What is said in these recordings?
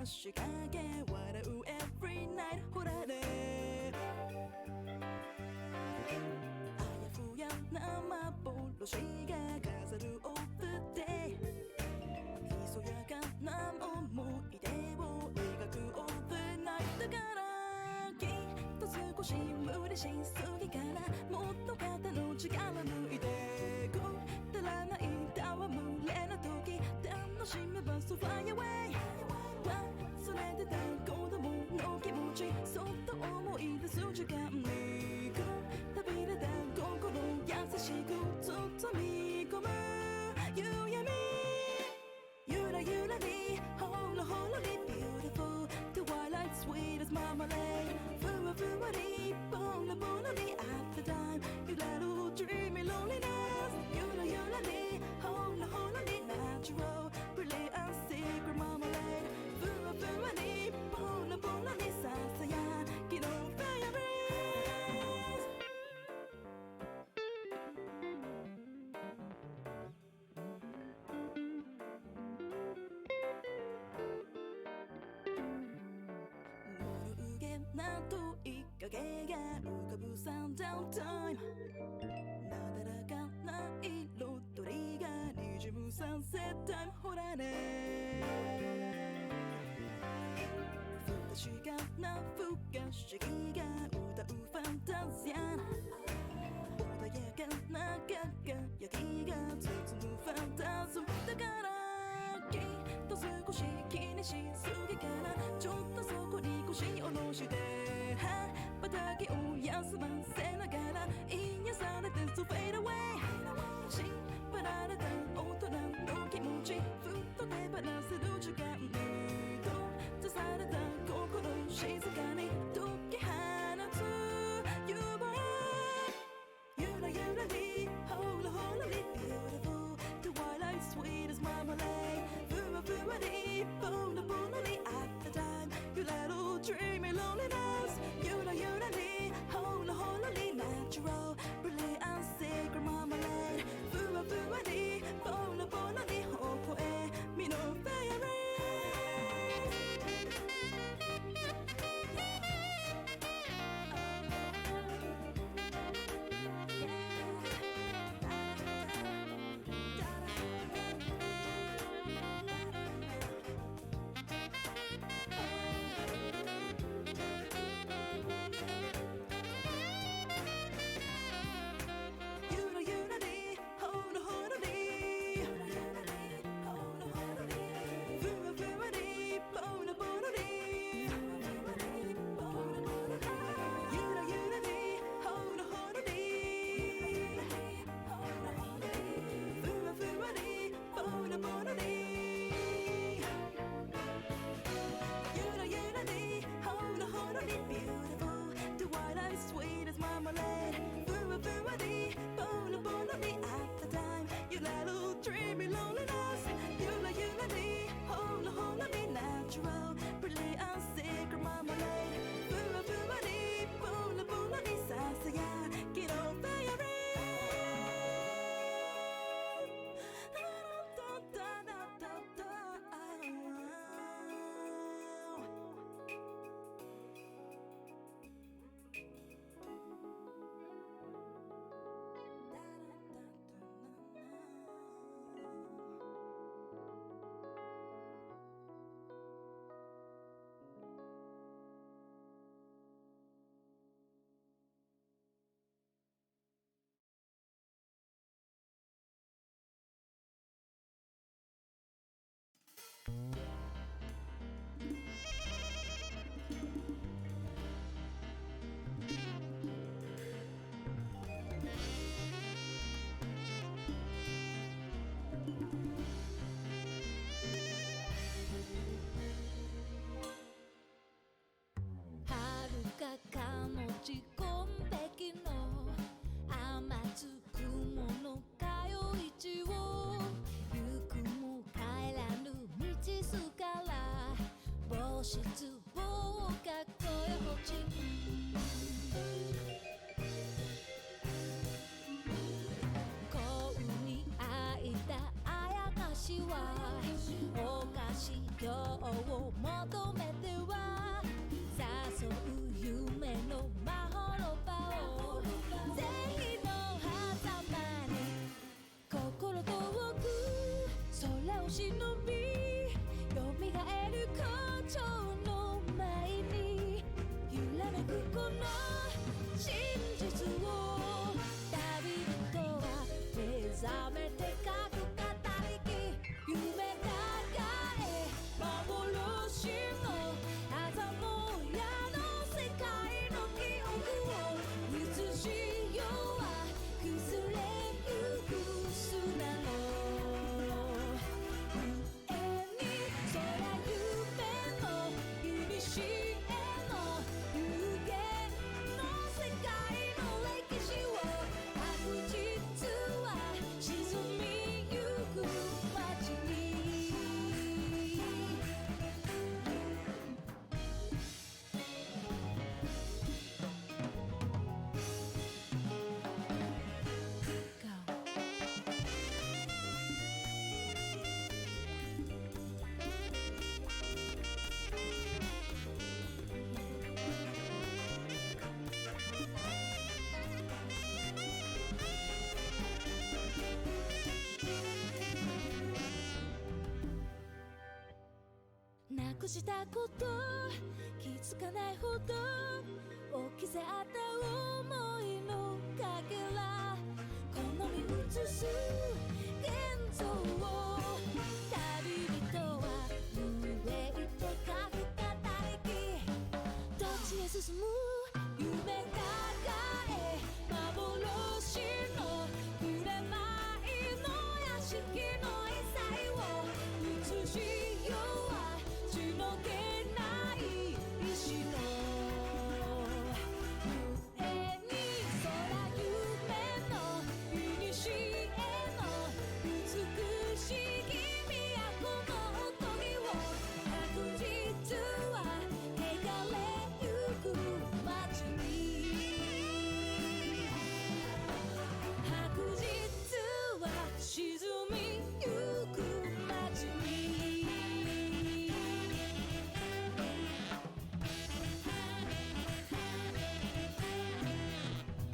話しかけ笑う every night ほらねあやふやな幻が飾る all the day ひそやかな思い出を描く all the night だからきっと少し無理しすぎからもっと肩の力抜いてくだらない戯れな時楽しめば so fly away 忘れてた子供の気持ちそっと思い出す時間に旅立た心優しく包み込む夕闇ゆらゆらにほろほろに beautiful twilight sweet as marmalade ふわふわにボロボロに at the time 揺れる dreamy loneliness ゆらゆらにほろほろに natural brilliant secret marmalade ふわふわにボロボロにささやきの fire breeze 無げな問いかけが浮かぶサンダウンタイムなだらかな彩りがにじむサンセットタイムほらね不確かな不可思議が歌うファンタジア穏やかな輝きが包むファンタズムだからきっと少し気にしすぎからちょっとそこに腰下ろして畑を休ませながら癒されて so fade away 縛られた大人の気持ちふっと手放せる時間に閉ざされた心静かに解き放つ You are ゆらゆらにほろほろに beautiful twilight sweet as marmalade ふわふわにボロボロに at the time 揺れる dreamy loneliness ゆらゆらにほろほろに natural brilliant secret marmalade ふわふわにボロボロに微笑みの fire breeze ゆらゆらにほろほろにふわふわにボロボロにゆらゆらにほろほろにふわふわにボロボロにゆらゆらにほろほろに beautiful twilight sweet as marmalade ふわふわにボロボロに at the time 揺れる dreamy loneliness ゆらゆらにほろほろに natural brilliant secret marmalade ふわふわにボロボロにささやきの fire breeze かかのちこんべきの甘つ雲の通い地を行くも帰らぬ道すから帽子棒が声ほち幸に会いたあやかしはお菓子今日を戻くしたこと気づかないほど置き去った思いのかけらこの身移す現像を旅人は無礼とかけた大気どっちへ進む夢抱え幻の触れまいの屋敷の異彩を映しようはしのげない石の上に空夢の古の美しき都の鳥を確実は汚れゆく街に白日は沈みゆく街に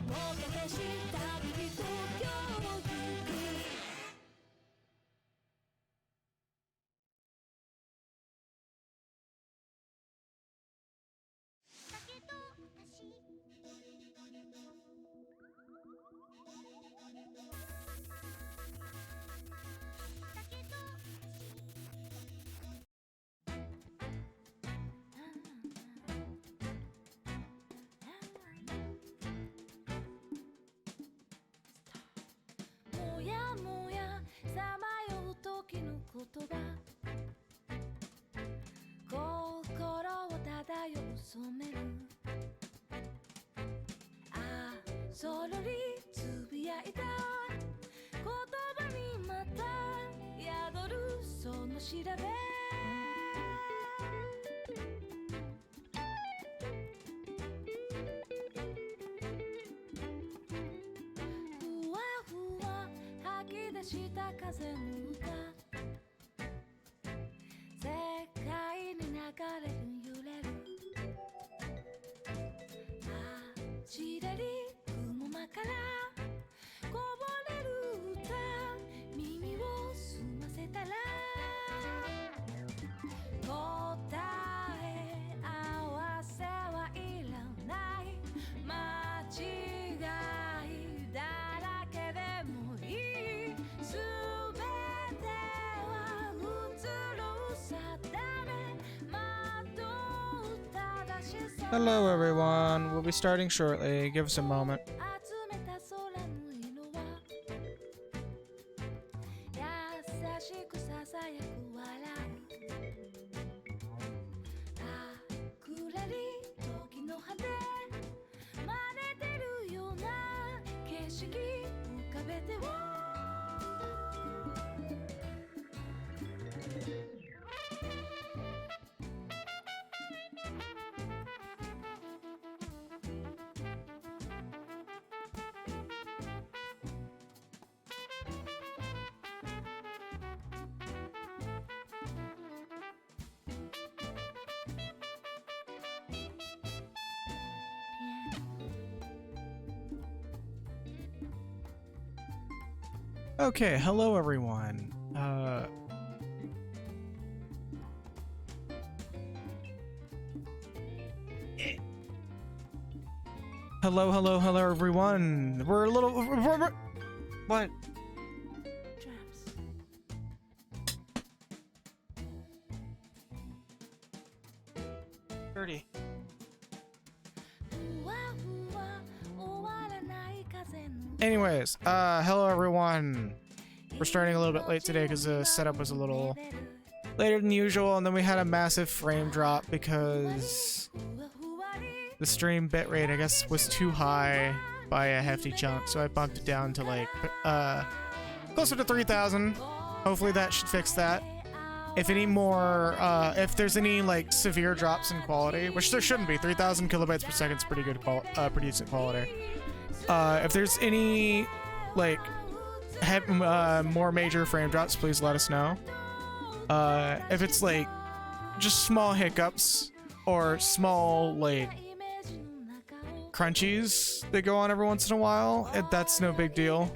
もがけした旅人今日も行くもやもやさまよう時の言葉心を漂う染めるあそろりつぶやいた言葉にまた宿るその調べふわふわ吐き出した風の歌世界に流れる揺れる走れり雲間からこぼれる歌耳を澄ませたら答え合わせはいらない間違いだらけでもいいすべては移ろう定め惑う正しさ Hello everyone, we'll be starting shortly, give us a moment. 集めた空の色は優しくささやく笑うくらり時の果て真似てるような景色浮かべてをOkay, hello everyone. Hello everyone. We're a little... What? Traps. 30. ふわふわ終わらない風の Anyways, hello everyone. We're starting a little bit late today because the setup was a little later than usual, and then we had a massive frame drop because the stream bitrate, I guess, was too high by a hefty chunk, so I bumped it down to like closer to 3,000. Hopefully that should fix that. If any more, if there's any like severe drops in quality, which there shouldn't be, 3,000 kilobytes per second is pretty good, pretty decent quality. If there's any like more major frame drops, please let us know. If it's like just small hiccups or small like crunchies that go on every once in a while, that's no big deal.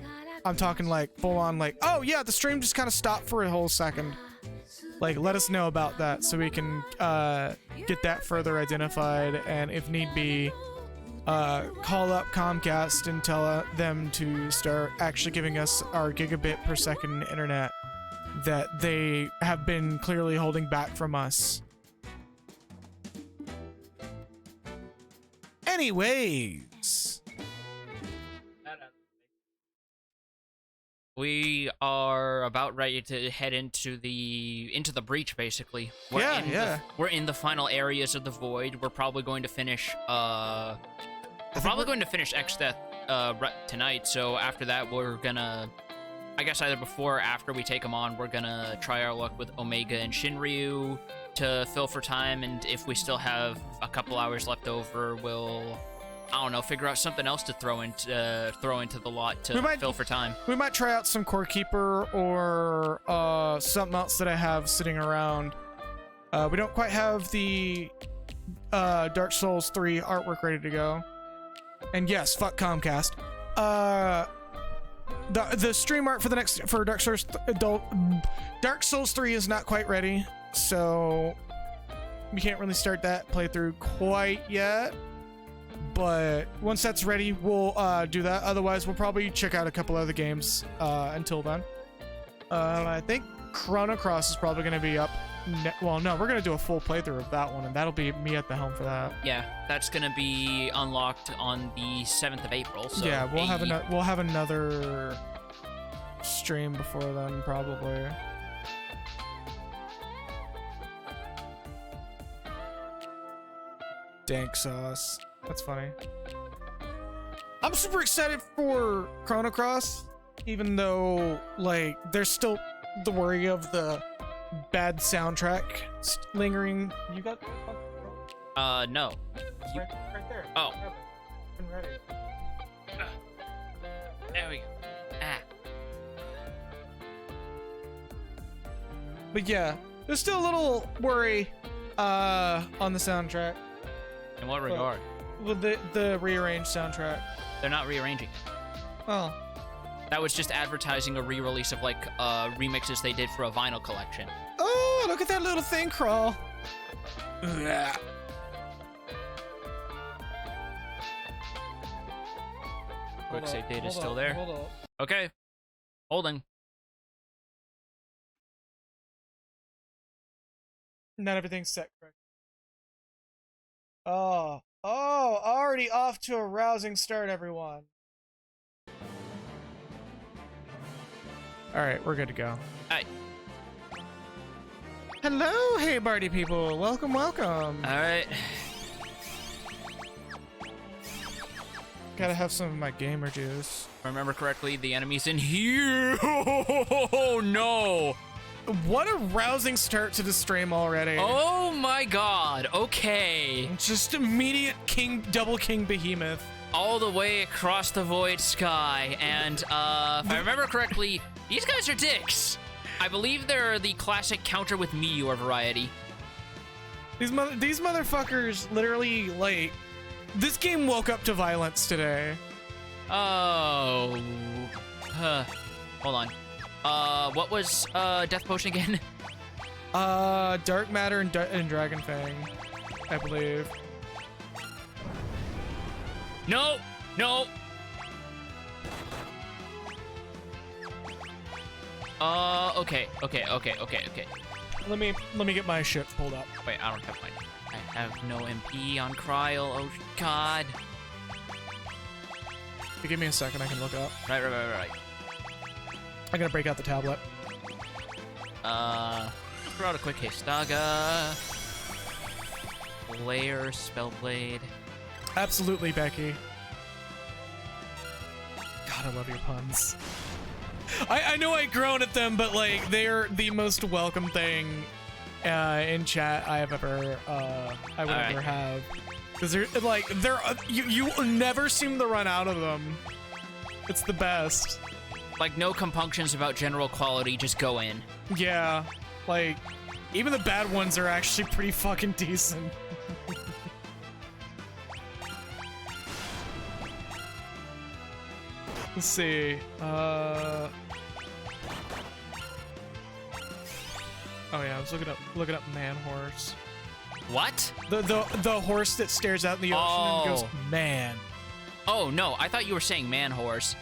I'm talking like full on like, oh yeah, the stream just kind of stopped for a whole second. like, let us know about that so we can get that further identified, and if need be, call up Comcast and tell them to start actually giving us our gigabit per second internet that they have been clearly holding back from us. Anyways, we are about ready to head into the breach. Basically, we're in the final areas of the void. We're probably going to finish. We're probably going to finish X-Death tonight. So after that, we're gonna, I guess either before or after we take them on, we're gonna try our luck with Omega and Shinryu to fill for time, and if we still have a couple hours left over, we'll, I don't know, figure out something else to throw into the lot to fill for time. We might try out some Core Keeper or something else that I have sitting around. We don't quite have the Dark Souls 3 artwork ready to go. And yes, fuck Comcast. The stream art for Dark Souls 3 is not quite ready, so we can't really start that playthrough quite yet. But once that's ready, we'll do that. Otherwise, we'll probably check out a couple other games until then. I think Chrono Cross is probably going to be up. Well, no, we're going to do a full playthrough of that one, and that'll be me at the helm for that. Yeah, that's going to be unlocked on the 7th of April. So yeah, we'll have another stream before then, probably. Dank sauce. That's funny. I'm super excited for Chrono Cross, even though, like, there's still the worry of the bad soundtrack lingering. You got no. right there. Oh. I'm ready. There we go. But yeah, there's still a little worry on the soundtrack. In what regard? With the rearranged soundtrack. They're not rearranging it. Oh. That was just advertising a re-release of, like, remixes they did for a vinyl collection. Oh, look at that little thing crawl. Quick save data is still there. Hold up. Okay. Holding. Not everything's set correct. Oh, already off to a rousing start, everyone. All right, we're good to go. Alright. Hello, hey Barty people. Welcome. Alright. Gotta have some of my gamer juice. If I remember correctly, the enemy's in here. Oh no! What a rousing start to the stream already. Oh my god, okay. Just immediate double king behemoth. All the way across the void sky, and if I remember correctly, these guys are dicks. I believe they're the classic counter with meteor variety. These motherfuckers literally, like, this game woke up to violence today. Oh. Hold on. What was Death Potion again? Dark Matter and Dragon Fang, I believe. No. Okay. Let me get my shit pulled up. Wait, I don't have mine. I have no MP on Kryl. Oh god. Give me a second, I can look up. Right. I gotta break out the tablet. Throw out a quick Histaga. Layer, Spellblade. Absolutely, Becky. God, I love your puns. I know I groan at them, but, like, they're the most welcome thing in chat I would ever have. Because they're, like, you never seem to run out of them. It's the best. Like, no compunctions about general quality, just go in. Yeah, like, even the bad ones are actually pretty fucking decent. Let's see, Oh yeah, I was looking up man horse. What? The horse that stares out in the ocean and goes, man. Oh, no. I thought you were saying man horse.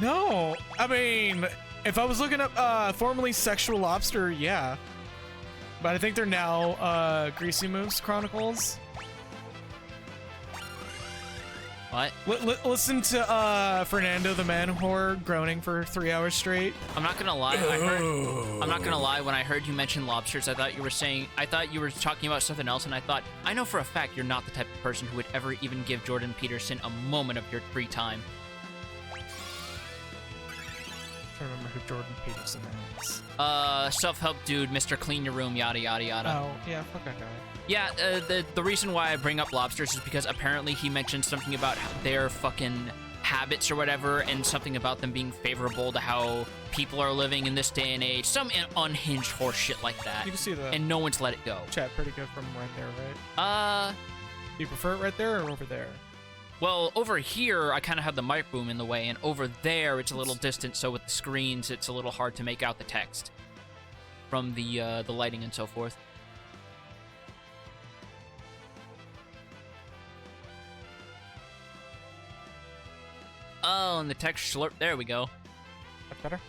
No. I mean, if I was looking up formerly Sexual Lobster, yeah. But I think they're now Greasy Moose Chronicles. What? Listen to Fernando the man whore groaning for 3 hours straight. I'm not gonna lie. I'm not gonna lie. When I heard you mention lobsters, I thought you were talking about something else, and I thought, I know for a fact you're not the type of person who would ever even give Jordan Peterson a moment of your free time. I don't remember who Jordan Peterson is. Self-help dude, Mr. Clean Your Room, yada yada yada. Oh yeah, fuck that guy. Yeah, the reason why I bring up lobsters is because apparently he mentioned something about their fucking habits or whatever, and something about them being favorable to how people are living in this day and age. Some unhinged horse shit like that. You can see the and no one's let it go. Chat pretty good from right there, right? Do you prefer it right there or over there? Well, over here, I kind of have the mic boom in the way, and over there, it's a little distant, so with the screens, it's a little hard to make out the text from the lighting and so forth. Oh, and the text slurp. There we go. That's better?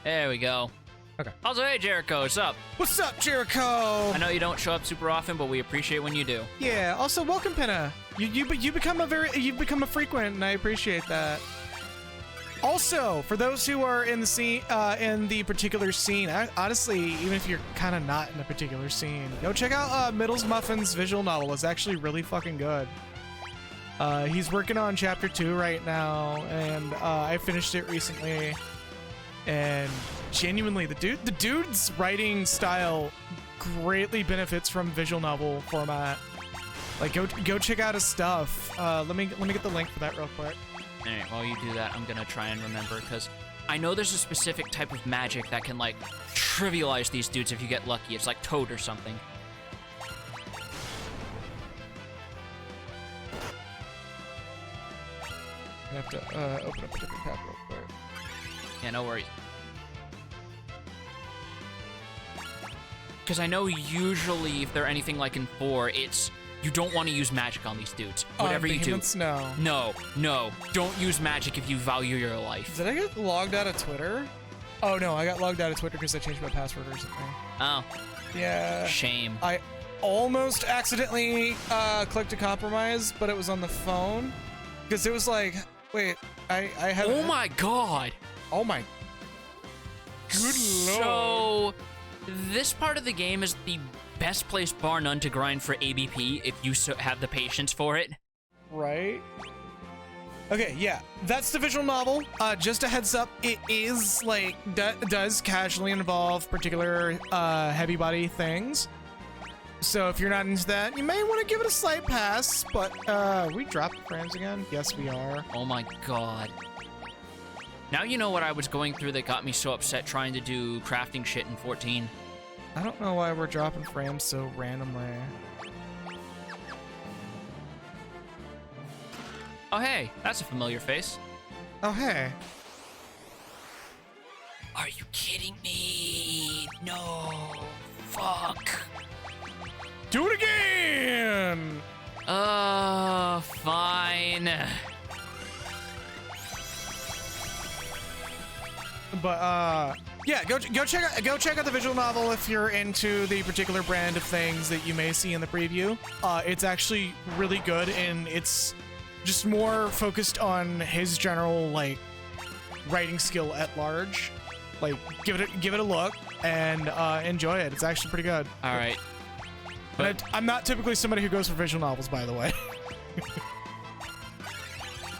There we go. Okay. Also, hey, Jericho, what's up? What's up, Jericho? I know you don't show up super often, but we appreciate when you do. Yeah. Also, welcome, Pinna. You've become a frequent, and I appreciate that. Also, for those who are in the scene, in the particular scene, honestly, even if you're kind of not in a particular scene, go check out Middles Muffin's visual novel. It's actually really fucking good. He's working on chapter 2 right now, and I finished it recently. And genuinely, the dude's writing style greatly benefits from visual novel format. Like, go check out his stuff. Let me get the link for that real quick. All right, while you do that, I'm gonna try and remember, because I know there's a specific type of magic that can, like, trivialize these dudes if you get lucky. It's like Toad or something. I have to open up a different tab real quick. Yeah, no worries. Because I know usually if they're anything like in 4, it's you don't want to use magic on these dudes. Whatever you do. No. No. Don't use magic if you value your life. Did I get logged out of Twitter? Oh no, I got logged out of Twitter because I changed my password recently. Oh. Yeah. Shame. I almost accidentally clicked a compromise, but it was on the phone. Because it was like, wait, I have. Oh my god. Oh my. Good lord. So, this part of the game is the best place bar none to grind for ABP if you have the patience for it. Right. Okay, yeah, that's the visual novel. Just a heads up, it is like does casually involve particular heavy body things. So if you're not into that, you may want to give it a slight pass. But we dropped the frames again. Yes, we are. Oh my god. Now you know what I was going through that got me so upset trying to do crafting shit in 14. I don't know why we're dropping frames so randomly. Oh hey, that's a familiar face. Oh hey. Are you kidding me? No. Fuck. Do it again! Fine. But yeah, go check out the visual novel if you're into the particular brand of things that you may see in the preview. It's actually really good, and it's just more focused on his general like writing skill at large. Like, give it a look and enjoy it. It's actually pretty good. All right. But I'm not typically somebody who goes for visual novels, by the way.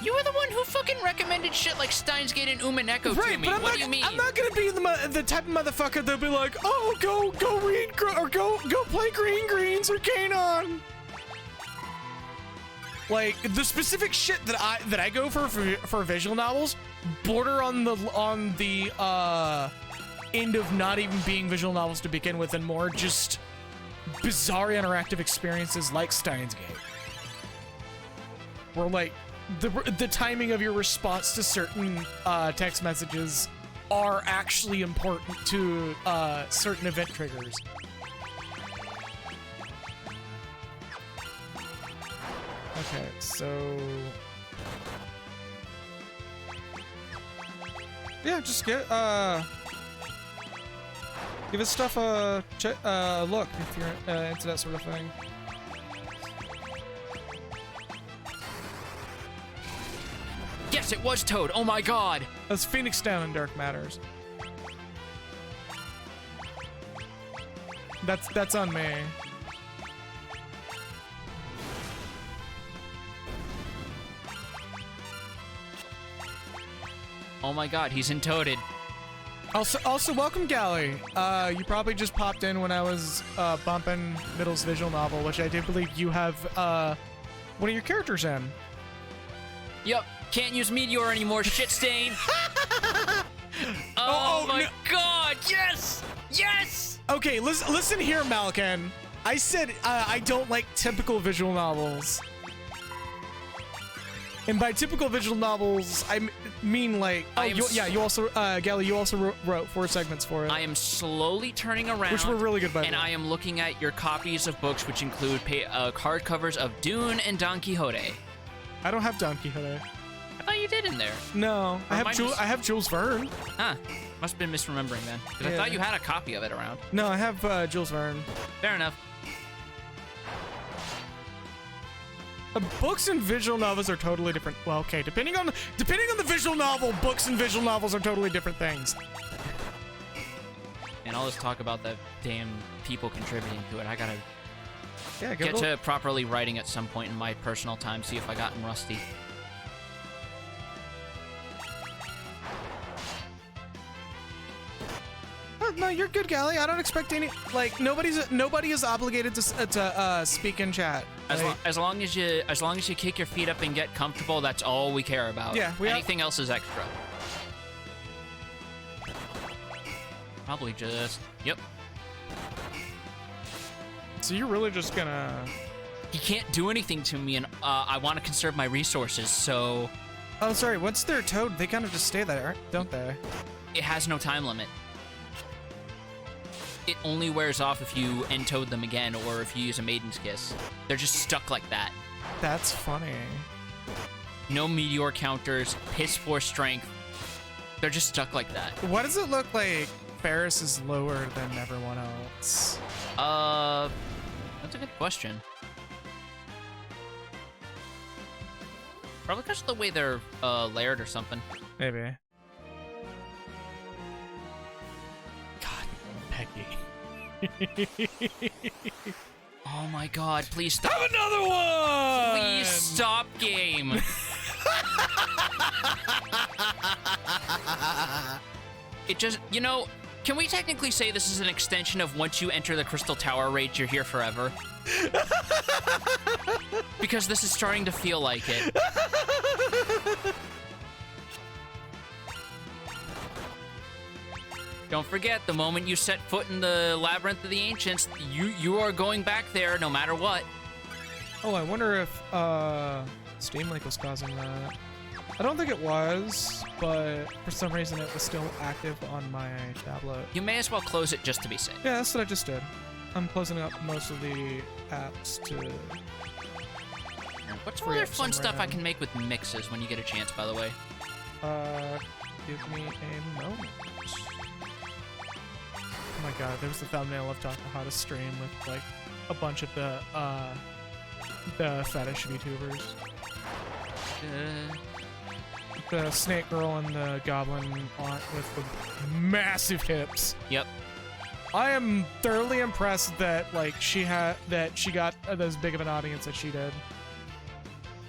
You were the one who fucking recommended shit like Steins Gate and Umineko to me. What do you mean? I'm not gonna be the type of motherfucker that'll be like, oh, go read or go play Green Greens or Kanon. Like, the specific shit that I go for visual novels border on the end of not even being visual novels to begin with, and more just bizarre interactive experiences like Steins Gate, where like the timing of your response to certain text messages are actually important to certain event triggers. Okay, so yeah, just give his stuff a look if you're into that sort of thing. Yes, it was Toad. Oh my god. That's Phoenix Down in Dark Matters. That's on me. Oh my god, he's in Toaded. Also, welcome, Gally. You probably just popped in when I was bumping Middle's visual novel, which I do believe you have one of your characters in. Yep, can't use Meteor anymore, shit stain. Oh my god, yes! Yes! Okay, listen here, Malkin. I said I don't like typical visual novels. And by typical visual novels, I mean like... Oh, you also, Gally, you also wrote 4 segments for it. I am slowly turning around. Which were really good, by the way. And I am looking at your copies of books, which include hardcovers of Dune and Don Quixote. I don't have Don Quixote. I thought you did in there. No, I have Jules Verne. Huh. Must have been misremembering then. Because I thought you had a copy of it around. No, I have Jules Verne. Fair enough. Books and visual novels are totally different. Well, okay, depending on the visual novel, books and visual novels are totally different things. And all this talk about the damn people contributing to it, I gotta get to to properly writing at some point in my personal time, see if I gotten rusty. No, you're good, Gally. I don't expect any. Like nobody is obligated to speak in chat. As long as you kick your feet up and get comfortable, that's all we care about. Yeah. Anything else is extra. Probably just. Yep. So you're really just gonna. He can't do anything to me, and I want to conserve my resources. So. Oh, sorry. Once they're Toad, they kind of just stay there, don't they? It has no time limit. It only wears off if you end-toad them again or if you use a Maiden's Kiss. They're just stuck like that. That's funny. No meteor counters, piss for strength. They're just stuck like that. Why does it look like Ferris is lower than everyone else? That's a good question. Probably because of the way they're layered or something. Maybe. Peggy. Oh my god, please stop. Have another one! Please stop, game. It just, you know, can we technically say this is an extension of once you enter the Crystal Tower raid, you're here forever? Because this is starting to feel like it. Don't forget, the moment you set foot in the Labyrinth of the Ancients, you are going back there no matter what. Oh, I wonder if Steam Link was causing that. I don't think it was, but for some reason it was still active on my tablet. You may as well close it just to be safe. Yeah, that's what I just did. I'm closing up most of the apps to... What's some other fun stuff I can make with mixes when you get a chance, by the way? Give me a moment. Oh my god, there was the thumbnail of Talk How to Stream with like a bunch of the fetish VTubers. The snake girl and the goblin aunt with the massive hips. Yep. I am thoroughly impressed that like she got as big of an audience as she did.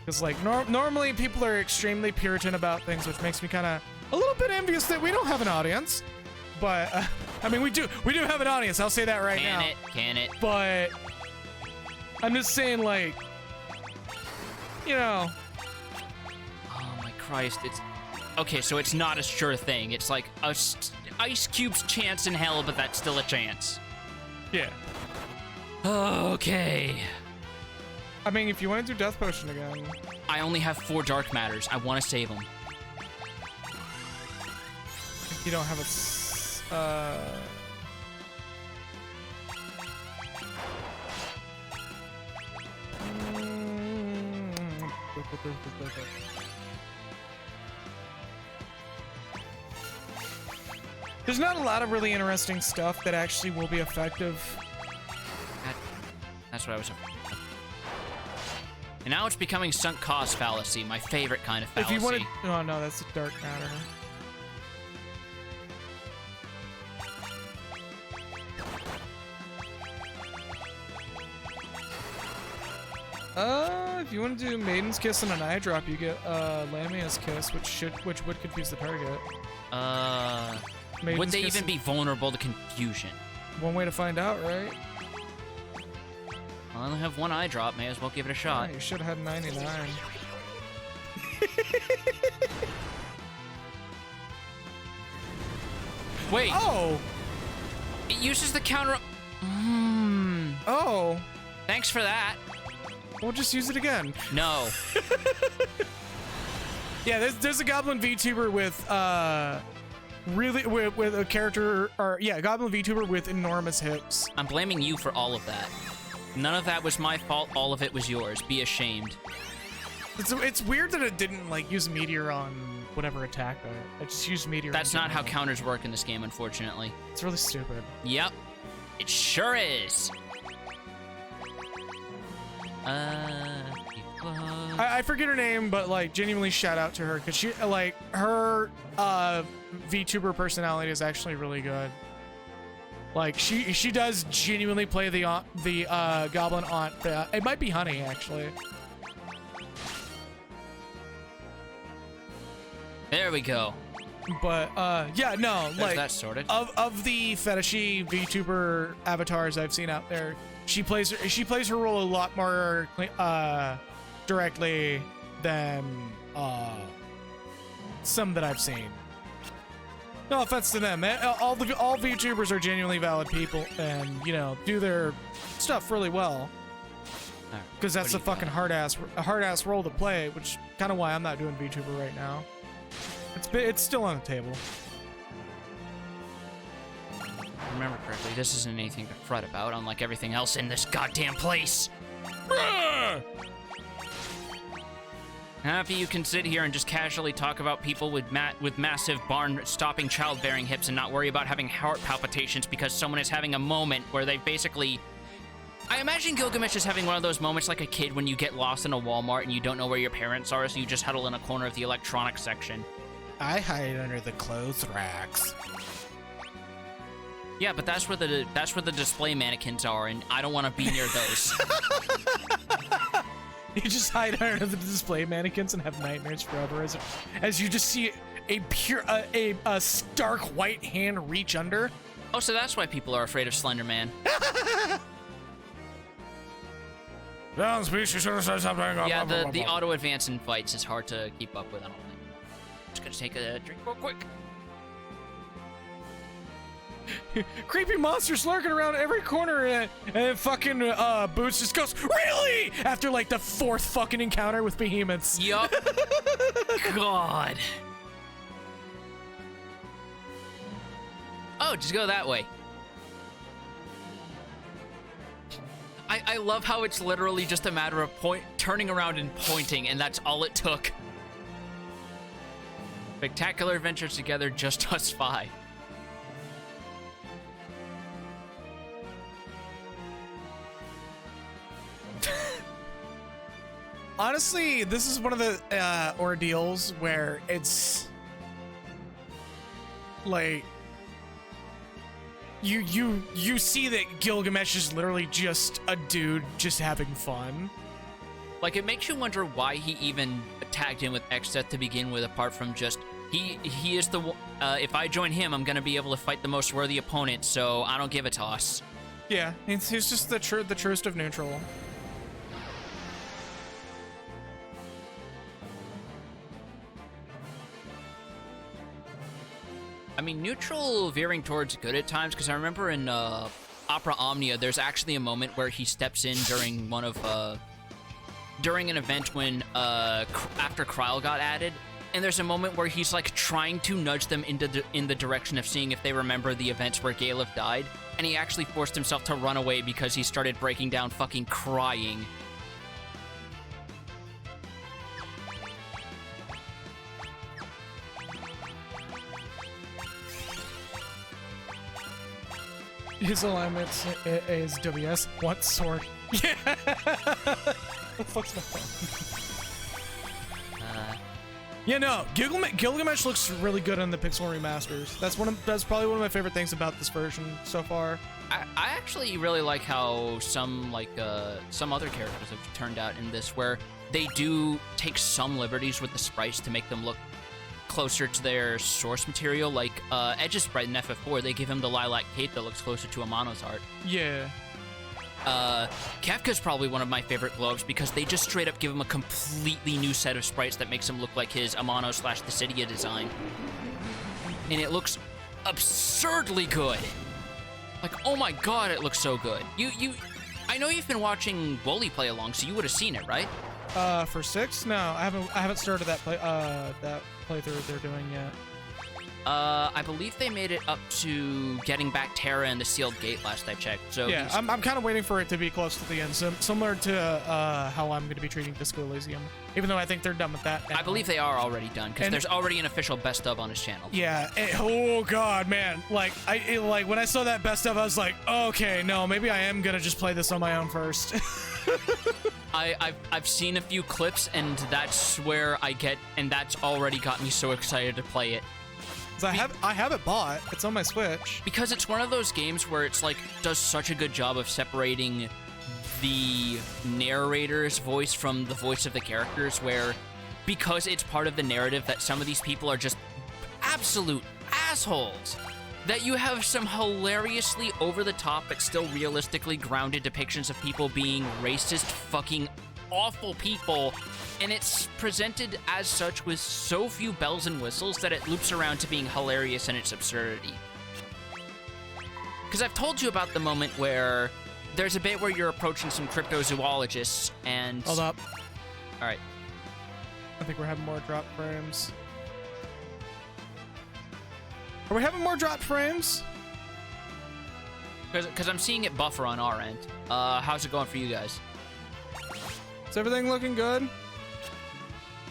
Because like normally people are extremely Puritan about things, which makes me kind of a little bit envious that we don't have an audience. But I mean, we do have an audience. I'll say that right now. Can it? But I'm just saying, like, you know. Oh my Christ! It's okay. So it's not a sure thing. It's like a Ice Cube's chance in hell, but that's still a chance. Yeah. Okay. I mean, if you want to do Death Potion again. I only have 4 Dark Matters. I want to save them. You don't have a. There's not a lot of really interesting stuff that actually will be effective. That's what I was afraid of. And now it's becoming sunk cost fallacy, my favorite kind of fallacy. If you want to... Oh, no, that's a dark matter. If you want to do Maiden's Kiss and an eye drop, you get Lamia's Kiss, which would confuse the target. Would they even be vulnerable to confusion? One way to find out, right? I only have one eye drop. May as well give it a shot. Yeah, you should have had 99. Wait. Oh! It uses the counter... Oh! Thanks for that. We'll just use it again. No. Yeah, there's a Goblin VTuber with, with a character, or, yeah, Goblin VTuber with enormous hips. I'm blaming you for all of that. None of that was my fault. All of it was yours. Be ashamed. It's weird that it didn't, like, use Meteor on whatever attack it just used Meteor. That's not how counters work in this game, unfortunately. It's really stupid. Yep. It sure is. I forget her name, but, like, genuinely shout out to her, because she, like, her, VTuber personality is actually really good. Like, she does genuinely play the Goblin Aunt. It might be Honey, actually. There we go. But, yeah, no, There's like, that sorted. Of the fetishy VTuber avatars I've seen out there, she plays her role a lot more, directly than, some that I've seen. No offense to them. All VTubers are genuinely valid people and, you know, do their stuff really well. Because that's a fucking hard ass role to play, which is kind of why I'm not doing VTuber right now. It's still on the table. Remember correctly, this isn't anything to fret about, unlike everything else in this goddamn place. Happy you can sit here and just casually talk about people with massive barn-stopping childbearing hips and not worry about having heart palpitations because someone is having a moment where they basically... I imagine Gilgamesh is having one of those moments like a kid when you get lost in a Walmart and you don't know where your parents are, so you just huddle in a corner of the electronics section. I hide under the clothes racks. Yeah, but that's where the display mannequins are, and I don't want to be near those. You just hide under the display mannequins and have nightmares forever as you just see a stark white hand reach under. Oh, so that's why people are afraid of Slender Man. Down, speech, you should have said something. Yeah, the auto advance in fights is hard to keep up with, I don't think. Just gonna take a drink real quick. Creepy monsters lurking around every corner, and fucking Boots just goes, really? After like the fourth fucking encounter with behemoths. Yup. God. Oh, just go that way. I love how it's literally just a matter of turning around and pointing, and that's all it took. Spectacular adventures together, just us five. Honestly, this is one of the ordeals where it's like you see that Gilgamesh is literally just a dude just having fun. Like, it makes you wonder why he even tagged in with Exdeath to begin with, apart from just he is the if I join him, I'm gonna be able to fight the most worthy opponent, so I don't give a toss. Yeah, he's just the truest of neutral. I mean, neutral veering towards good at times, because I remember in Opera Omnia, there's actually a moment where he steps in during one of during an event when after Kryl got added, and there's a moment where he's like trying to nudge them in the direction of seeing if they remember the events where Galef died, and he actually forced himself to run away because he started breaking down fucking crying. His alignment is WS. What sword? Yeah. What the fuck's my phone? Yeah, no. Gilgamesh looks really good on the Pixel remasters. That's probably one of my favorite things about this version so far. I actually really like how some other characters have turned out in this, where they do take some liberties with the sprites to make them look closer to their source material. Like Edge's sprite in FF4, they give him the lilac cape that looks closer to Amano's art. Yeah. Kefka's probably one of my favorite gloves because they just straight up give him a completely new set of sprites that makes him look like his Amano/Thesidia design. And it looks absurdly good. Like, oh my god, it looks so good. I know you've been watching Wooly play along, so you would have seen it, right? For 6? No, I haven't started that playthrough they're doing yet. I believe they made it up to getting back Terra and the sealed gate last I checked. So yeah, I'm kind of waiting for it to be close to the end, similar to how I'm going to be treating Disco Elysium. Even though I think they're done with that now. I believe they are already done because there's already an official best of on his channel. Yeah. Oh god, man! Like when I saw that best of, I was like, okay, no, maybe I am gonna just play this on my own first. I've seen a few clips, and that's where that's already got me so excited to play it. I have it bought. It's on my Switch. Because it's one of those games where it's like does such a good job of separating the narrator's voice from the voice of the characters, where because it's part of the narrative that some of these people are just absolute assholes, that you have some hilariously over-the-top but still realistically grounded depictions of people being racist, fucking awful people, and it's presented as such with so few bells and whistles that it loops around to being hilarious in its absurdity. Because I've told you about the moment where there's a bit where you're approaching some cryptozoologists and... Hold up. Alright. I think we're having more drop frames. Are we having more drop frames? Because I'm seeing it buffer on our end. How's it going for you guys? Is everything looking good?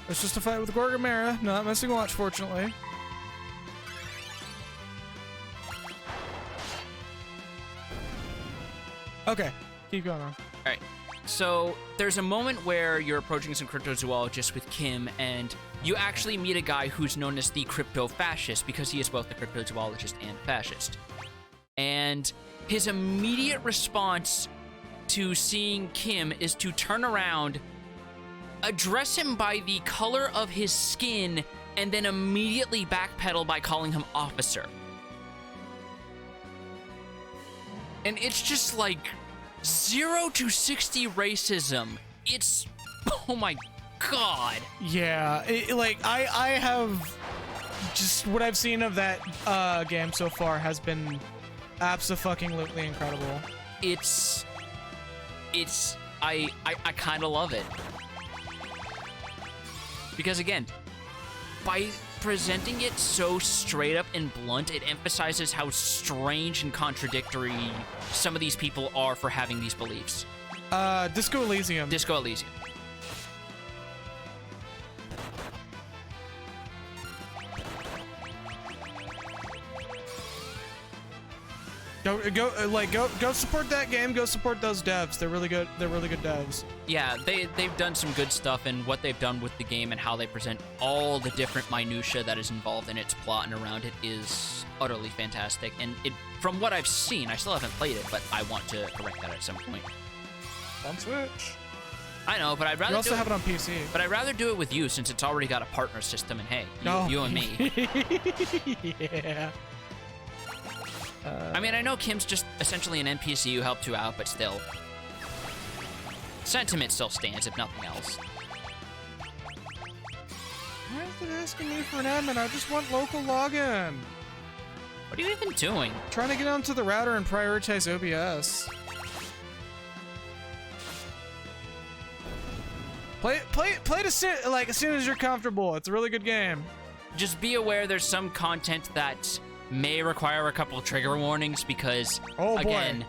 It's just a fight with Gorgamera. Not missing watch, fortunately. Okay, keep going on. Alright, so there's a moment where you're approaching some cryptozoologists with Kim, and you actually meet a guy who's known as the crypto-fascist because he is both the cryptozoologist and fascist. And his immediate response to seeing Kim is to turn around, address him by the color of his skin, and then immediately backpedal by calling him officer. And it's just like 0 to 60 racism. It's, oh my god. Yeah, I have just what I've seen of that game so far has been abso-fucking-lutely incredible. I kind of love it. Because again, by presenting it so straight up and blunt, it emphasizes how strange and contradictory some of these people are for having these beliefs. Disco Elysium. Disco Elysium. Go support that game. Go support those devs. They're really good. They're really good devs. Yeah, they've done some good stuff, and what they've done with the game and how they present all the different minutia that is involved in its plot and around it is utterly fantastic. And from what I've seen, I still haven't played it, but I want to correct that at some point. On Switch. I know, but I'd rather you also have it on PC. But I'd rather do it with you since it's already got a partner system, and hey, you and me. Yeah. I mean, I know Kim's just essentially an NPC who helped you out, but still. Sentiment still stands, if nothing else. Why is it asking me for an admin? I just want local login. What are you even doing? Trying to get onto the router and prioritize OBS. Play it as soon as you're comfortable. It's a really good game. Just be aware there's some content that may require a couple trigger warnings because, again...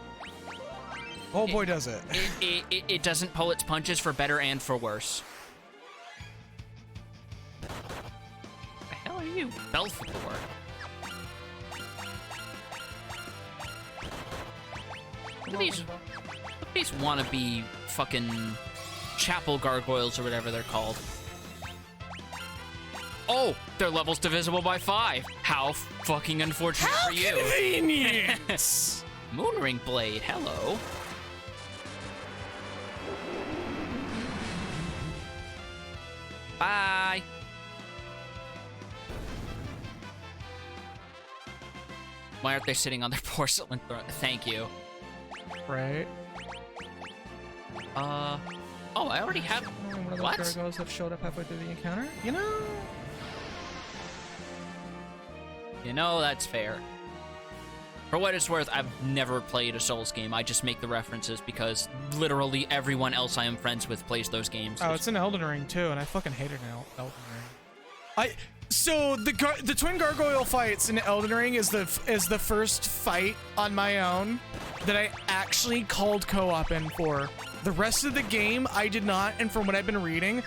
Oh boy, does it. It doesn't pull its punches for better and for worse. The hell are you? Belfort. These wannabe fucking chapel gargoyles or whatever they're called. Oh, their level's divisible by 5. How fucking unfortunate for you. Convenient! Moonring Blade, hello. Bye. Why aren't they sitting on their porcelain throne? Thank you. Right. Oh, I already have. One of those What? gargoyles that showed up halfway through the encounter. You know, that's fair. For what it's worth, I've never played a Souls game. I just make the references because literally everyone else I am friends with plays those games. Oh, it's in Elden Ring too, and I fucking hated Elden Ring. So the twin gargoyle fights in Elden Ring is the first fight on my own that I actually called co-op in for. The rest of the game I did not, and from what I've been reading,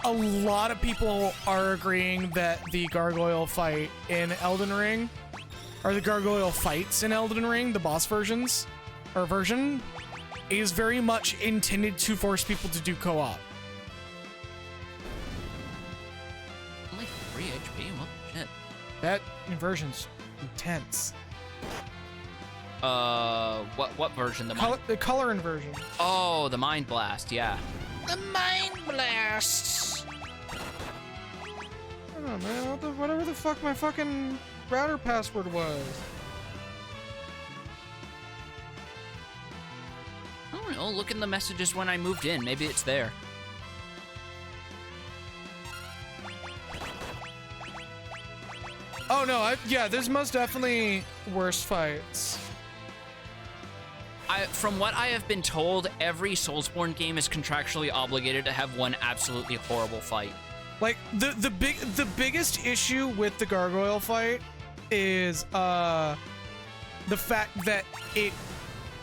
a lot of people are agreeing that the gargoyle fight in Elden Ring, or the gargoyle fights in Elden Ring, the boss version, is very much intended to force people to do co-op. Only 3 HP? What the shit? That inversion's intense. What version? The color inversion. Oh, the Mind Blast, yeah. The Mind Blast! I don't know, man. Whatever the fuck my fucking router password was. I don't know, look in the messages when I moved in. Maybe it's there. Oh no, yeah, there's most definitely worse fights. From what I have been told, every Soulsborne game is contractually obligated to have one absolutely horrible fight. Like the biggest issue with the gargoyle fight is the fact that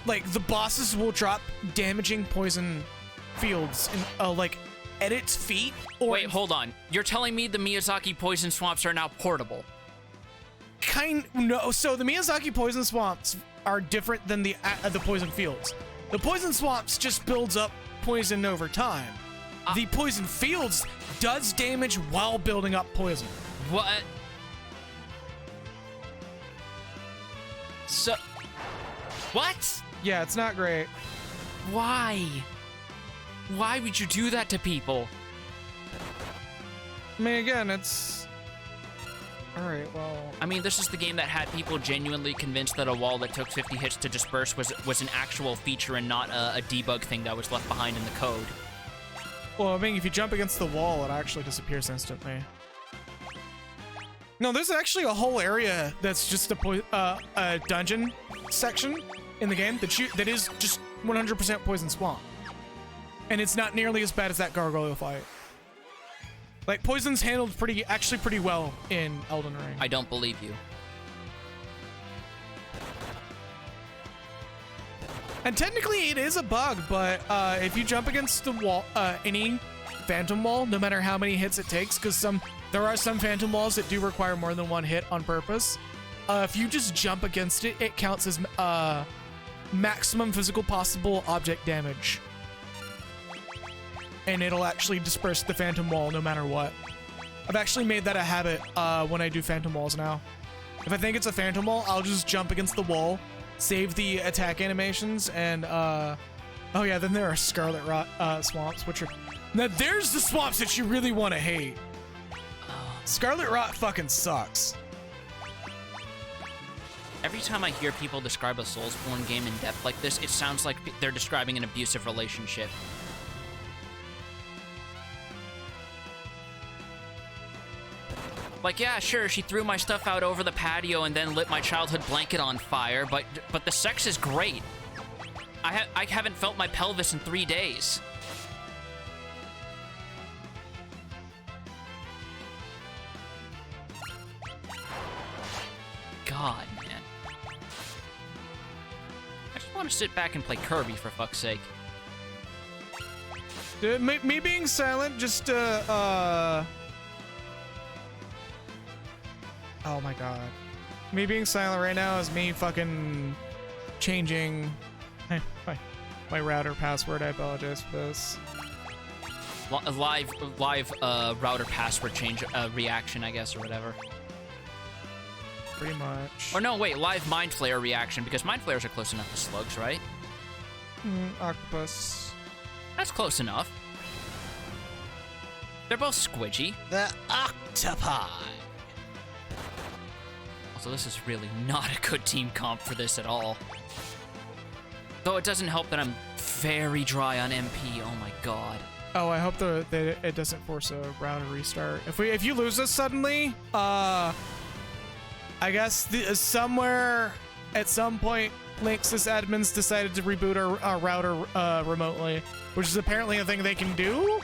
the bosses will drop damaging poison fields in like at its feet. Or wait, hold on. You're telling me the Miyazaki poison swamps are now portable? No. So the Miyazaki poison swamps are different than the poison fields. The poison swamps just builds up poison over time. The poison fields does damage while building up poison. What? So, what? Yeah, it's not great. Why? Why would you do that to people? I mean, again, it's... Alright, well... I mean, this is the game that had people genuinely convinced that a wall that took 50 hits to disperse was an actual feature and not a debug thing that was left behind in the code. Well, I mean, if you jump against the wall, it actually disappears instantly. No, there's actually a whole area that's just a dungeon section in the game that is just 100% poison swamp. And it's not nearly as bad as that gargoyle fight. Like, poison's handled actually pretty well in Elden Ring. I don't believe you. And technically it is a bug, but if you jump against the wall, any phantom wall, no matter how many hits it takes, because there are some phantom walls that do require more than one hit on purpose. If you just jump against it, it counts as maximum physical possible object damage. And it'll actually disperse the phantom wall no matter what. I've actually made that a habit when I do phantom walls now. If I think it's a phantom wall, I'll just jump against the wall, save the attack animations, and oh yeah, then there are Scarlet Rot swamps, which are... Now there's the swamps that you really want to hate. Scarlet Rot fucking sucks. Every time I hear people describe a Soulsborne game in depth like this, it sounds like they're describing an abusive relationship. Like, yeah, sure, she threw my stuff out over the patio and then lit my childhood blanket on fire, but the sex is great. I haven't felt my pelvis in 3 days. God, man. I just want to sit back and play Kirby, for fuck's sake. Dude, me being silent just, oh my god. Me being silent right now is me fucking changing my router password. I apologize for this. Live router password change reaction, I guess, or whatever. Pretty much. Or no, wait, live mind flare reaction, because mind flares are close enough to slugs, right? Octopus. That's close enough. They're both squidgy. The octopi. Also, this is really not a good team comp for this at all. Though it doesn't help that I'm very dry on MP. Oh my god. Oh, I hope that it doesn't force a router restart. If you lose this suddenly, I guess somewhere at some point, Linksys admins decided to reboot our router remotely, which is apparently a thing they can do.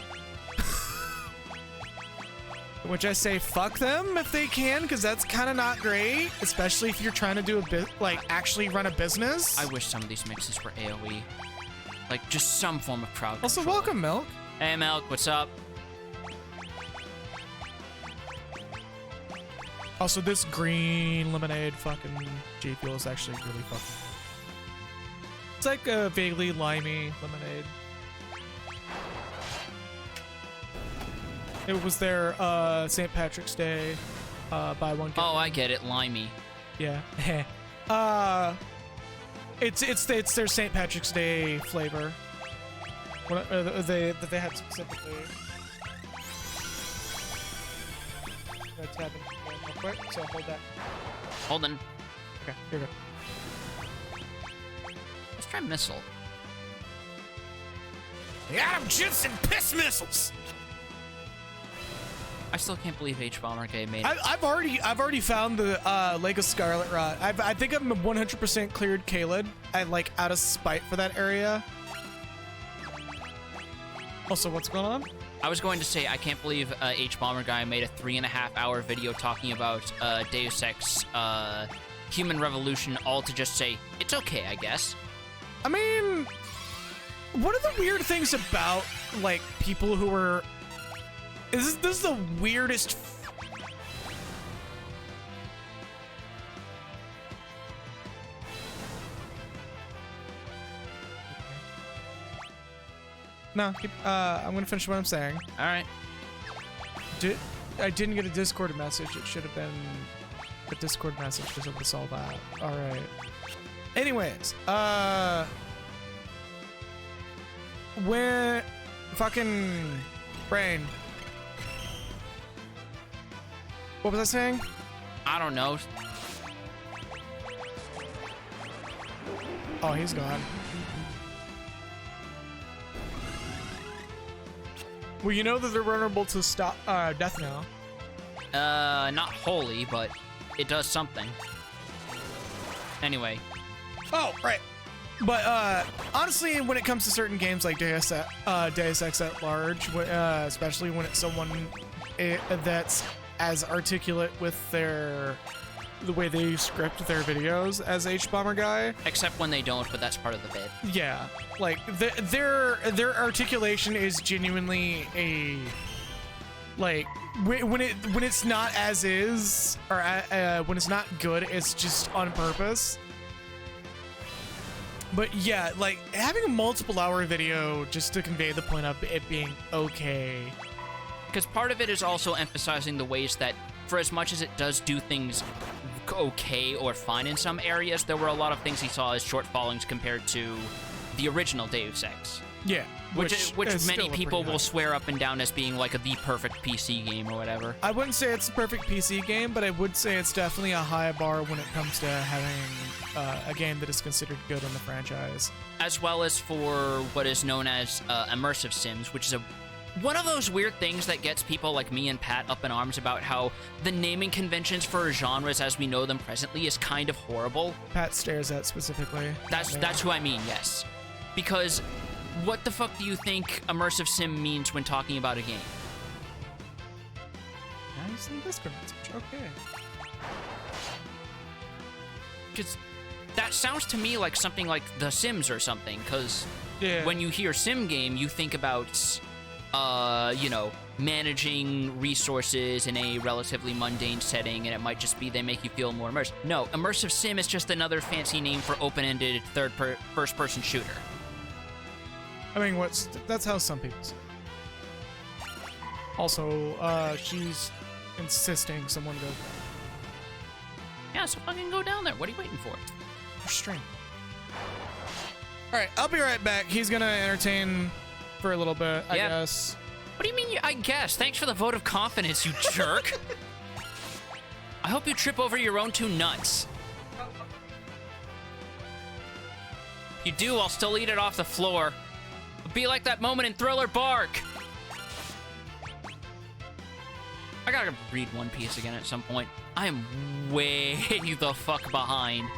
Which I say fuck them if they can, because that's kind of not great, especially if you're trying to do actually run a business. I wish some of these mixes were AoE. Like, just some form of crowd Also, control. welcome, Milk. Hey, Milk, what's up? Also, this green lemonade fucking G Fuel is actually really fucking... It's like a vaguely limey lemonade. It was their St. Patrick's Day buy one get Oh, one. I get it, limey. Yeah. It's their St. Patrick's Day flavor. That they had specifically. Let's have it real quick. So hold that. Holden. Okay, here we go. Let's try missile. Adam Jensen piss missiles. I still can't believe H-Bomber Gay made it. I've already found the Lake of Scarlet Rot. I think I'm 100% cleared Kaled. I like out of spite for that area. Also, what's going on? I was going to say, I can't believe H-Bomber Guy made a 3.5-hour video talking about Deus Ex Human Revolution, all to just say, it's okay, I guess. I mean, one of the weird things about, like, people who are... This is the weirdest... No, I'm gonna finish what I'm saying. All right. I didn't get a Discord message. It should have been a Discord message because it was all that. All right. Anyways, when fucking brain. What was I saying? I don't know. Oh, he's gone. Well, you know that they're vulnerable to death now. Not wholly, but it does something. Anyway. Oh, right. But honestly, when it comes to certain games like Deus Ex at large, especially when it's someone that's as articulate with the way they script their videos as H-Bomber Guy. Except when they don't, but that's part of the bit. Yeah, like their articulation is genuinely a like when it's not as is, or when it's not good, it's just on purpose. But yeah, like having a multiple hour video just to convey the point of it being okay. Because part of it is also emphasizing the ways that, for as much as it does do things okay or fine in some areas, there were a lot of things he saw as shortfallings compared to the original Deus Ex. Yeah. Which many people will swear up and down as being like the perfect PC game or whatever. I wouldn't say it's a perfect PC game, but I would say it's definitely a high bar when it comes to having a game that is considered good in the franchise. As well as for what is known as immersive sims, which is one of those weird things that gets people like me and Pat up in arms about how the naming conventions for genres as we know them presently is kind of horrible. Pat stares at specifically. That's who I mean, yes. Because what the fuck do you think immersive sim means when talking about a game? Nice and Discord message. Okay. Because that sounds to me like something like The Sims or something, because yeah. when you hear sim game, you think about you know, managing resources in a relatively mundane setting, and it might just be they make you feel more immersed. No, immersive sim is just another fancy name for open-ended first-person shooter. I mean, that's how some people say it. Also, she's insisting someone go. Yeah, so fucking go down there. What are you waiting for? Restraint. All right, I'll be right back. He's gonna entertain for a little bit, I guess. What do you mean, I guess? Thanks for the vote of confidence, you jerk. I hope you trip over your own two nuts. If you do, I'll still eat it off the floor. It'll be like that moment in Thriller Bark. I gotta read One Piece again at some point. I am way the fuck behind.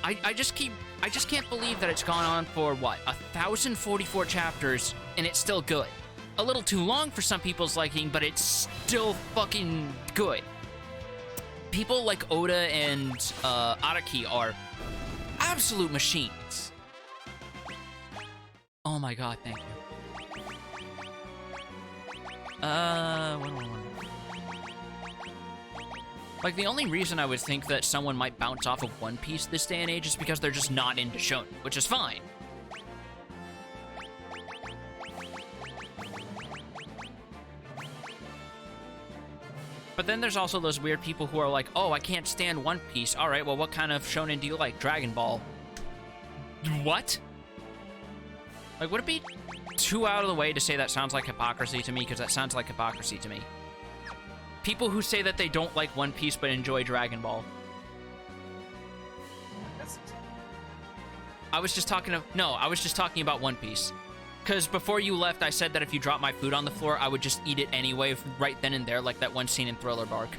I just can't believe that it's gone on for, what, 1,044 chapters, and it's still good. A little too long for some people's liking, but it's still fucking good. People like Oda and Araki are absolute machines. Oh my god, thank you. Like, the only reason I would think that someone might bounce off of One Piece this day and age is because they're just not into shonen, which is fine. But then there's also those weird people who are like, oh, I can't stand One Piece. All right, well, what kind of shonen do you like? Dragon Ball. What? Like, would it be too out of the way to say that sounds like hypocrisy to me? Because that sounds like hypocrisy to me. People who say that they don't like One Piece but enjoy Dragon Ball. I was just talking about One Piece. Because before you left, I said that if you dropped my food on the floor, I would just eat it anyway, right then and there, like that one scene in Thriller Bark.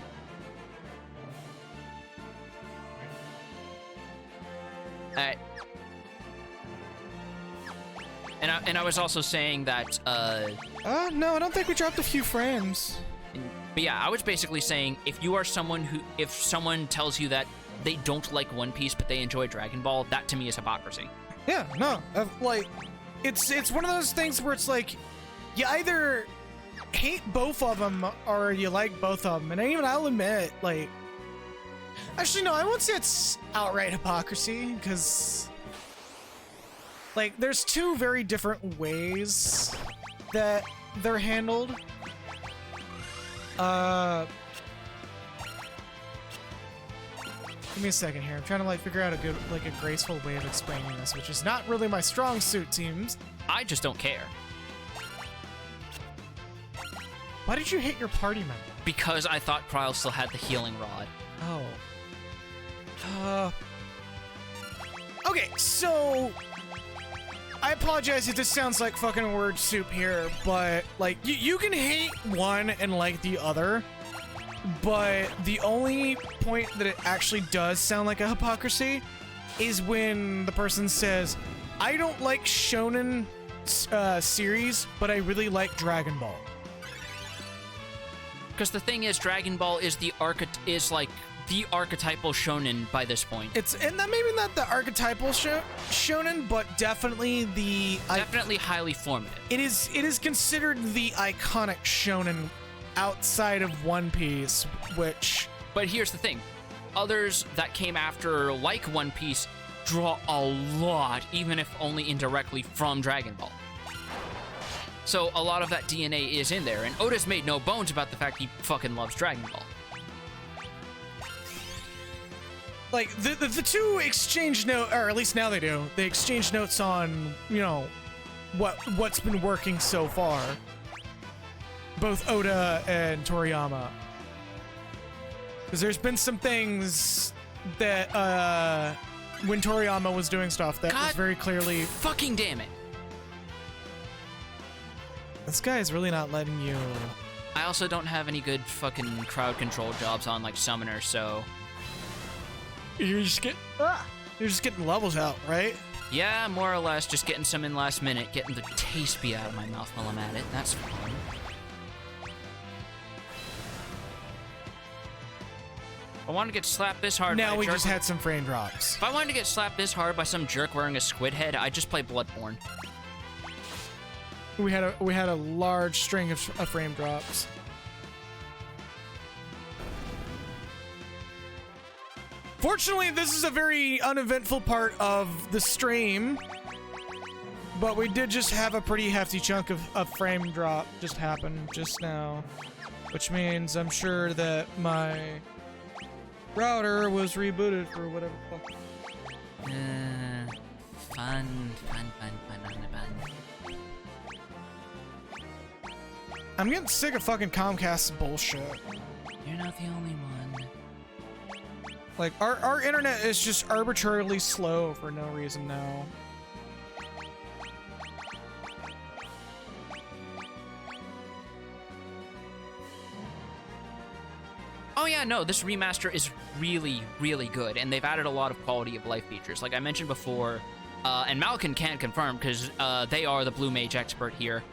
And I was also saying that, no, I don't think we dropped a few frames. But yeah, I was basically saying, if someone tells you that they don't like One Piece but they enjoy Dragon Ball, that to me is hypocrisy. Yeah, no, like, it's one of those things where it's like, you either hate both of them or you like both of them, and I'll admit, like, actually no, I won't say it's outright hypocrisy, because, like, there's two very different ways that they're handled. Give me a second here. I'm trying to, like, figure out a good, like, a graceful way of explaining this, which is not really my strong suit, seems. I just don't care. Why did you hit your party member? Because I thought Kryl still had the healing rod. Oh. Okay, so I apologize if this sounds like fucking word soup here, but, like, you can hate one and like the other, but the only point that it actually does sound like a hypocrisy is when the person says, I don't like shonen series, but I really like Dragon Ball. Because the thing is, Dragon Ball is the archetypal shonen by this point. And maybe not the archetypal shonen, but definitely definitely highly formative. It is considered the iconic shonen outside of One Piece, which... But here's the thing. Others that came after, like One Piece, draw a lot, even if only indirectly, from Dragon Ball. So a lot of that DNA is in there, and Oda's made no bones about the fact he fucking loves Dragon Ball. Like, the two exchange notes, or at least now they do, they exchange notes on, you know, what's been working so far. Both Oda and Toriyama. Because there's been some things that, when Toriyama was doing stuff that was very clearly... fucking damn it. This guy is really not letting you... I also don't have any good fucking crowd control jobs on, like, Summoner, so... You're just getting levels out, right? Yeah, more or less, just getting some in last minute, getting the taste be out of my mouth while I'm at it. That's fun. If I wanted to get slapped this hard now by a we jerk, just had some frame drops. If I wanted to get slapped this hard by some jerk wearing a squid head, I'd just play Bloodborne. we had a large string of frame drops. Fortunately, this is a very uneventful part of the stream, but we did just have a pretty hefty chunk of frame drop just happen just now, which means I'm sure that my router was rebooted for whatever the fuck. Fun. I'm getting sick of fucking Comcast's bullshit. You're not the only one. Like, our internet is just arbitrarily slow for no reason now. Oh yeah, no, this remaster is really, really good, and they've added a lot of quality of life features. Like I mentioned before, and Malkin can confirm, because they are the blue mage expert here.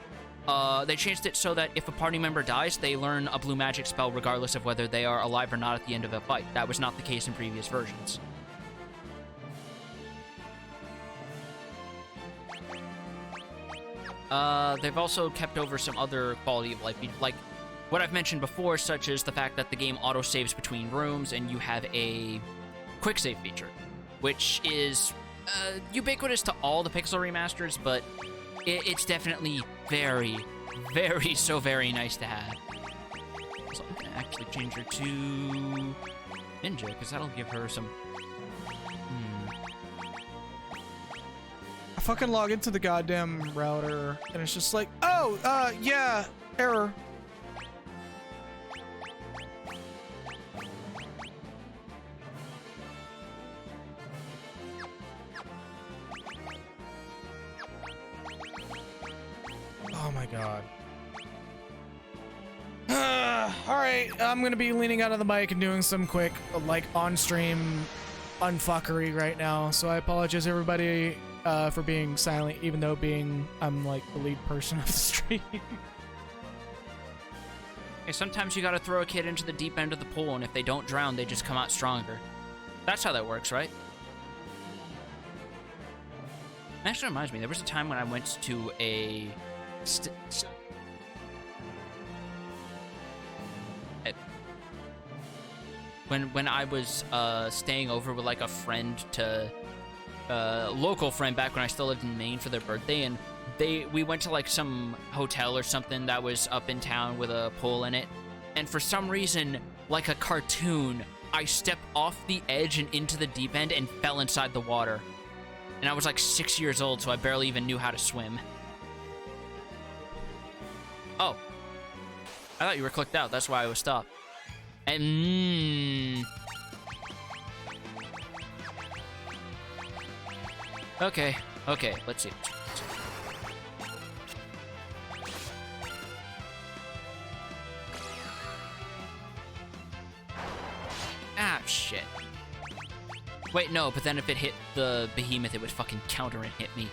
They changed it so that if a party member dies, they learn a blue magic spell regardless of whether they are alive or not at the end of a fight. That was not the case in previous versions. They've also kept over some other quality of life features, like what I've mentioned before, such as the fact that the game auto-saves between rooms and you have a quick save feature, which is ubiquitous to all the Pixel remasters, but it's definitely very, very nice to have. So I'm gonna actually change her to Ninja, because that'll give her some... I fucking log into the goddamn router, and it's just like, oh, yeah, error. Oh my god. Alright, I'm gonna be leaning out of the mic and doing some quick, like, on-stream unfuckery right now, so I apologize everybody for being silent, even though I'm like the lead person of the stream. Hey, sometimes you gotta throw a kid into the deep end of the pool, and if they don't drown, they just come out stronger. That's how that works, right? It actually reminds me, there was a time when I went to a... When I was staying over with like a friend to local friend back when I still lived in Maine for their birthday, and we went to like some hotel or something that was up in town with a pool in it, and for some reason, like a cartoon, I stepped off the edge and into the deep end and fell inside the water. And I was like 6 years old, so I barely even knew how to swim. Oh. I thought you were clicked out. That's why I was stopped. And... Okay. Okay, let's see. Ah, shit. Wait, no, but then if it hit the behemoth, it would fucking counter and hit me.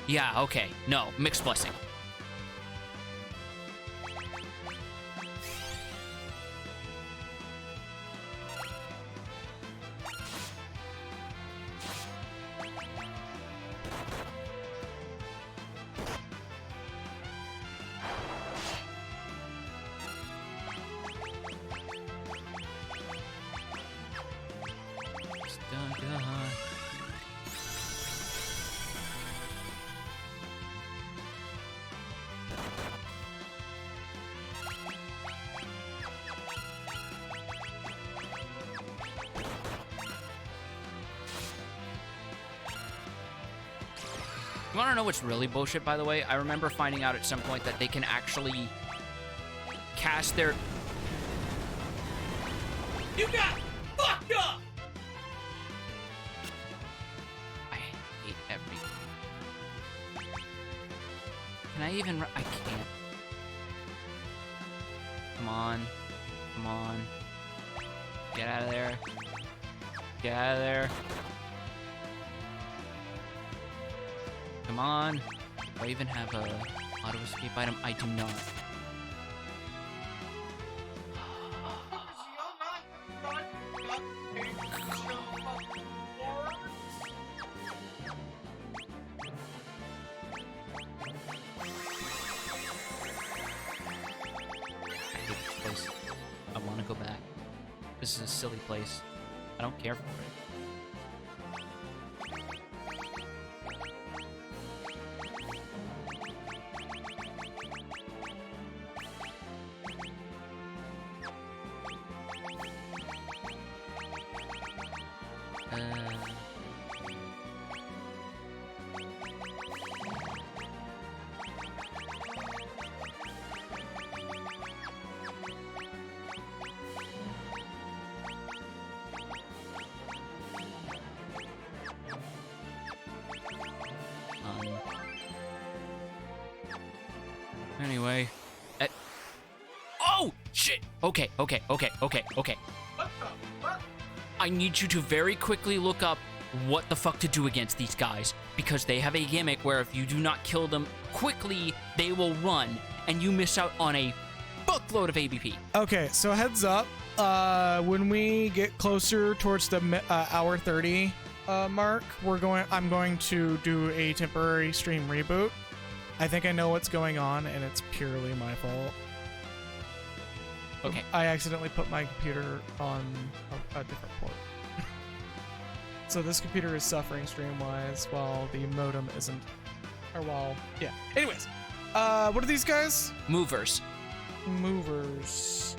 Yeah, okay. No, mixed blessing. You wanna know what's really bullshit, by the way? I remember finding out at some point that they can actually cast their... You got fucked up! I hate everything. Can I even... I can't. Come on. Come on. Get out of there. Get out of there. Come on. Do I even have a auto escape item? I do not. This is a silly place. I don't care for it. Anyway. Oh, shit! Okay. What the fuck? I need you to very quickly look up what the fuck to do against these guys, because they have a gimmick where if you do not kill them quickly, they will run, and you miss out on a fuckload of ABP. Okay, so heads up. When we get closer towards the hour 30 mark, I'm going to do a temporary stream reboot. I think I know what's going on, and it's purely my fault. Okay. I accidentally put my computer on a different port. So this computer is suffering stream-wise, while the modem isn't. Yeah. Anyways, what are these guys? Movers. Movers.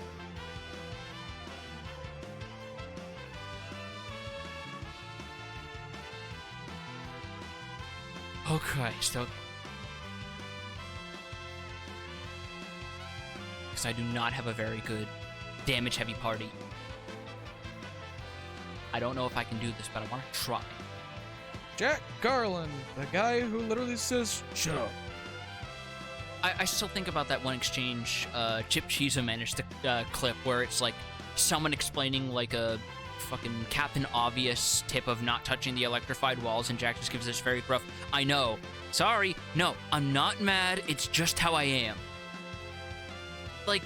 Oh Christ, okay. Because I do not have a very good damage-heavy party. I don't know if I can do this, but I want to try. Jack Garland, the guy who literally says, "Shut up." I still think about that one exchange Chip Cheese managed the clip where it's like someone explaining like a fucking Captain Obvious tip of not touching the electrified walls, and Jack just gives this very gruff, "I know. Sorry. No, I'm not mad. It's just how I am." Like,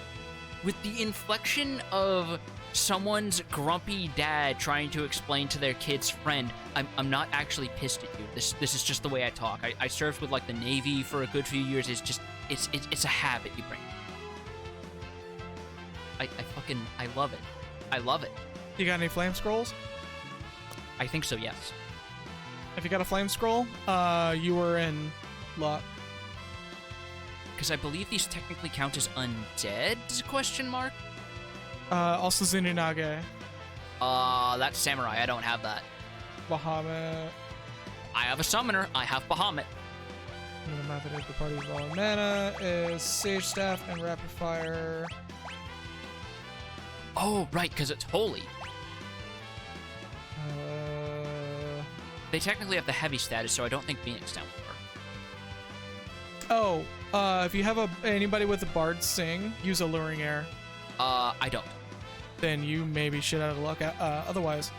with the inflection of someone's grumpy dad trying to explain to their kid's friend, I'm not actually pissed at you. This is just the way I talk. I served with like the Navy for a good few years. It's just it's a habit you bring. I love it. I love it. You got any flame scrolls? I think so, yes. If you got a flame scroll, you were in luck. Because I believe these technically count as undead? Question mark. Also Zenunage. That's samurai. I don't have that. Bahamut. I have a summoner. I have Bahamut. The method of the party's raw mana is Sage Staff and Rapid Fire. Oh, right, because it's holy. They technically have the heavy status, so I don't think Phoenix Down will work. Oh, if you have anybody with a Bard Sing, use Alluring Air. I don't. Then you may be shit out of luck. Otherwise.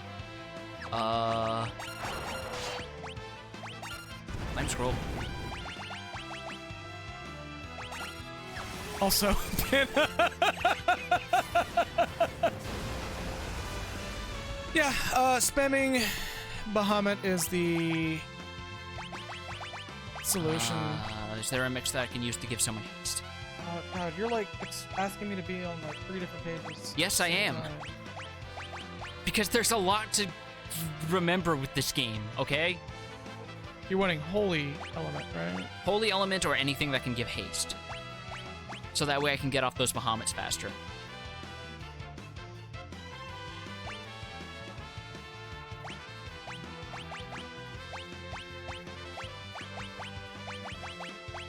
Flame scroll. Also, yeah, spamming Bahamut is the solution. Is there a mix that I can use to give someone haste? Oh, God, you're like asking me to be on like 3 different pages. Yes, I am. Because there's a lot to remember with this game, okay? You're wanting Holy Element, right? Holy Element or anything that can give haste. So that way I can get off those Bahamuts faster.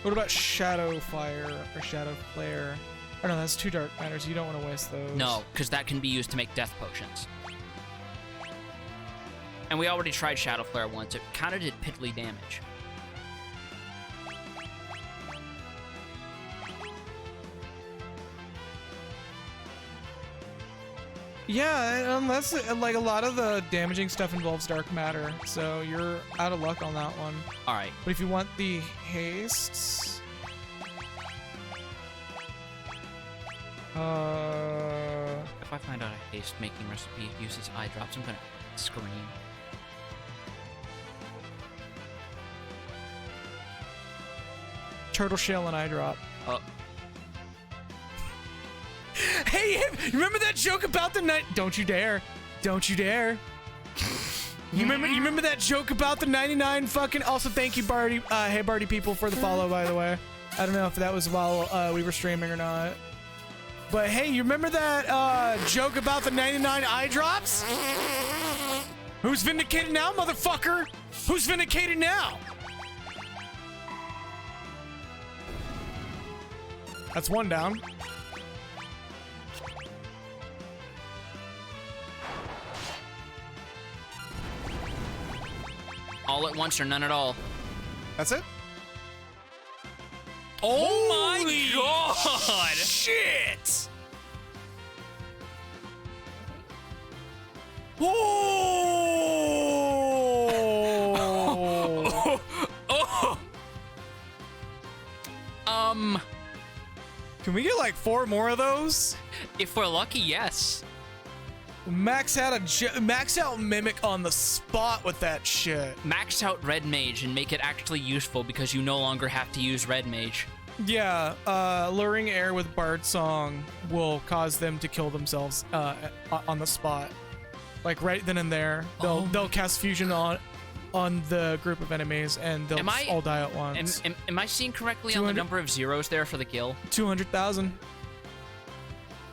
What about Shadow Fire or Shadow Flare? Oh no, that's 2 Dark Matters. You don't want to waste those. No, because that can be used to make death potions. And we already tried Shadow Flare once. It kind of did piddly damage. Yeah, unless like a lot of the damaging stuff involves dark matter, so you're out of luck on that one. All right. But if you want the hastes, if I find out a haste making recipe uses eye drops, I'm gonna scream. Turtle Shell and Eye Drop. Hey, you remember that joke about the night? Don't you dare. Don't you dare. You remember that joke about the 99 fucking... Also, thank you, Barty. Hey, Barty people, for the follow, by the way. I don't know if that was while we were streaming or not. But hey, you remember that joke about the 99 eye drops? Who's vindicated now, motherfucker? Who's vindicated now? That's one down. All at once or none at all. That's it? Oh my god! Shit! Oh! Oh! Can we get like 4 more of those? If we're lucky, yes. Max out Mimic on the spot with that shit. Max out Red Mage and make it actually useful because you no longer have to use Red Mage. Yeah, luring air with Bard Song will cause them to kill themselves on the spot. Like right then and there, they'll cast fusion on the group of enemies and they'll all die at once. Am I seeing correctly on the number of zeros there for the kill? 200,000.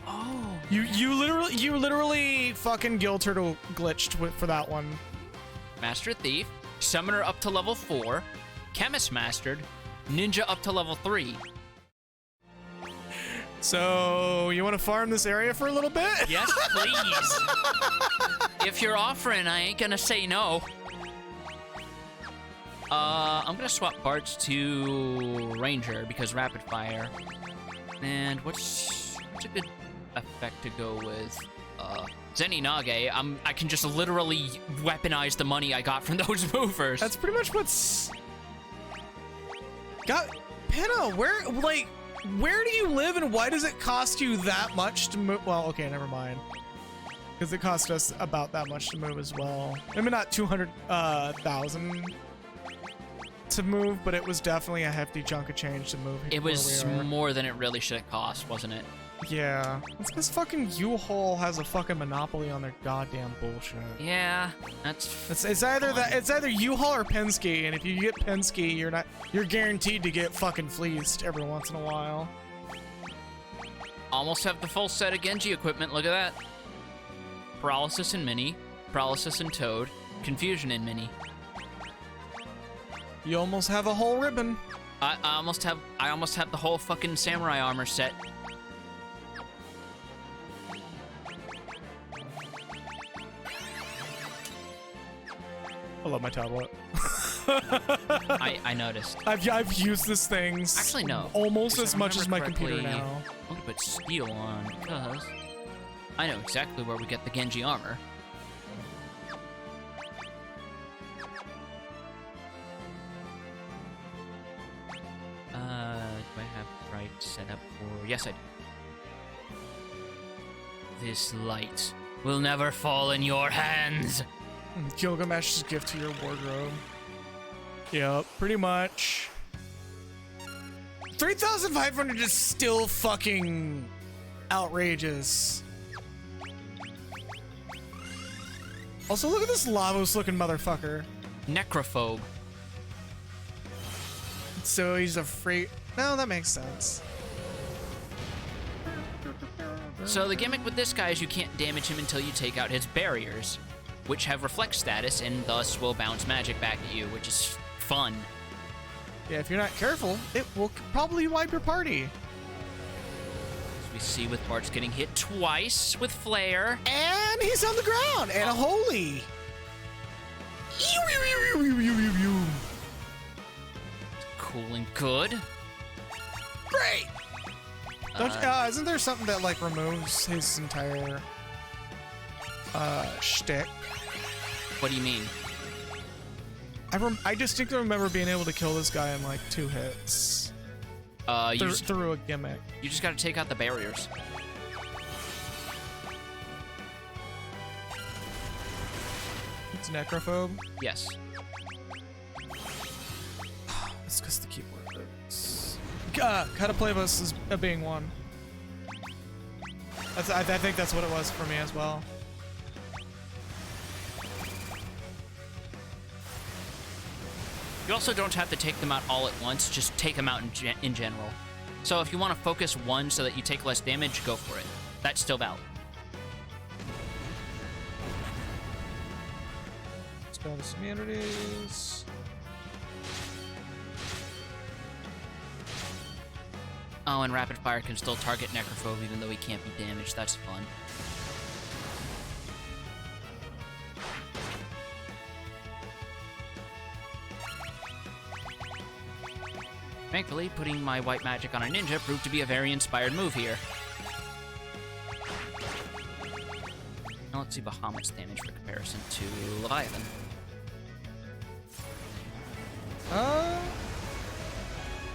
Oh. You literally fucking Gill Turtle glitched for that one. Master Thief, Summoner up to level 4, Chemist Mastered, Ninja up to level 3. So, you want to farm this area for a little bit? Yes, please. If you're offering, I ain't gonna say no. I'm gonna swap Bart's to Ranger because Rapid Fire. And what's a good effect to go with? Zenny Nage. I can just literally weaponize the money I got from those movers. That's pretty much what's... Pinna, where do you live and why does it cost you that much to move? Well, okay, never mind. Because it cost us about that much to move as well. I mean, not 200,000 to move, but it was definitely a hefty chunk of change to move. It was more than it really should have cost, wasn't it? Yeah. It's because fucking U-Haul has a fucking monopoly on their goddamn bullshit. Yeah, it's either U-Haul or Penske, and if you get Penske, you're guaranteed to get fucking fleeced every once in a while. Almost have the full set of Genji equipment, look at that. Paralysis in Mini, Paralysis in Toad, Confusion in Mini. You almost have a whole ribbon. I almost have the whole fucking samurai armor set. I love my tablet. I noticed. I've used this thing actually no almost as much as my computer now. I'm gonna put steel on because I know exactly where we get the Genji armor. Do I have the right setup for? Yes, I do. This light will never fall in your hands. Gilgamesh's gift to your wardrobe. Yep, pretty much. 3,500 is still fucking outrageous. Also, look at this Lavos-looking motherfucker. Necrophobe. So he's afraid. No, that makes sense. So the gimmick with this guy is you can't damage him until you take out his barriers, which have reflect status and thus will bounce magic back at you, which is fun. Yeah, if you're not careful, it will probably wipe your party. As we see with Bart's getting hit twice with Flare. And he's on the ground, and a holy. Cool and good. Great. Isn't there something that like removes his entire shtick? What do you mean? I distinctly remember being able to kill this guy in like 2 hits. Through a gimmick. You just gotta take out the barriers. It's necrophobe? Yes. It's because the keyboard hurts. How to play this is being one. I think that's what it was for me as well. You also don't have to take them out all at once, just take them out in general. So if you want to focus one so that you take less damage, go for it. That's still valid. Let's go to some communities. Oh, and Rapid Fire can still target Necrophobe even though he can't be damaged. That's fun. Thankfully, putting my white magic on a ninja proved to be a very inspired move here. Now let's see Bahamut's damage for comparison to Leviathan.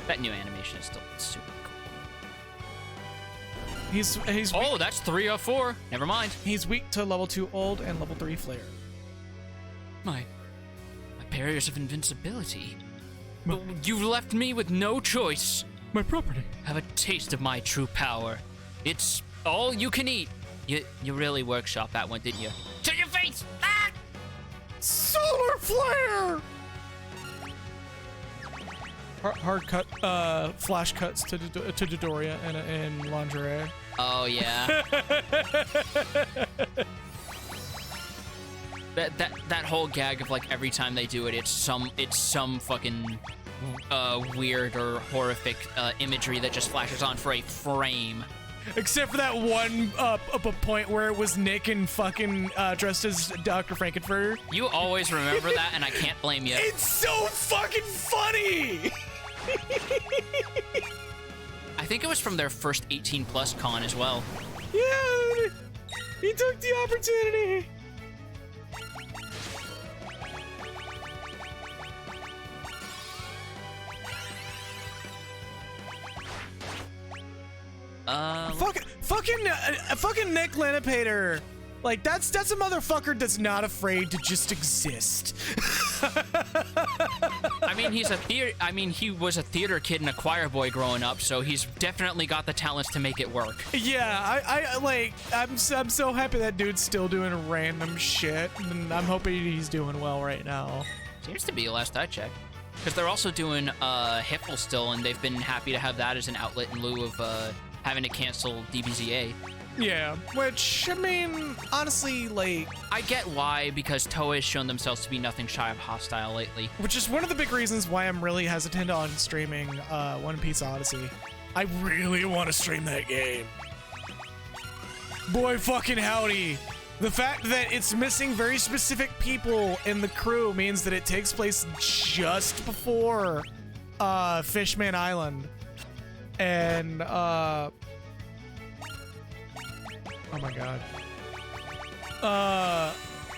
That new animation is still super cool. He's oh, that's 3 of 4. Never mind. He's weak to level 2 Old and level 3 Flare. My barriers of invincibility. You've left me with no choice. My property. Have a taste of my true power. It's all you can eat. You really workshopped that one, didn't you? To your face! Ah! Solar Flare! Hard cut, flash cuts to Dodoria and lingerie. Oh yeah. that whole gag of like every time they do it, it's some fucking weird or horrific imagery that just flashes on for a frame. Except for that one up a point where it was Nick and fucking dressed as Dr. Frankenfurter. You always remember that, and I can't blame you. It's so fucking funny! I think it was from their first 18+ con as well. Yeah! He took the opportunity! Fucking Nick Lanipator. Like that's a motherfucker that's not afraid to just exist. I mean, he was a theater kid and a choir boy growing up, so he's definitely got the talents to make it work. Yeah, I'm so happy that dude's still doing random shit, and I'm hoping he's doing well right now. Seems to be, last I checked. Because they're also doing Hiffle still, and they've been happy to have that as an outlet in lieu of having to cancel DBZA. Yeah, which, I mean, honestly, like... I get why, because Toei has shown themselves to be nothing shy of hostile lately. Which is one of the big reasons why I'm really hesitant on streaming One Piece Odyssey. I really want to stream that game. Boy fucking howdy. The fact that it's missing very specific people in the crew means that it takes place just before Fishman Island. And, oh my god.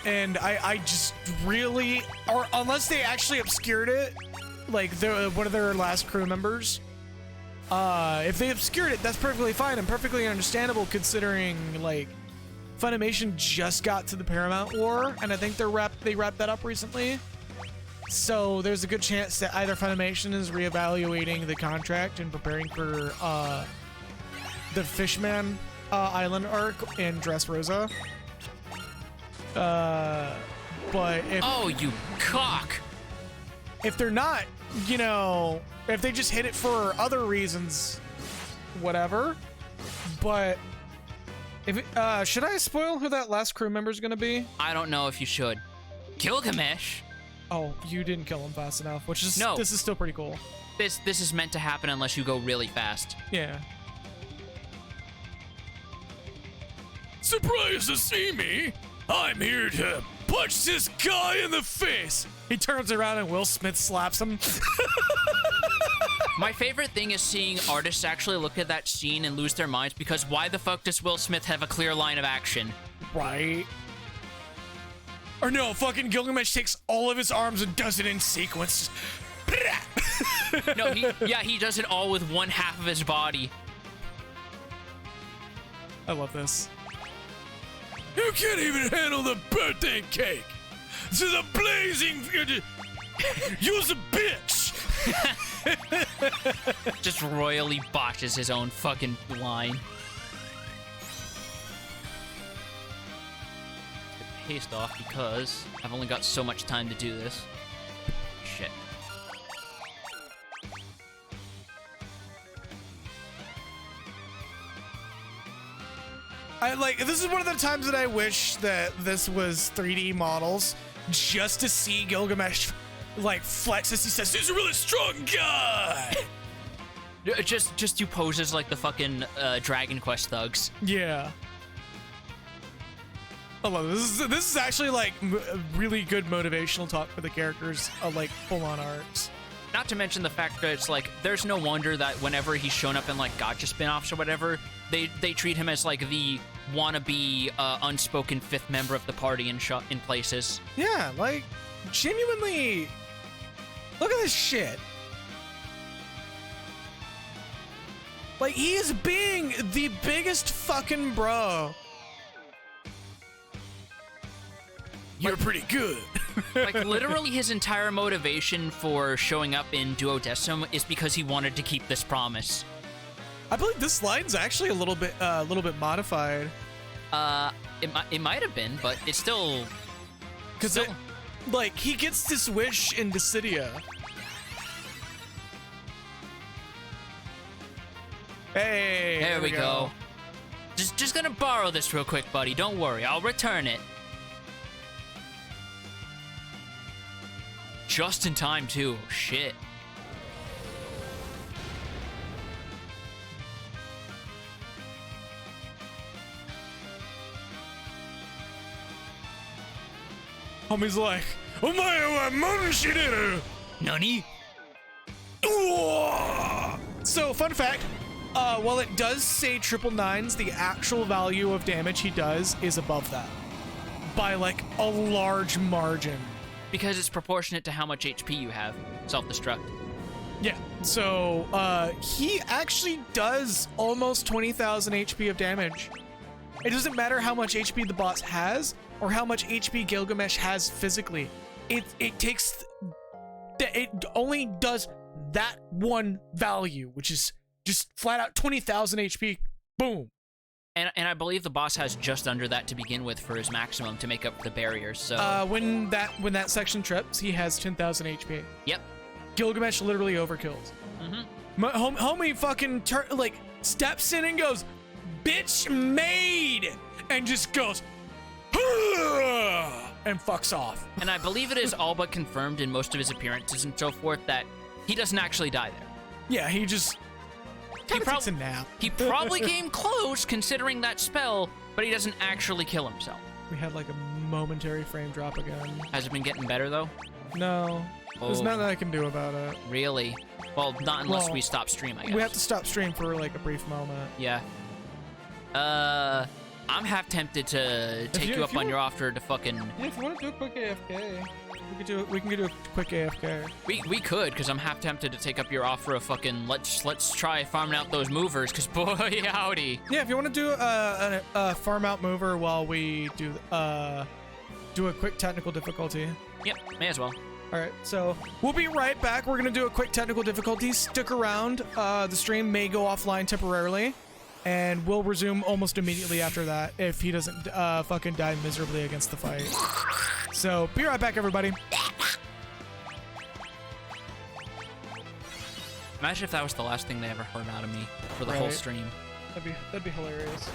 And I just really, or unless they actually obscured it, like one of their last crew members, if they obscured it, that's perfectly fine and perfectly understandable considering, like, Funimation just got to the Paramount War, and I think they wrapped that up recently. So there's a good chance that either Funimation is reevaluating the contract and preparing for the Fishman Island arc in Dressrosa. But if... Oh, you cock! If they're not, you know, if they just hit it for other reasons, whatever. But if it, should I spoil who that last crew member is gonna be? I don't know if you should. Gilgamesh? Oh, you didn't kill him fast enough, which is no. This is still pretty cool. This is meant to happen unless you go really fast. Yeah. Surprised to see me? I'm here to punch this guy in the face. He turns around and Will Smith slaps him. My favorite thing is seeing artists actually look at that scene and lose their minds because why the fuck does Will Smith have a clear line of action? Right. Or no, fucking Gilgamesh takes all of his arms and does it in sequence. No, he does it all with one half of his body. I love this. You can't even handle the birthday cake. This is a blazing... You's a bitch. Just royally botches his own fucking line. haste off because I've only got so much time to do this. Shit. This is one of the times that I wish that this was 3D models, just to see Gilgamesh, like, flex as he says, "He's a really strong guy!" Just do poses like the fucking Dragon Quest thugs. Yeah. I love this. This is actually, like, really good motivational talk for the characters, like, full-on arcs. Not to mention the fact that it's like, there's no wonder that whenever he's shown up in, like, gacha spin-offs or whatever, they treat him as, like, the wannabe unspoken fifth member of the party in places. Yeah, like, genuinely, look at this shit. Like, he is being the biggest fucking bro. You're pretty good. Like, literally his entire motivation for showing up in Duodecim is because he wanted to keep this promise. I believe this line's actually a little bit modified. It might have been, but it's still... Because, like, he gets this wish in Dissidia. Hey, there we go. Just gonna borrow this real quick, buddy. Don't worry, I'll return it. Just in time, too. Shit. Homie's like, "Omae wa monshireru." Nani? So, fun fact, while it does say 999s, the actual value of damage he does is above that. By, like, a large margin. Because it's proportionate to how much HP you have. Self-destruct. Yeah, so, he actually does almost 20,000 HP of damage. It doesn't matter how much HP the boss has, or how much HP Gilgamesh has physically. It only does that one value, which is just flat out 20,000 HP. Boom. And I believe the boss has just under that to begin with for his maximum to make up the barriers. So when that section trips, he has 10,000 HP. Yep. Gilgamesh literally overkills. Mm-hmm. Homie fucking steps in and goes, "Bitch made," and just goes, and fucks off. And I believe it is all but confirmed in most of his appearances and so forth that he doesn't actually die there. Yeah, he just takes a nap. He probably came close considering that spell, but he doesn't actually kill himself. We had like a momentary frame drop again. Has it been getting better though? No. There's nothing I can do about it. Really? Well, not unless we stop stream, I guess. We have to stop stream for like a brief moment. Yeah. I'm half tempted to take you up on your offer to fucking... Yeah, if you want to do a quick AFK, we can do a quick AFK. We could, because I'm half tempted to take up your offer of fucking let's try farming out those movers, because boy howdy. Yeah, if you want to do a farm out mover while we do a quick technical difficulty. Yep, may as well. All right, so we'll be right back. We're gonna do a quick technical difficulty. Stick around. The stream may go offline temporarily, and we'll resume almost immediately after that if he doesn't fucking die miserably against the fight. So be right back, everybody. Imagine if that was the last thing they ever heard out of me for the whole stream. That'd be hilarious.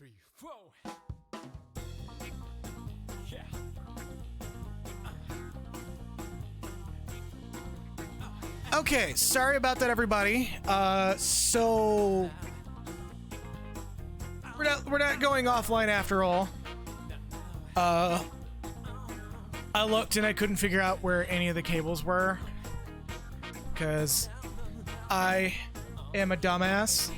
3, 4. Yeah. Okay, sorry about that, everybody. So we're not going offline after all. I looked and I couldn't figure out where any of the cables were because I am a dumbass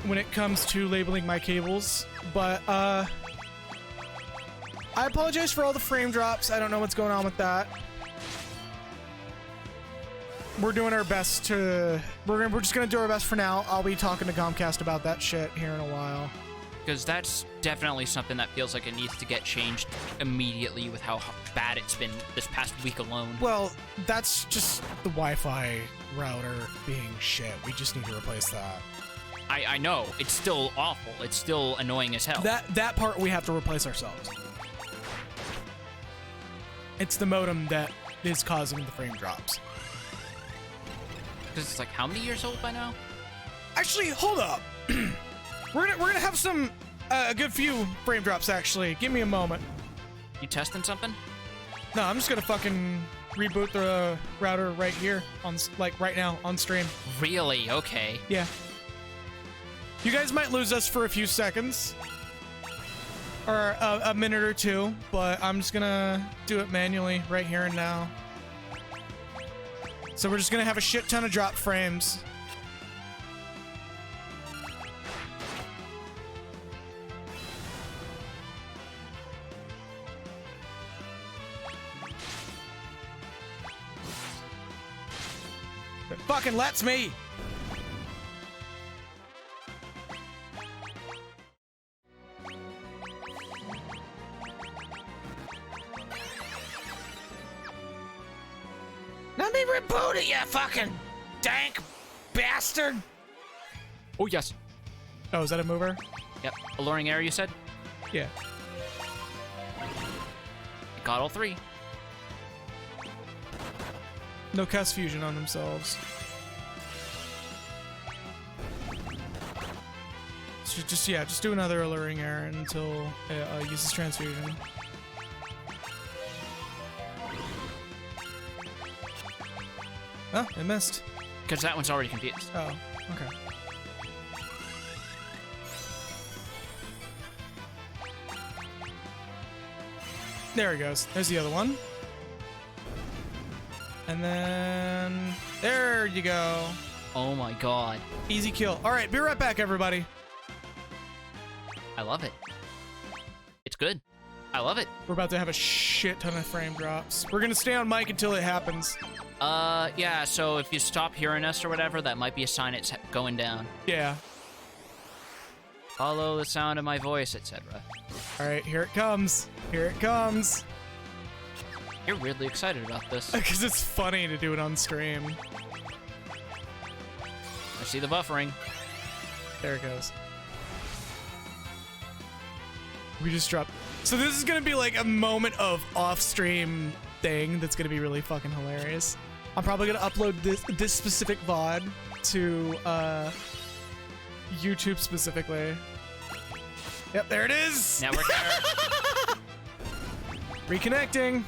when it comes to labeling my cables. But I apologize for all the frame drops. I don't know what's going on with that. We're doing our best to... We're just gonna do our best for now. I'll be talking to Comcast about that shit here in a while. Because that's definitely something that feels like it needs to get changed immediately with how bad it's been this past week alone. Well, that's just the Wi-Fi router being shit. We just need to replace that. I know. It's still awful. It's still annoying as hell. That part we have to replace ourselves. It's the modem that is causing the frame drops. Because it's like, how many years old by now? Actually, hold up. we're gonna have some a good few frame drops. Actually, give me a moment. You testing something? No, I'm just gonna fucking reboot the router right here on right now on stream. Really? Okay. Yeah. You guys might lose us for a few seconds or a minute or two, but I'm just gonna do it manually right here and now. So we're just gonna have a shit ton of drop frames. It fucking lets me. Let me reboot it, you fucking dank bastard! Oh, yes. Oh, is that a mover? Yep. Alluring air, you said? Yeah. Got all three. No cast fusion on themselves. So just do another alluring air until it uses transfusion. Oh, it missed. Because that one's already confused. Oh, okay. There it goes. There's the other one. And then... There you go. Oh my god. Easy kill. Alright, be right back, everybody. I love it. It's good. I love it. We're about to have a shit ton of frame drops. We're gonna stay on mic until it happens. Yeah, so if you stop hearing us or whatever, that might be a sign it's going down. Yeah. Follow the sound of my voice, etc. Alright, here it comes. Here it comes. You're weirdly excited about this. Because it's funny to do it on stream. I see the buffering. There it goes. We just dropped. So this is gonna be like a moment of off-stream thing that's gonna be really fucking hilarious. I'm probably gonna upload this specific VOD to YouTube specifically. Yep, there it is. Network error. Reconnecting.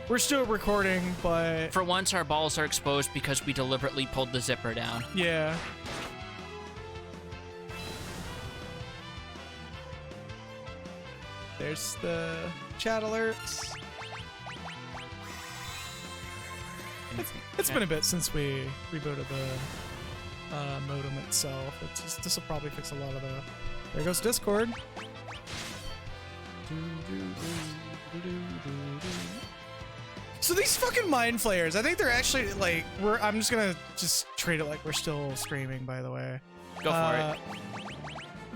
We're still recording, but For once, our balls are exposed because we deliberately pulled the zipper down. yeah. There's the chat alerts. It's been a bit since we rebooted the modem itself. This will probably fix a lot of that. There goes Discord. So these fucking mind flayers, I think they're actually like I'm just gonna treat it like we're still streaming, by the way. Go for it.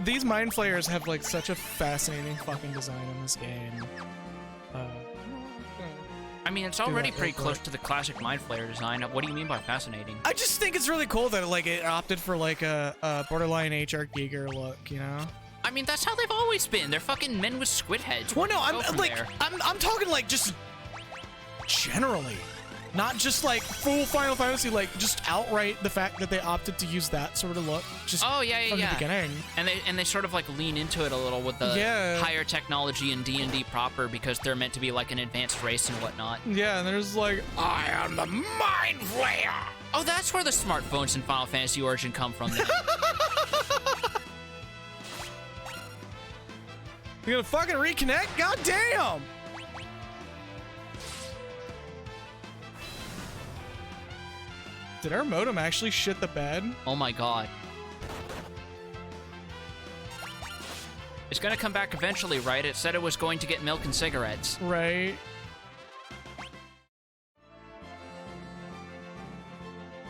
These mind flayers have like such a fascinating fucking design in this game. I mean, it's already pretty close to the classic Mind Flayer design. What do you mean by fascinating? I just think it's really cool that it opted for like a borderline HR Giger look, you know? I mean, that's how they've always been. They're fucking men with squid heads. Well, no, Go from there. I'm talking like just generally. Not just like full Final Fantasy, like just outright the fact that they opted to use that sort of look just Oh yeah, from the beginning. And they sort of like lean into it a little with the higher technology in D&D proper because they're meant to be like an advanced race and whatnot. Yeah, and there's like, I am the Mind Flayer. Oh, that's where the smartphones in Final Fantasy Origin come from. Then. You gonna fucking reconnect? God damn! Did our modem actually shit the bed? Oh my god. It's gonna come back eventually, right? It said it was going to get milk and cigarettes. Right.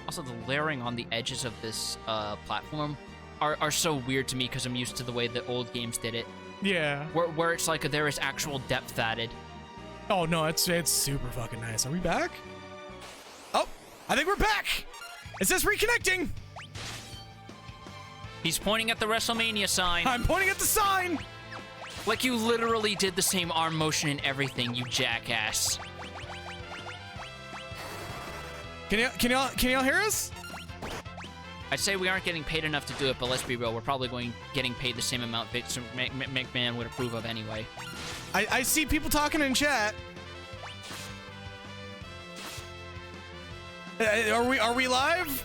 Also, the layering on the edges of this platform are so weird to me because I'm used to the way the old games did it. Yeah. Where it's like there is actual depth added. Oh no, it's super fucking nice. Are we back? Oh, I think we're back. It says reconnecting. He's pointing at the WrestleMania sign. I'm pointing at the sign. Like you literally did the same arm motion and everything, you jackass. Can y'all hear us? I'd say we aren't getting paid enough to do it, but let's be real, we're probably getting paid the same amount Vince McMahon would approve of anyway. I see people talking in chat. Are we live?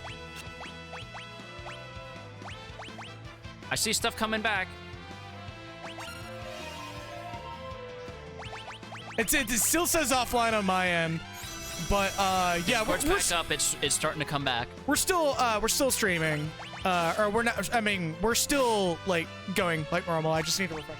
I see stuff coming back. It still says offline on my end, but yeah, we're back up. It's starting to come back. We're still streaming, or we're not. I mean, we're still like going like normal. I just need to refresh.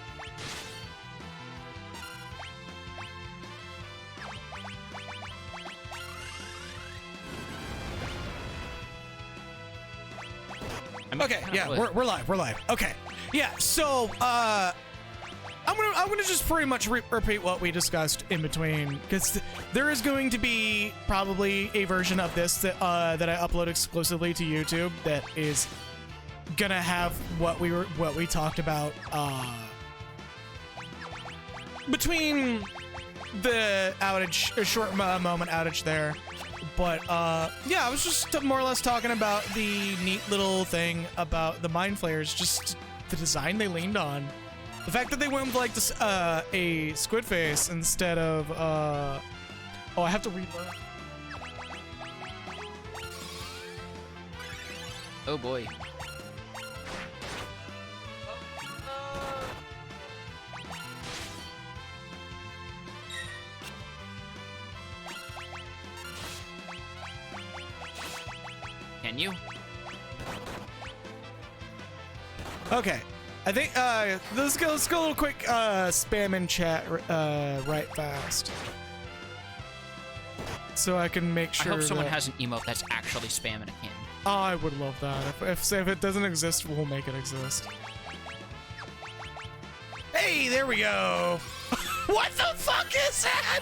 Okay, yeah, we're live. Okay, yeah. So I'm gonna just pretty much repeat what we discussed in between, because there is going to be probably a version of this that I upload exclusively to YouTube that is gonna have what we talked about between the outage, a short moment outage there. But yeah, I was just more or less talking about the neat little thing about the Mind Flayers, just the design they leaned on. The fact that they went with like this a squid face instead of oh, I have to relearn. Oh boy. Can you? Okay. I think let's go a little quick spam in chat right fast, so I can make sure. I hope someone has an emote that's actually spamming a can. Oh, I would love that. If it doesn't exist, we'll make it exist. Hey, there we go. What the fuck is that?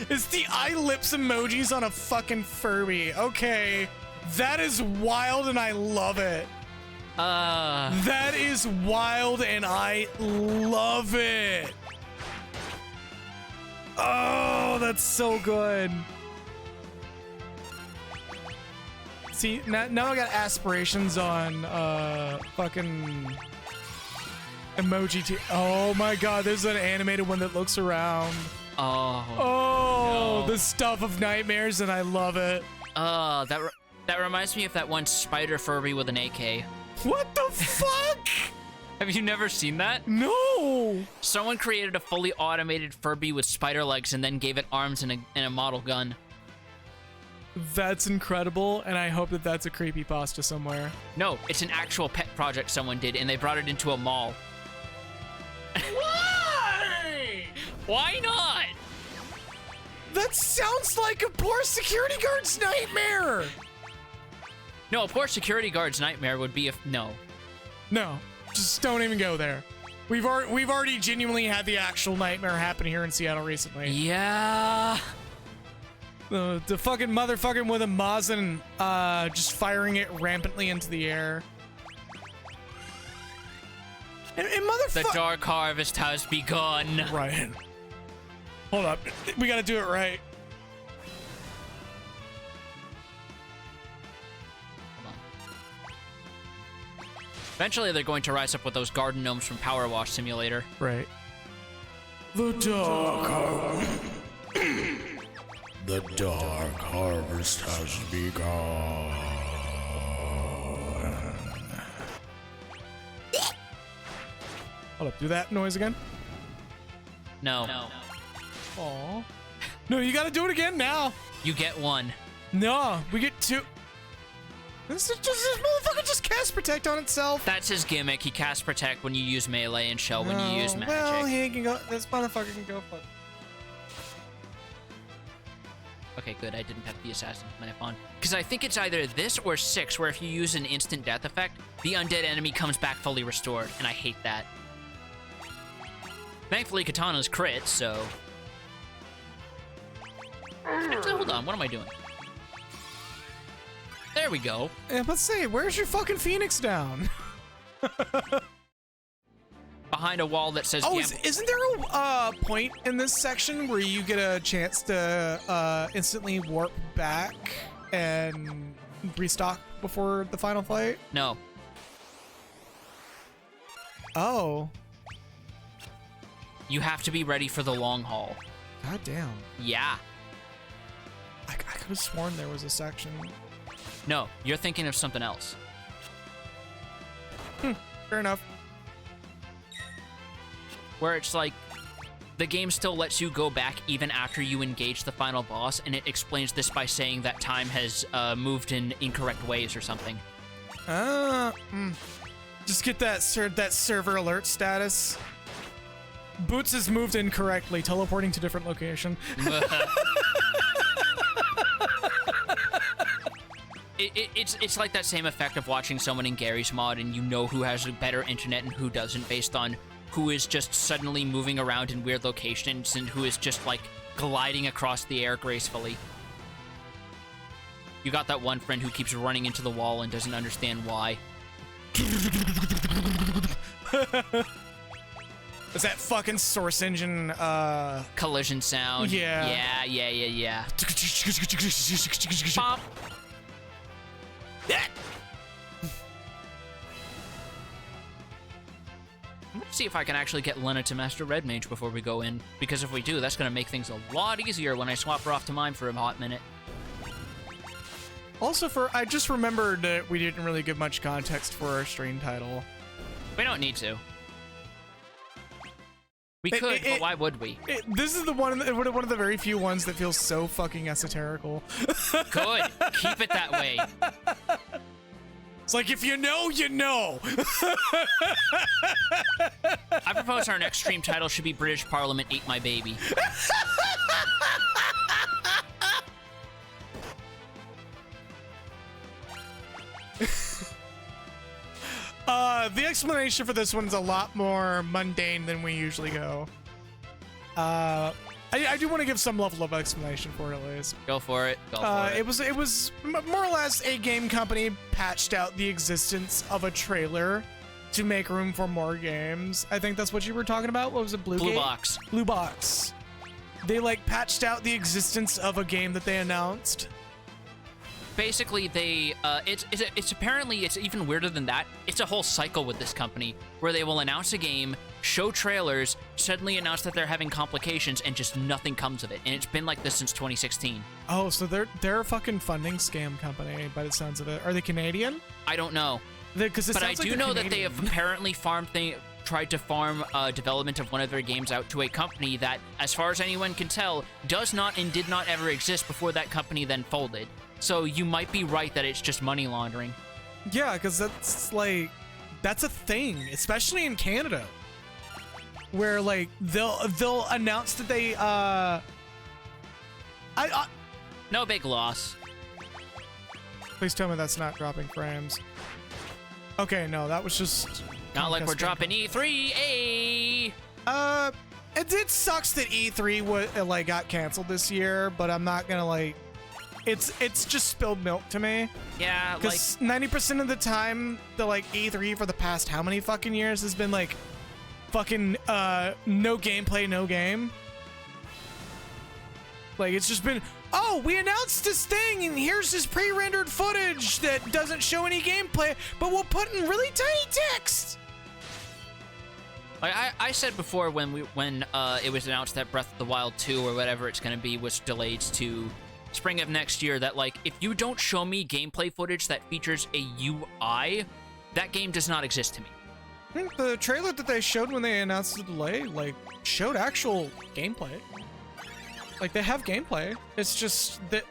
It's the eye lips emojis on a fucking Furby. Okay, that is wild and I love it. That is wild and I love it. Oh, that's so good. See, now I got aspirations on fucking emoji too. Oh my god, there's an animated one that looks around. Oh, no. The stuff of nightmares, and I love it. That reminds me of that one spider Furby with an AK. What the fuck? Have you never seen that? No. Someone created a fully automated Furby with spider legs and then gave it arms and a model gun. That's incredible, and I hope that that's a creepypasta somewhere. No, it's an actual pet project someone did, and they brought it into a mall. Why? Why not? That sounds like a poor security guard's nightmare. No, a poor security guard's nightmare would be if no. No, just don't even go there. We've already genuinely had the actual nightmare happen here in Seattle recently. Yeah. The fucking motherfucking with a Mosin just firing it rampantly into the air. And the dark harvest has begun. Right. Hold up. We gotta do it right. Eventually, they're going to rise up with those garden gnomes from Power Wash Simulator. Right. The dark harvest has begun. Hold up, do that noise again. No. Aw. No, you gotta do it again now. You get one. No, we get two. This motherfucker just cast protect on itself. That's his gimmick. He casts protect when you use melee and shell when you use magic. Well, he can go. This motherfucker can go fuck. Okay, good. I didn't have the assassin's knife on. Because I think it's either this or 6, where if you use an instant death effect, the undead enemy comes back fully restored, and I hate that. Thankfully, Katana's crit, so... Actually, hold on. What am I doing? There we go. Yeah, let's say, where's your fucking Phoenix down? Behind a wall that says... Oh, isn't there a point in this section where you get a chance to instantly warp back and restock before the final fight? No. Oh. You have to be ready for the long haul. God damn. Yeah. I could have sworn there was a section. No, you're thinking of something else. Fair enough. Where it's like, the game still lets you go back even after you engage the final boss, and it explains this by saying that time has moved in incorrect ways or something. Just get that server alert status. Boots has moved incorrectly, teleporting to different location. It's like that same effect of watching someone in Gary's mod and you know who has better internet and who doesn't based on who is just suddenly moving around in weird locations and who is just like gliding across the air gracefully. You got that one friend who keeps running into the wall and doesn't understand why. Is that fucking Source Engine, collision sound? Yeah. Yeah. Pop. I'm gonna see if I can actually get Lena to Master Red Mage before we go in, because if we do, that's gonna make things a lot easier when I swap her off to mine for a hot minute. Also, I just remembered that we didn't really give much context for our stream title. We don't need to. We could, but why would we? This is one of the very few ones that feels so fucking esoterical. Good. Keep it that way. It's like, if you know, you know. I propose our next stream title should be British Parliament Ate My Baby. The explanation for this one's a lot more mundane than we usually go. I do want to give some level of explanation for it at least. Go for it. Go for it. It was more or less a game company patched out the existence of a trailer to make room for more games. I think that's what you were talking about. What was it? Blue Box. Blue Box. They like patched out the existence of a game that they announced. Basically, they it's apparently it's even weirder than that. It's a whole cycle with this company where they will announce a game, show trailers, suddenly announce that they're having complications, and just nothing comes of it. And it's been like this since 2016. Oh, so they're a fucking funding scam company by the sounds of it. Are they Canadian? I don't know. But I do know that they have apparently tried to farm development of one of their games out to a company that, as far as anyone can tell, does not and did not ever exist before that company then folded. So you might be right that it's just money laundering. Yeah, because that's a thing, especially in Canada, where like they'll announce that they no big loss. Please tell me that's not dropping frames. Okay, no, that was just not like we're dropping E3. It sucks that E3 got canceled this year, but I'm not gonna like. It's just spilled milk to me. Yeah, because 90% of the time, the like E3 for the past how many fucking years has been like fucking no gameplay, no game. Like, it's just been, oh, we announced this thing, and here's this pre-rendered footage that doesn't show any gameplay, but we'll put in really tiny text. Like I said before when it was announced that Breath of the Wild 2 or whatever it's going to be was delayed to spring of next year, that like if you don't show me gameplay footage that features a UI, that game does not exist to me. I think the trailer that they showed when they announced the delay, like, showed actual gameplay. Like, they have gameplay. It's just that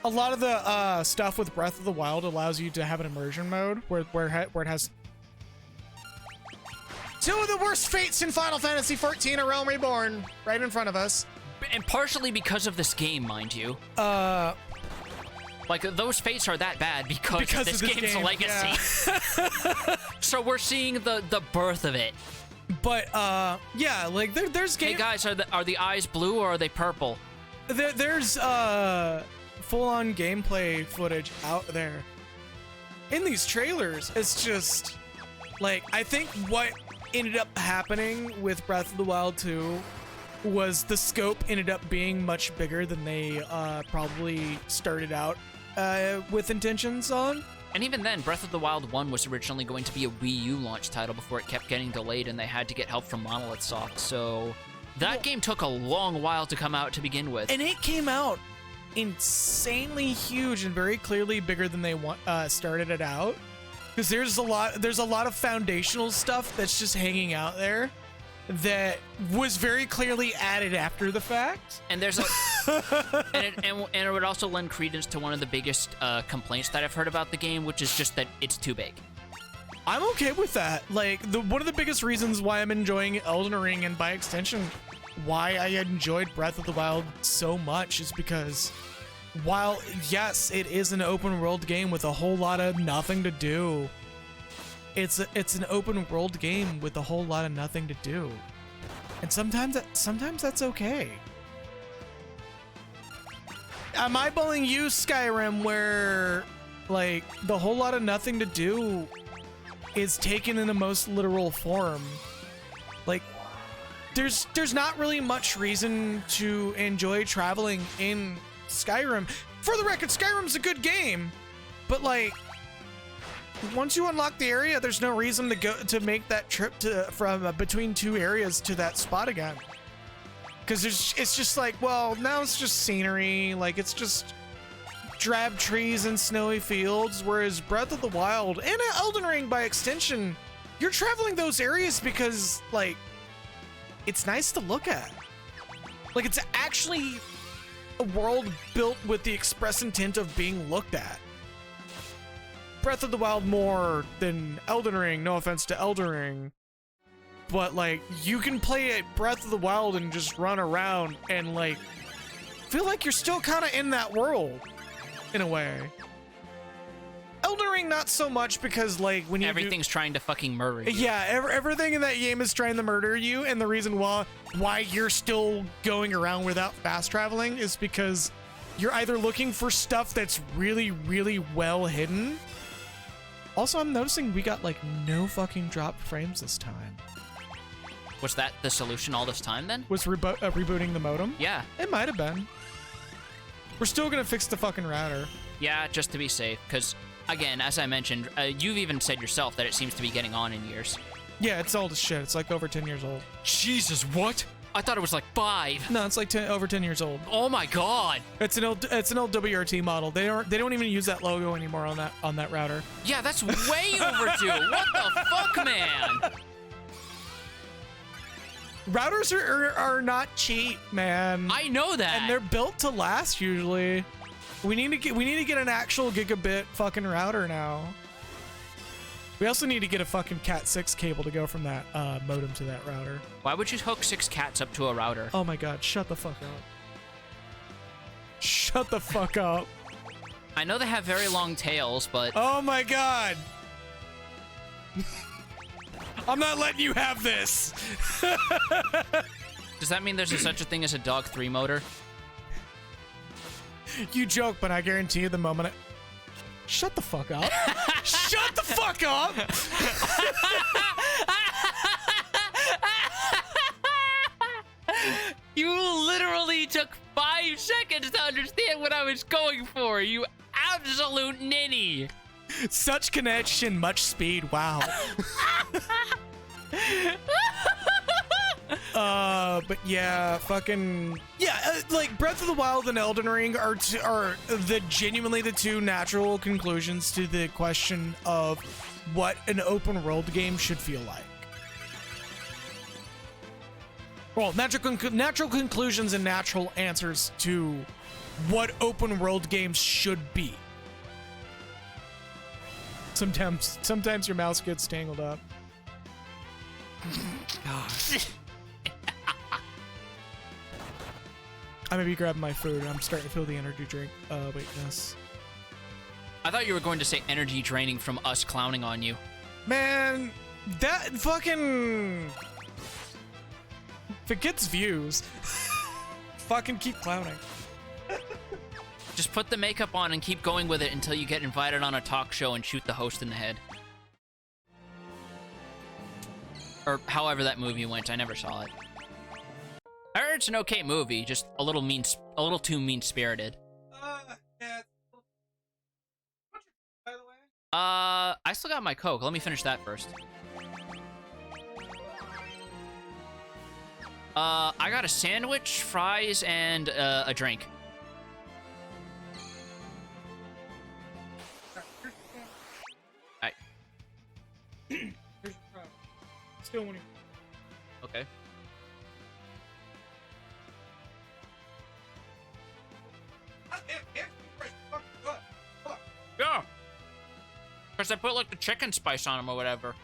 a lot of the stuff with Breath of the Wild allows you to have an immersion mode where it has two of the worst fates in Final Fantasy XIV: A Realm Reborn right in front of us. And partially because of this game, mind you. Like, those fates are that bad because this game's game, legacy. Yeah. So we're seeing the birth of it. But, yeah, like, there's game... Hey, guys, are the eyes blue or are they purple? There's full-on gameplay footage out there. In these trailers, it's just... Like, I think what ended up happening with Breath of the Wild 2 was the scope ended up being much bigger than they probably started out with intentions on. And even then, Breath of the Wild 1 was originally going to be a Wii U launch title before it kept getting delayed and they had to get help from Monolith Soft, so that game took a long while to come out to begin with. And it came out insanely huge and very clearly bigger than they started it out. Because there's a lot of foundational stuff that's just hanging out there that was very clearly added after the fact. And there's and it would also lend credence to one of the biggest complaints that I've heard about the game, which is just that it's too big. I'm okay with that. Like, one of the biggest reasons why I'm enjoying Elden Ring, and by extension why I enjoyed Breath of the Wild so much, is because while yes, it is an open world game with a whole lot of nothing to do, it's an open world game with a whole lot of nothing to do. And sometimes that's okay. Am I eyeballing you, Skyrim, where like the whole lot of nothing to do is taken in the most literal form? Like, there's not really much reason to enjoy traveling in Skyrim. For the record, Skyrim's a good game, but like, once you unlock the area, there's no reason to make that trip from between two areas to that spot again. Because it's just like, well, now it's just scenery. Like, it's just drab trees and snowy fields. Whereas Breath of the Wild and Elden Ring, by extension, you're traveling those areas because, like, it's nice to look at. Like, it's actually a world built with the express intent of being looked at. Breath of the Wild more than Elden Ring, no offense to Elden Ring, but like, you can play it Breath of the Wild and just run around and like feel like you're still kind of in that world in a way. Elden Ring not so much, because like when you everything's trying to fucking murder you. Yeah, everything in that game is trying to murder you, and the reason why you're still going around without fast traveling is because you're either looking for stuff that's really, really well hidden. Also, I'm noticing we got like no fucking dropped frames this time. Was that the solution all this time then? Was rebooting the modem? Yeah. It might have been. We're still gonna fix the fucking router. Yeah, just to be safe, because again, as I mentioned, you've even said yourself that it seems to be getting on in years. Yeah, it's old as shit. It's like over 10 years old. Jesus, what? I thought it was like 5. No, it's like over 10 years old. Oh my god. It's an old WRT model. They don't even use that logo anymore on that router. Yeah, that's way overdue. What the fuck, man? Routers are not cheap, man. I know that. And they're built to last usually. We need to get an actual gigabit fucking router now. We also need to get a fucking Cat 6 cable to go from that modem to that router. Why would you hook 6 cats up to a router? Oh my god, shut the fuck up. Shut the fuck up. I know they have very long tails, but... Oh my god. I'm not letting you have this. Does that mean there's such a thing as a dog 3 motor? You joke, but I guarantee you the moment Shut the fuck up. Shut the fuck up! You literally took 5 5 seconds to understand what I was going for, you absolute ninny. Such connection, much speed. Wow. But yeah, fucking yeah. Like Breath of the Wild and Elden Ring are genuinely the two natural conclusions to the question of what an open world game should feel like. Well, natural conclusions and natural answers to what open world games should be. Sometimes your mouse gets tangled up. Gosh. I may be grabbing my food. I'm starting to feel the energy drink weakness. I thought you were going to say energy draining from us clowning on you. Man, that fucking... If it gets views, fucking keep clowning. Just put the makeup on and keep going with it until you get invited on a talk show and shoot the host in the head. Or however that movie went, I never saw it. I heard it's an okay movie, just a little too mean-spirited. Yeah. By the way? I still got my Coke. Let me finish that first. I got a sandwich, fries, and a drink. Alright. Here's your fry. Still one. Okay. Yeah. Because I put like the chicken spice on them or whatever.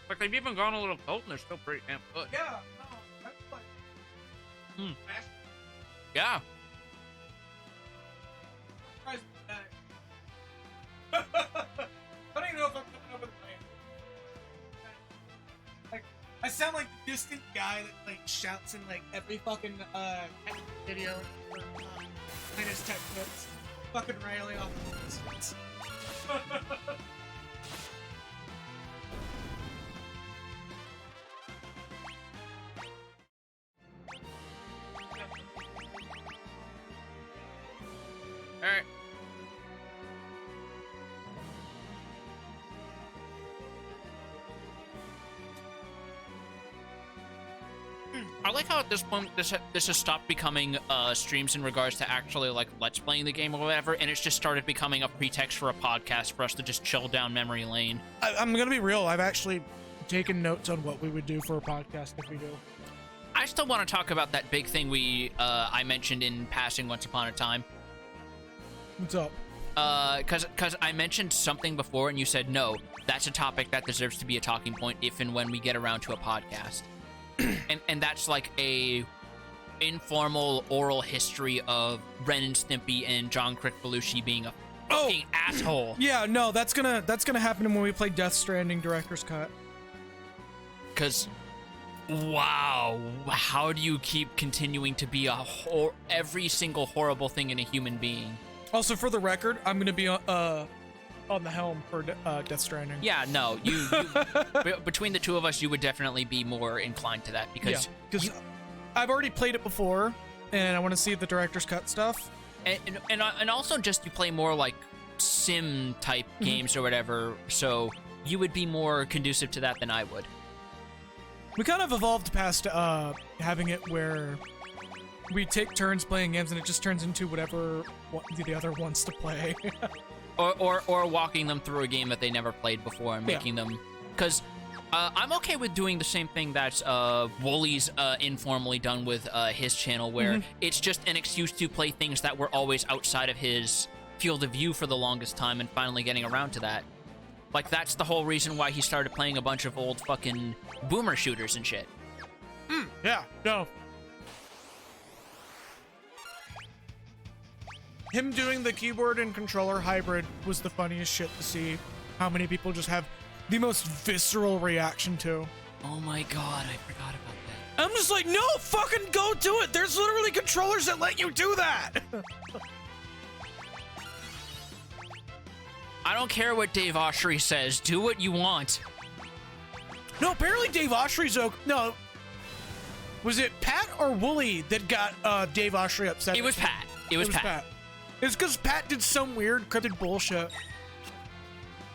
Like they've even gone a little cold and they're still pretty damn good. Yeah, no, that's like... Yeah. I don't even know if I'm coming up with a plan. Like, I sound like the distant guy that like shouts in like every fucking video for minus tech clips. Fucking railing off the distance. Alright. I like how at this point this has stopped becoming streams in regards to actually like let's playing the game or whatever, and it's just started becoming a pretext for a podcast for us to just chill down memory lane. I'm gonna be real. I've actually taken notes on what we would do for a podcast if we do. I still want to talk about that big thing I mentioned in passing once upon a time. What's up? Cause I mentioned something before and you said no, that's a topic that deserves to be a talking point if and when we get around to a podcast. and that's like a informal oral history of Ren and Stimpy and John Crick Belushi being a fucking asshole. Yeah, no, that's gonna happen when we play Death Stranding Director's Cut. Cause wow, how do you keep continuing to be every single horrible thing in a human being? Also, for the record, I'm gonna be on the helm for Death Stranding. Yeah, no, you between the two of us, you would definitely be more inclined to that because I've already played it before, and I want to see the director's cut stuff. And also just you play more like sim type games or whatever, so you would be more conducive to that than I would. We kind of evolved past having it where we take turns playing games, and it just turns into whatever the other wants to play. or walking them through a game that they never played before and making them... Because I'm okay with doing the same thing that Wooly's informally done with his channel, where it's just an excuse to play things that were always outside of his field of view for the longest time and finally getting around to that. Like, that's the whole reason why he started playing a bunch of old fucking boomer shooters and shit. Yeah, no. Him doing the keyboard and controller hybrid was the funniest shit to see. How many people just have the most visceral reaction to. Oh my god, I forgot about that. I'm just like, no, fucking go do it. There's literally controllers that let you do that. I don't care what Dave Oshry says. Do what you want. No, apparently Dave Oshry's no. Was it Pat or Wooly that got Dave Oshry upset? It was Pat. It was Pat. It's because Pat did some weird cryptid bullshit.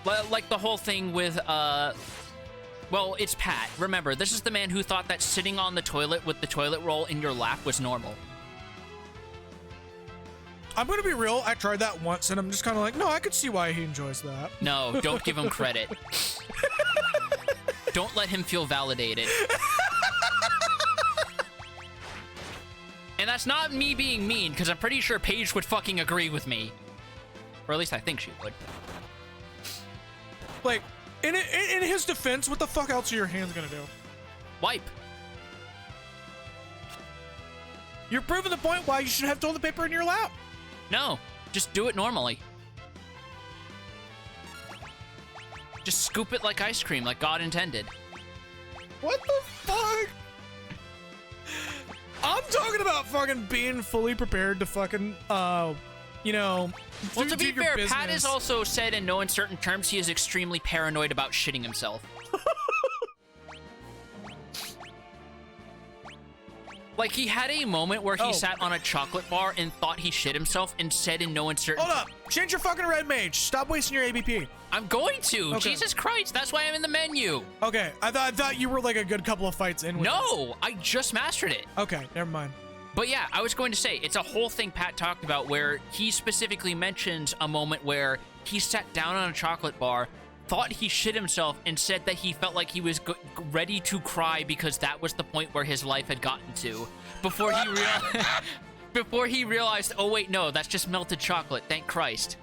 Like the whole thing with, well, it's Pat. Remember, this is the man who thought that sitting on the toilet with the toilet roll in your lap was normal. I'm gonna be real, I tried that once, and I'm just kind of like, no, I could see why he enjoys that. No, don't give him credit. Don't let him feel validated. And that's not me being mean, because I'm pretty sure Paige would fucking agree with me. Or at least I think she would. Like, in his defense, what the fuck else are your hands gonna do? Wipe. You're proving the point why you should have toilet paper in your lap. No, just do it normally. Just scoop it like ice cream, like God intended. What the fuck? I'm talking about fucking being fully prepared to fucking, you know, well, to be fair, business. Pat has also said in no uncertain terms he is extremely paranoid about shitting himself. Like, he had a moment where he sat on a chocolate bar and thought he shit himself and said in no uncertain... Hold up. Change your fucking red mage. Stop wasting your ABP. I'm going to. Okay. Jesus Christ. That's why I'm in the menu. Okay. I thought you were like a good couple of fights in with No, I just mastered it. Okay. Never mind. But yeah, I was going to say, it's a whole thing Pat talked about where he specifically mentions a moment where he sat down on a chocolate bar, thought he shit himself, and said that he felt like he was ready to cry because that was the point where his life had gotten to. Before he realized, oh wait, no, that's just melted chocolate, thank Christ.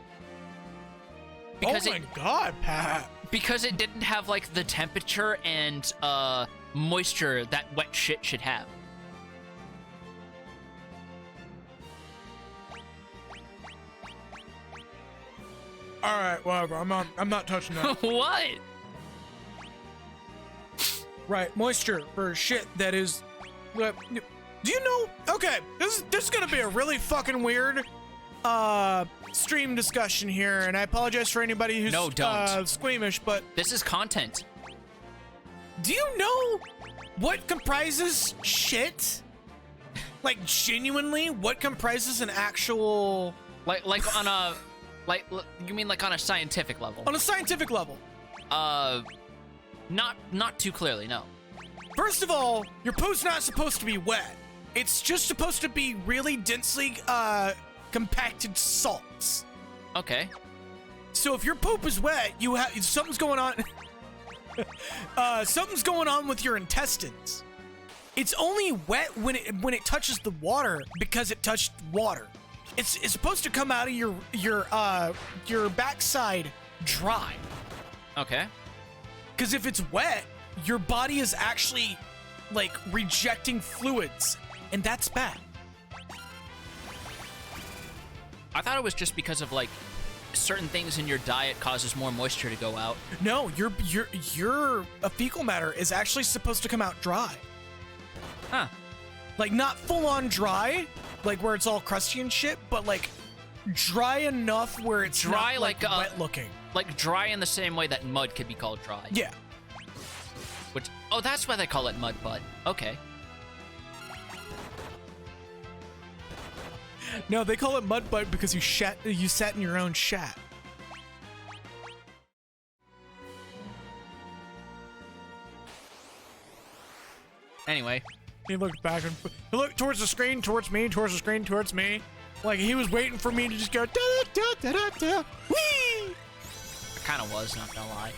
Because oh my God, Pat. Because it didn't have, like, the temperature and moisture that wet shit should have. All right, whatever. I'm not touching that. What? Right, moisture for shit that is. Do you know? Okay, this is gonna be a really fucking weird stream discussion here, and I apologize for anybody who's squeamish, but this is content. Do you know what comprises shit? Like, genuinely, what comprises an actual like on a you mean like on a scientific level? On a scientific level. Not too clearly, no. First of all, your poo's not supposed to be wet. It's just supposed to be really densely compacted salts. Okay. So if your poop is wet, you have something's going on. Something's going on with your intestines. It's only wet when it touches the water because it touched water. It's supposed to come out of your backside dry. Okay. Because if it's wet, your body is actually like rejecting fluids, and that's bad. I thought it was just because of like certain things in your diet causes more moisture to go out. No, your fecal matter is actually supposed to come out dry. Huh. Like, not full on dry, like where it's all crusty and shit, but like dry enough where it's dry, not, like wet looking. Like dry in the same way that mud could be called dry. Yeah. Which, oh, that's why they call it mud butt. Okay. No, they call it mud butt because you sat in your own shat. Anyway. He looked back and he looked towards the screen, towards me, towards the screen, towards me. Like he was waiting for me to just go da da da da da. Whee! I kind of was, not gonna lie.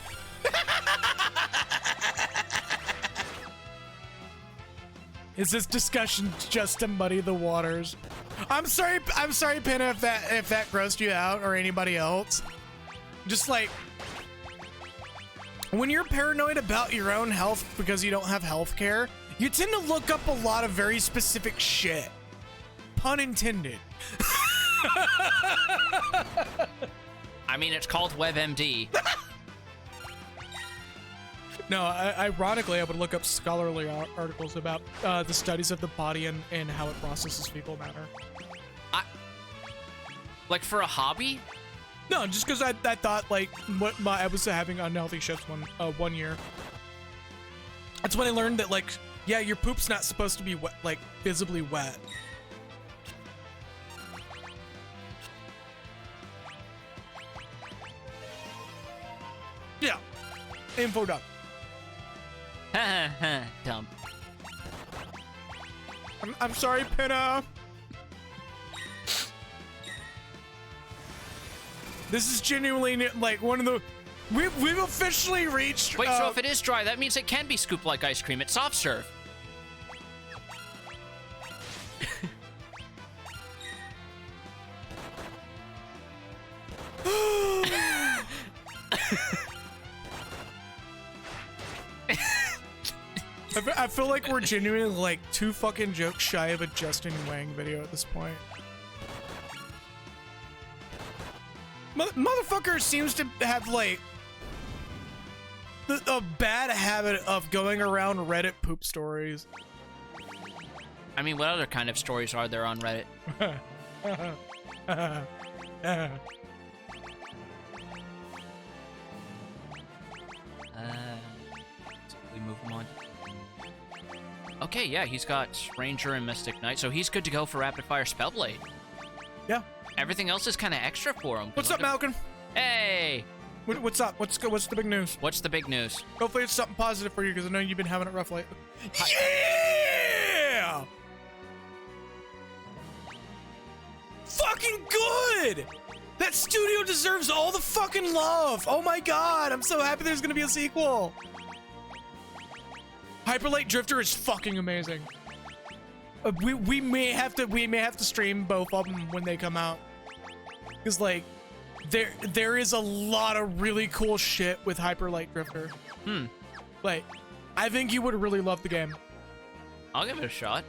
Is this discussion just to muddy the waters? I'm sorry, Pinna, if that grossed you out or anybody else. Just like when you're paranoid about your own health because you don't have health care, you tend to look up a lot of very specific shit. Pun intended. I mean, it's called WebMD. No, ironically, I would look up scholarly articles about the studies of the body and how it processes fecal matter. Like for a hobby? No, just because I thought like I was having unhealthy shifts one year. That's when I learned that, like, yeah, your poop's not supposed to be wet, like, visibly wet. Yeah. Info dump. Ha ha, dump. I'm sorry, Pinna. This is genuinely, like, one of the... We've officially reached... Wait, so if it is dry, that means it can be scooped like ice cream. It's soft serve. I feel like we're genuinely, like, 2 fucking jokes shy of a Justin Wang video at this point. Motherfucker seems to have, like, a bad habit of going around Reddit poop stories. I mean, what other kind of stories are there on Reddit? We move him on. Okay, yeah, he's got Ranger and Mystic Knight, so he's good to go for Rapid Fire Spellblade. Yeah. Everything else is kind of extra for him. What's up, Malcolm? Hey! What's up? What's the big news? What's the big news? Hopefully it's something positive for you, because I know you've been having it rough lately. Yeah! Fucking good! That studio deserves all the fucking love! Oh my god, I'm so happy there's gonna be a sequel! Hyper Light Drifter is fucking amazing. We may have to stream both of them when they come out, because like there is a lot of really cool shit with Hyper Light Drifter. Like, I think you would really love the game. I'll give it a shot.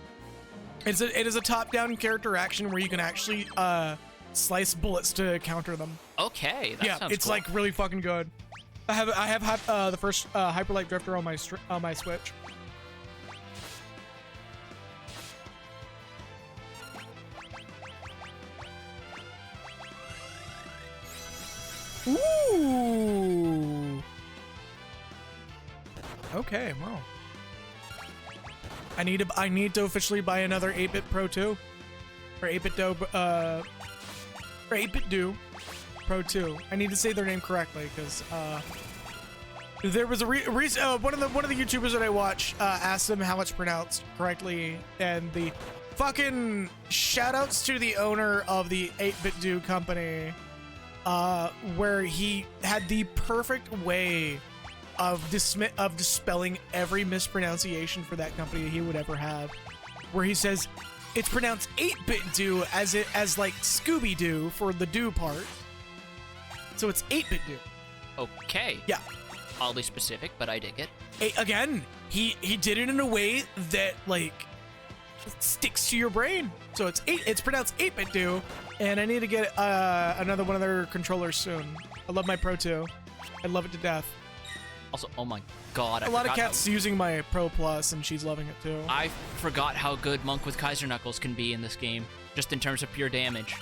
It is a top-down character action where you can actually slice bullets to counter them. Okay, that sounds it's cool. like really fucking good. I have the first Hyper Light Drifter on my Switch. Ooh. Okay, well. I need to officially buy another 8-Bit Pro 2. Or 8-Bit Do or 8-Bit Do Pro 2. I need to say their name correctly, because there was a one of the YouTubers that I watch asked them how it's pronounced correctly, and the fucking shoutouts to the owner of the 8-Bit Do company, where he had the perfect way of dispelling every mispronunciation for that company he would ever have, where he says it's pronounced 8-Bit Do as like Scooby-Doo for the do part. So it's 8-Bit Do. Okay. Yeah. Oddly specific, but I dig it. Again, he did it in a way that like sticks to your brain. So it's pronounced 8-Bit Do, and I need to get another one of their controllers soon. I love my Pro 2. I love it to death. Also, oh my god, a lot of cats using my Pro Plus, and she's loving it too. I forgot how good Monk with Kaiser Knuckles can be in this game, just in terms of pure damage.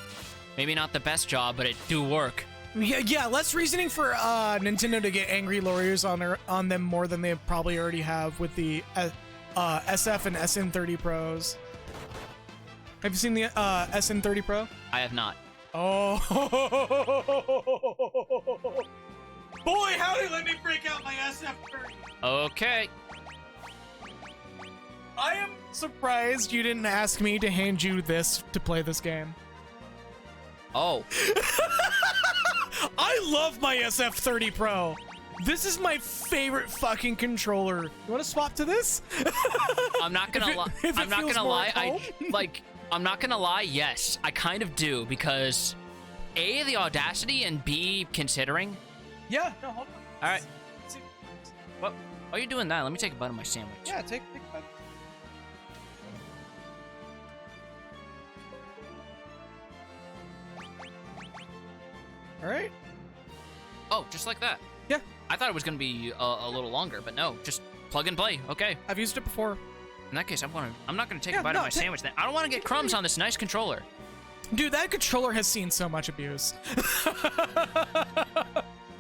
Maybe not the best job, but it do work. Yeah, less reasoning for Nintendo to get angry lawyers on them more than they probably already have with the SF and SN30 Pros. Have you seen the SN30 Pro? I have not. Oh. Boy, howdy, let me break out my SF30. Okay. I am surprised you didn't ask me to hand you this to play this game. Oh. I love my SF30 Pro. This is my favorite fucking controller. You want to swap to this? I'm not gonna lie. I'm not gonna lie. I'm not gonna lie. Yes, I kind of do, because A, the audacity, and B, considering. Yeah. No, hold on. All right. What? While you're doing that, let me take a bite of my sandwich. Yeah, take a bite. All right. Oh, just like that. Yeah. I thought it was gonna be a little longer, but no, just plug and play. Okay. I've used it before. In that case, I'm not gonna take a bite of my sandwich then. I don't want to get crumbs on this nice controller. Dude, that controller has seen so much abuse.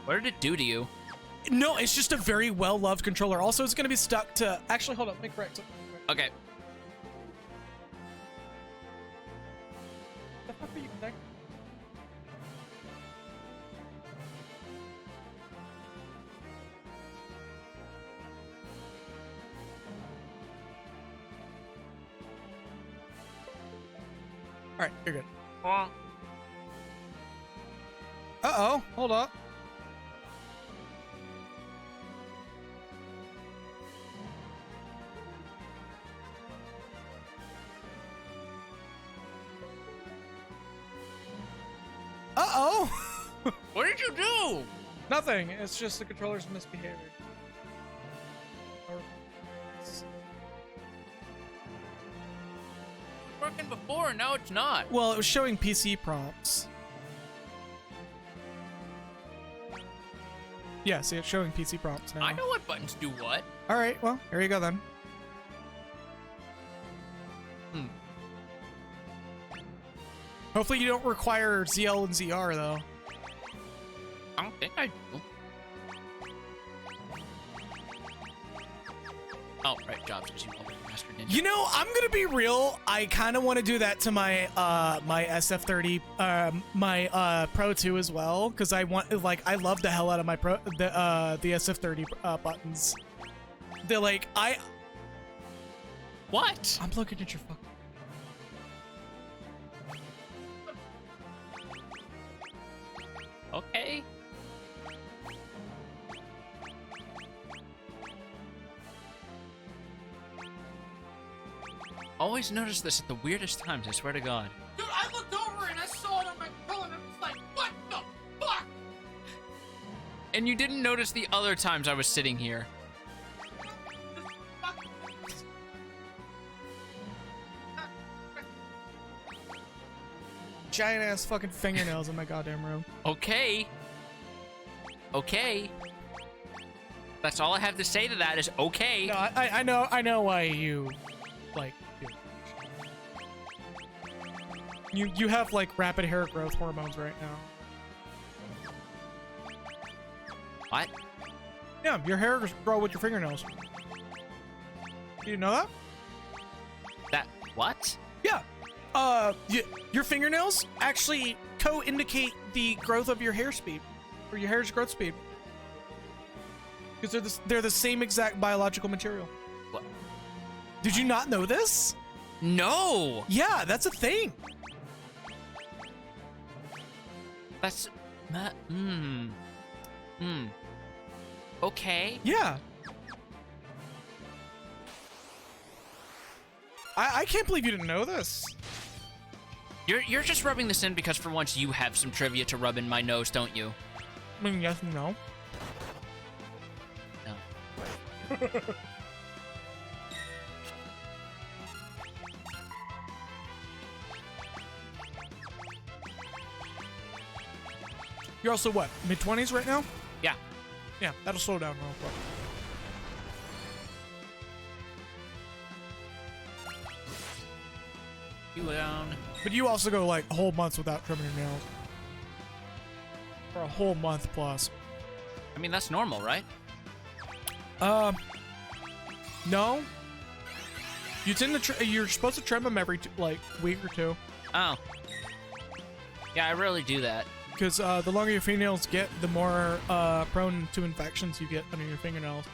What did it do to you? No, it's just a very well-loved controller. Also, it's going to be stuck to... Actually, hold on. Let me correct something. Okay. The fuck are you connecting? All right, you're good. Uh-oh, hold up. Uh-oh. What did you do? Nothing. It's just the controller's misbehavior. Working before, now it's not. Well, it was showing PC prompts. Yeah, see, it's showing PC prompts now. I know what buttons do what. All right, well, here you go then. Hopefully you don't require ZL and ZR, though. I don't think I do. Oh, right, jobs because you already mastered Ninja. You know, I'm gonna be real. I kind of want to do that to my my SF30, my Pro 2 as well, because I want, like, I love the hell out of my the SF30 buttons. They're like, What? I'm looking at your fucking. Okay. Always notice this at the weirdest times, I swear to God. Dude, I looked over and I saw it on my controller and I was like, what the fuck? And you didn't notice the other times I was sitting here. Giant ass fucking fingernails in my goddamn room. Okay. Okay. That's all I have to say to that is okay. No, I know why you like you have like rapid hair growth hormones right now. What? Yeah, your hair grow with your fingernails. You know that? That what? Yeah. Your fingernails actually co-indicate the growth of your hair speed, or your hair's growth speed, because they're the same exact biological material. What? Did you not know this? No. Yeah, that's a thing. That's Okay. Yeah. I can't believe you didn't know this. You're just rubbing this in because for once you have some trivia to rub in my nose, don't you? I mean, yes and no. No. You're also what, mid-20s right now? Yeah. Yeah, that'll slow down real quick. You down. But you also go like whole months without trimming your nails. For a whole month plus. I mean, that's normal, right? No. You tend to you're supposed to trim them every like week or two. Oh. Yeah, I rarely do that. Because the longer your fingernails get, the more prone to infections you get under your fingernails.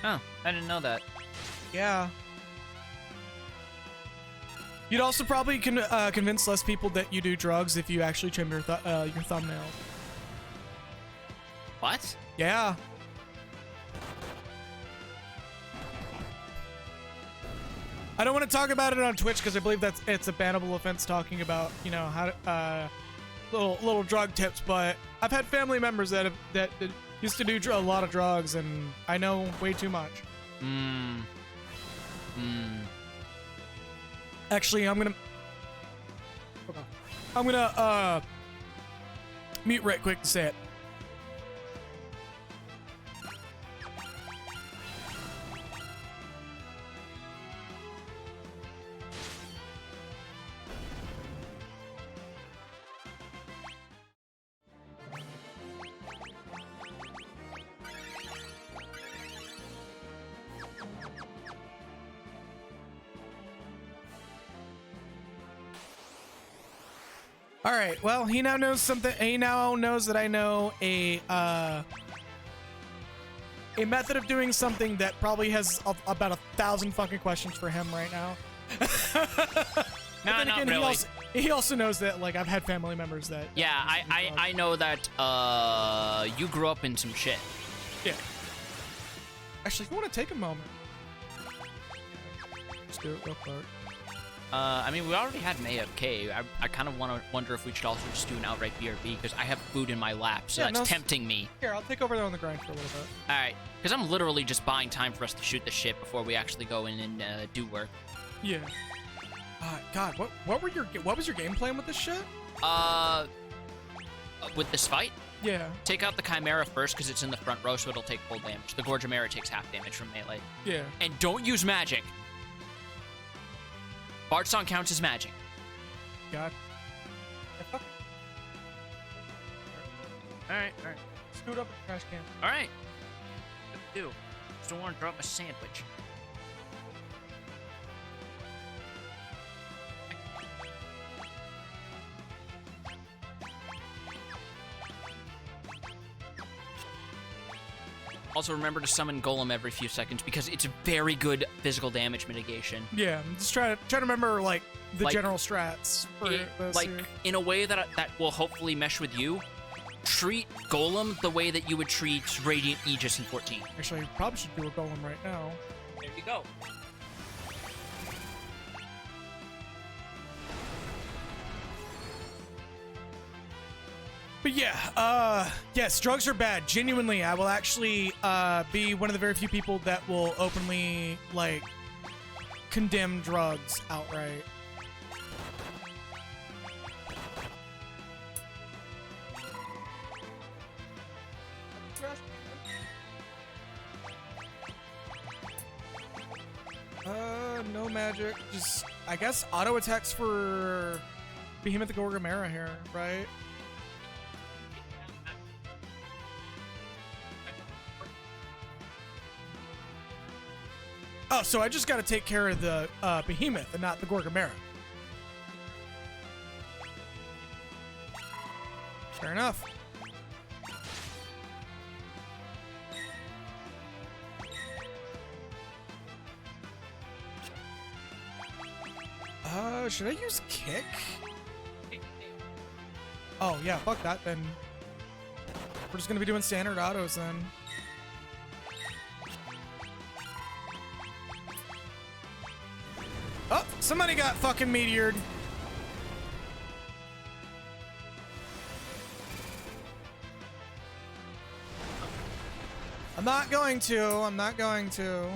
Oh, I didn't know that. Yeah. You'd also probably convince less people that you do drugs if you actually trim your thumbnails. What? Yeah. I don't want to talk about it on Twitch because I believe it's a bannable offense talking about, you know, how to, little drug tips, but I've had family members that used to do a lot of drugs, and I know way too much. Actually, I'm gonna mute right quick to say it. All right. Well, he now knows something. He now knows that I know a method of doing something that probably has about 1,000 fucking questions for him right now. No, not really. He also knows that like I've had family members that. Yeah, I know that you grew up in some shit. Yeah. Actually, if you want to take a moment, let's do it real quick. I mean, we already had an AFK. I kind of wonder if we should also just do an outright BRB, because I have food in my lap, so that's tempting me. Here, I'll take over there on the grind for a little bit. All right, because I'm literally just buying time for us to shoot the shit before we actually go in and do work. Yeah. God, what was your game plan with this shit? With this fight? Yeah. Take out the Chimera first, because it's in the front row, so it'll take full damage. The Gorgemera takes half damage from melee. Yeah. And don't use magic. Bard Song counts as magic. God. Alright. Scoot up with the trash can. Alright. What to do? Just don't want to drop my sandwich. Also, remember to summon Golem every few seconds, because it's a very good physical damage mitigation. Yeah, I'm just trying to remember like the general strats for this like here. in a way that will hopefully mesh with you. Treat Golem the way that you would treat Radiant Aegis in 14. Actually, I probably should do a Golem right now. There you go. But yeah, yes, drugs are bad. Genuinely, I will actually be one of the very few people that will openly like condemn drugs outright. No magic. Just, I guess, auto attacks for Behemoth the Gorgamera here, right? Oh, so I just got to take care of the Behemoth and not the Gorgamera. Fair enough. Should I use kick? Oh, yeah, fuck that, then. We're just gonna be doing standard autos, then. Oh, somebody got fucking meteored. I'm not going to.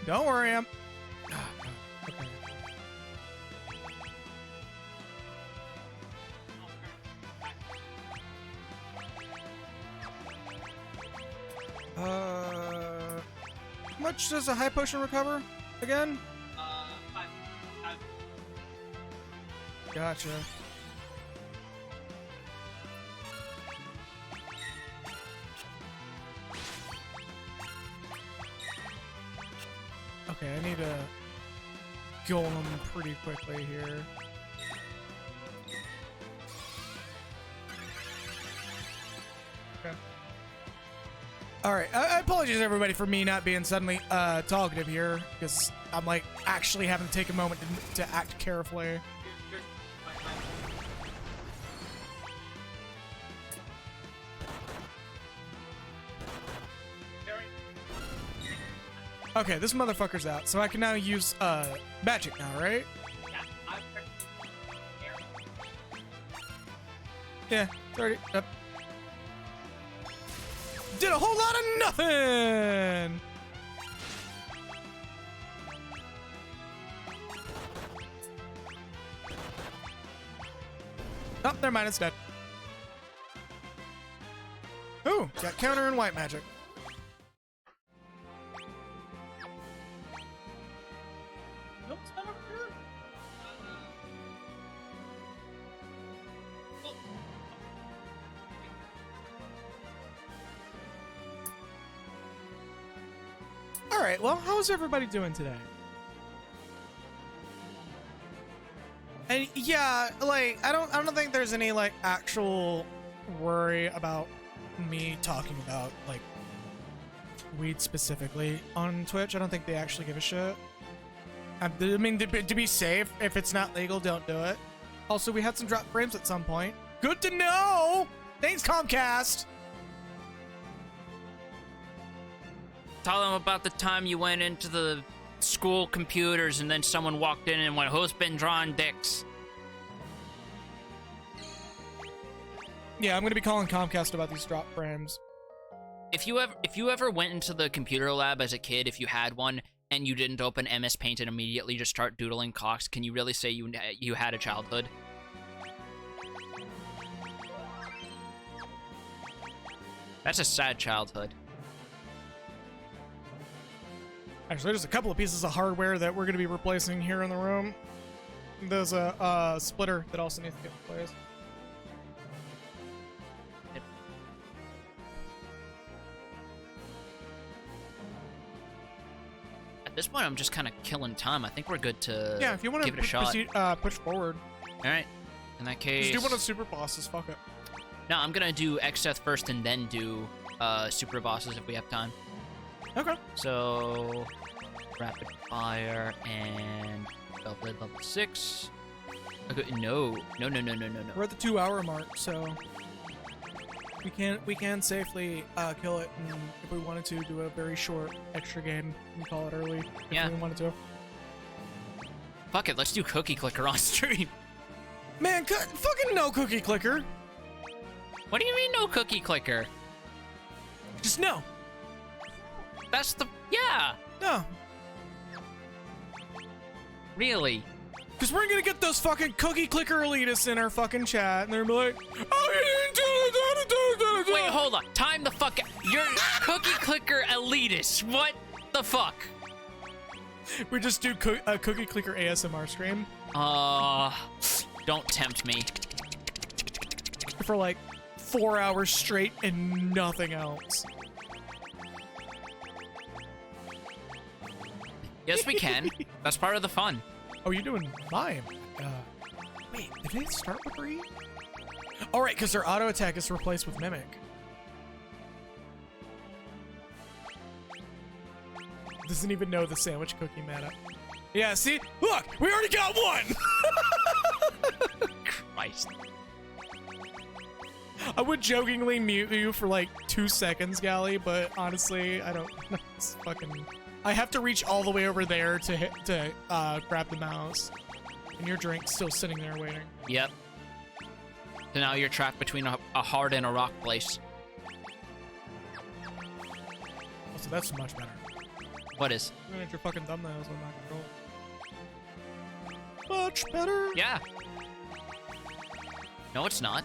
Don't worry, I'm... How much does a high potion recover again? 5. Gotcha. Okay, I need a golem pretty quickly here. Okay. Alright, I apologize everybody for me not being suddenly talkative here, because I'm like actually having to take a moment to act carefully. Okay, this motherfucker's out, so I can now use magic now, right? Yeah, it's already up. Did a whole lot of nothing! Oh, never mind, it's dead. Ooh, got counter and white magic. All right. Well, how's everybody doing today? And yeah, like I don't think there's any like actual worry about me talking about like weed specifically on Twitch. I don't think they actually give a shit. I mean, to be safe, if it's not legal, don't do it. Also, we had some drop frames at some point. Good to know. Thanks, Comcast. Tell them about the time you went into the school computers and then someone walked in and went, "Who's been drawing dicks?" Yeah, I'm gonna be calling Comcast about these drop frames. If you ever went into the computer lab as a kid, if you had one, and you didn't open MS Paint and immediately just start doodling cocks, can you really say you had a childhood? That's a sad childhood. Actually, there's a couple of pieces of hardware that we're going to be replacing here in the room. There's a splitter that also needs to get replaced. At this point, I'm just kind of killing time. I think we're good to if you want give it a shot. Push forward. All right. In that case... Just do one of the super bosses. Fuck it. No, I'm going to do Xdeath first and then do super bosses if we have time. Okay. So... Rapid Fire and... Bellblade level 6. Okay, no. We're at the 2-hour mark, so... We can safely kill it, and if we wanted to, do a very short extra game and call it early if we wanted to. Fuck it, let's do Cookie Clicker on stream. Man, fucking no Cookie Clicker. What do you mean no Cookie Clicker? Just no. That's the... Yeah. No. Really? Because we're gonna get those fucking Cookie Clicker elitists in our fucking chat, and they're gonna be like, "Oh, you didn't do it." Wait, hold on. Time the fuck out. You're Cookie Clicker elitist. What the fuck? We just do a Cookie Clicker ASMR stream. Don't tempt me. For like 4 hours straight and nothing else. Yes, we can. That's part of the fun. Oh, you're doing mime. Wait, did they start with Reed? All right, because their auto attack is replaced with Mimic. Doesn't even know the sandwich cookie meta. Yeah, see? Look, we already got one! Christ. I would jokingly mute you for like 2 seconds, Gally, but honestly, I don't. It's fucking. I have to reach all the way over there to grab the mouse, and your drink's still sitting there waiting. Yep. So now you're trapped between a hard and a rock place. Oh, so that's much better. What is? Looking at your fucking thumbnails on my control. Much better. Yeah. No, it's not.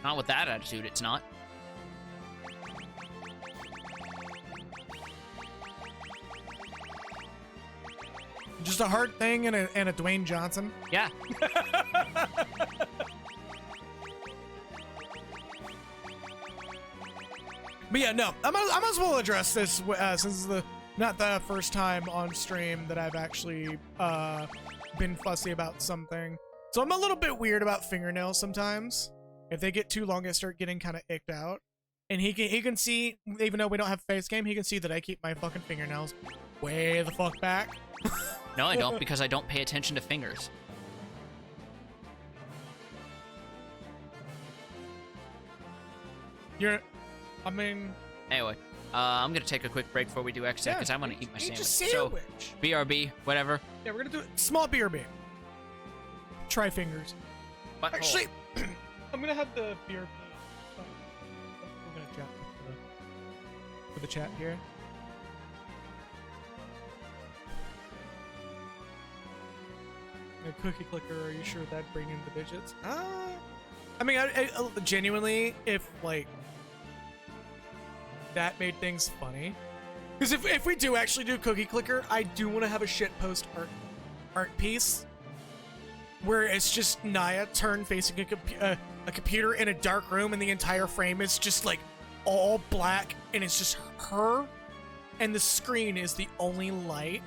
Not with that attitude, it's not. Just a hard thing and a Dwayne Johnson. Yeah. But yeah, no, I might as well address this since it's not the first time on stream that I've actually been fussy about something. So I'm a little bit weird about fingernails sometimes. If they get too long, I start getting kind of icked out. And he can see, even though we don't have face cam, he can see that I keep my fucking fingernails way the fuck back. No, I don't, because I don't pay attention to fingers. I mean... Anyway, I'm gonna take a quick break before we do Xdeath, because I'm gonna eat my sandwich. So, BRB, whatever. Yeah, we're gonna do a small BRB. Try fingers. Butthole. Actually, I'm gonna have the BRB. We're gonna chat for the chat here. A cookie clicker, are you sure that'd bring in the digits? I mean, I genuinely, if like that made things funny, because if we do actually do cookie clicker, I do want to have a shitpost art piece where it's just Naya turned facing a computer in a dark room, and the entire frame is just like all black, and it's just her, and the screen is the only light,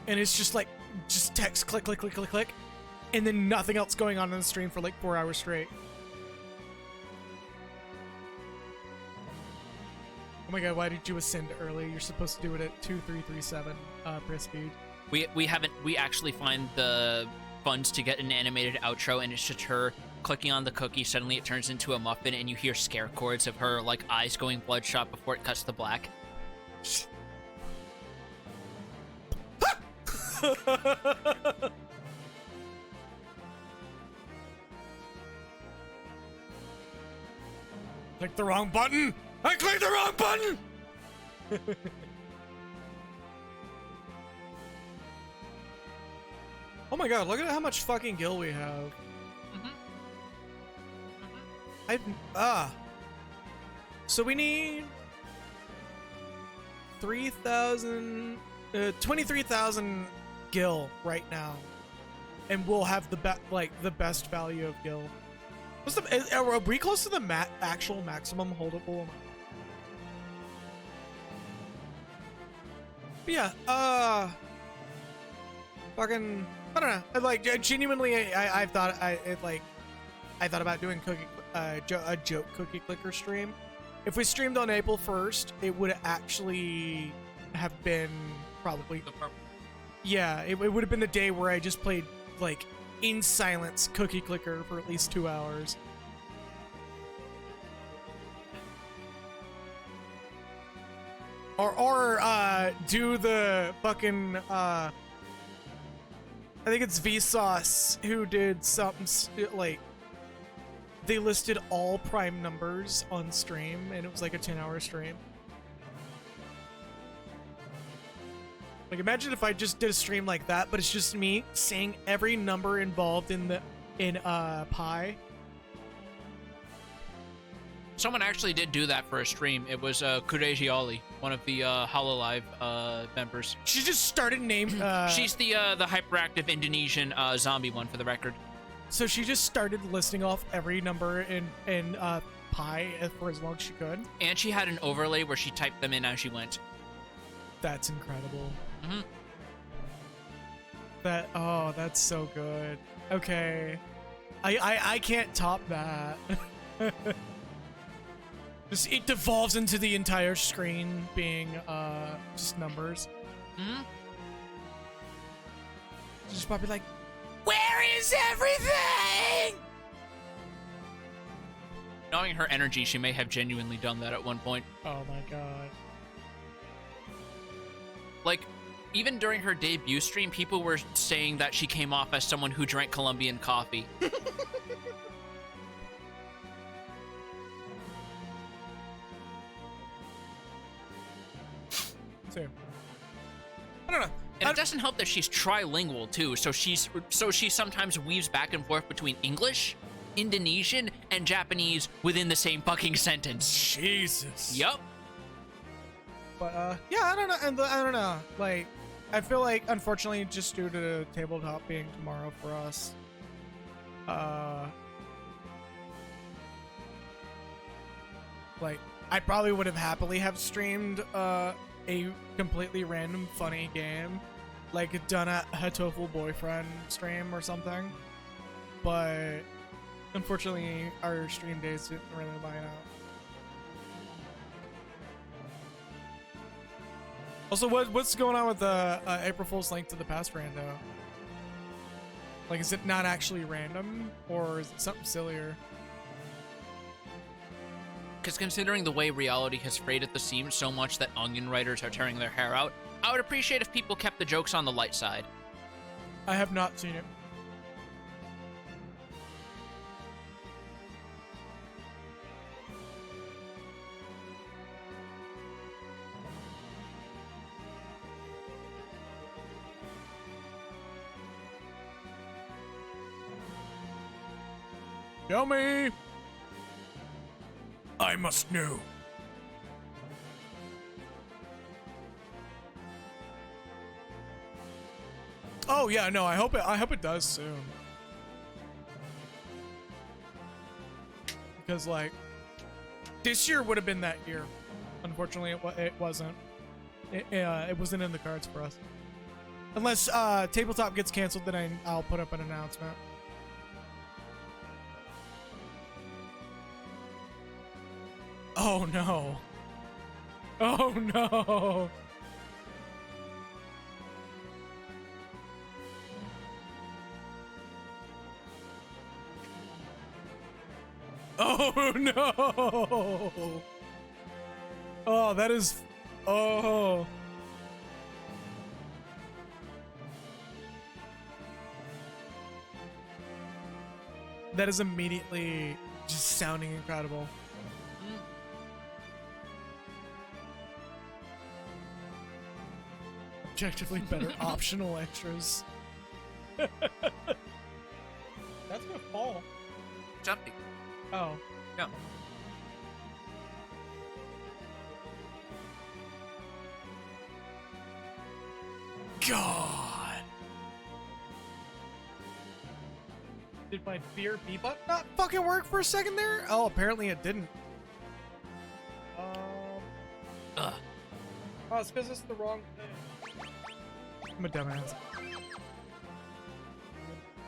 and it's just like just text click click click click click, and then nothing else going on the stream for like 4 hours straight. Oh my god, why did you ascend early? You're supposed to do it at 2337 press speed. We actually find the funds to get an animated outro, and it's just her clicking on the cookie. Suddenly it turns into a muffin, and you hear scare chords of her like eyes going bloodshot before it cuts to black. Click the wrong button! I clicked the wrong button! Oh my god, look at how much fucking gil we have. So we need 23,000 gil right now, and we'll have the best value of gil. Are we close to the actual maximum holdable? But yeah, fucking, I don't know. Like, genuinely, I thought about doing a joke cookie clicker stream. If we streamed on April 1st, it would actually have been probably, yeah, it would have been the day where I just played like in silence cookie clicker for at least 2 hours. Or do the fucking I think it's Vsauce who did something like they listed all prime numbers on stream, and it was like a 10-hour stream. Like, imagine if I just did a stream like that, but it's just me saying every number involved in pi. Someone actually did do that for a stream. It was Kurejiali, one of the Hololive members. She just started She's the hyperactive Indonesian zombie one, for the record. So she just started listing off every number in pi for as long as she could. And she had an overlay where she typed them in as she went. That's incredible. Mm-hmm. That's so good. Okay. I can't top that. Just it devolves into the entire screen being just numbers. Mm-hmm. Just probably like, where is everything? Knowing her energy, she may have genuinely done that at one point. Oh my god. Like, even during her debut stream, people were saying that she came off as someone who drank Colombian coffee. So, I don't know. And it doesn't help that she's trilingual too, so she sometimes weaves back and forth between English, Indonesian, and Japanese within the same fucking sentence. Jesus. Yup. But yeah, I don't know. And I don't know. Like, I feel like, unfortunately, just due to tabletop being tomorrow for us, like, I probably would have happily have streamed a completely random funny game, like done a Hatoful Boyfriend stream or something. But unfortunately, our stream days didn't really line out. Also, what's going on with the April Fool's link to the past rando? Like, is it not actually random, or is it something sillier? Because considering the way reality has frayed at the seams so much that onion writers are tearing their hair out, I would appreciate if people kept the jokes on the light side. I have not seen it. Tell me! I must know. Oh yeah, no, I hope it does soon. Because like this year would have been that year. Unfortunately, it wasn't. It wasn't in the cards for us. Unless tabletop gets canceled, then I'll put up an announcement. Oh no. Oh no. Oh no. Oh, that is. Oh. That is immediately just sounding incredible. Objectively better optional extras. That's gonna fall. Jumping. Oh. No. God. Did my fear B button not fucking work for a second there? Oh, apparently it didn't. Ugh. Oh, it's because it's the wrong thing. I'm a dumbass.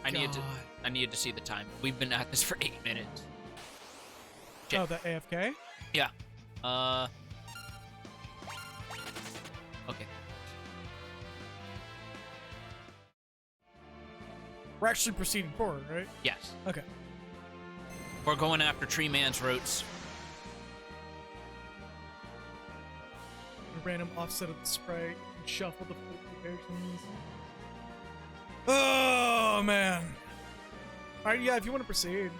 I needed to see the time. We've been at this for 8 minutes. Shit. Oh, the AFK? Yeah. Okay. We're actually proceeding forward, right? Yes. Okay. We're going after Tree Man's roots. A random offset of the sprite and shuffle the locations. Oh, man. Alright, yeah, if you want to proceed.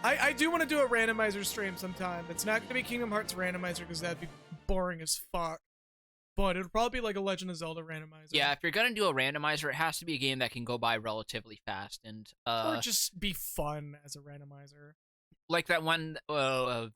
I do want to do a randomizer stream sometime. It's not going to be Kingdom Hearts randomizer because that'd be boring as fuck. But it'll probably be like a Legend of Zelda randomizer. Yeah, if you're gonna do a randomizer, it has to be a game that can go by relatively fast, and or just be fun as a randomizer. Like that one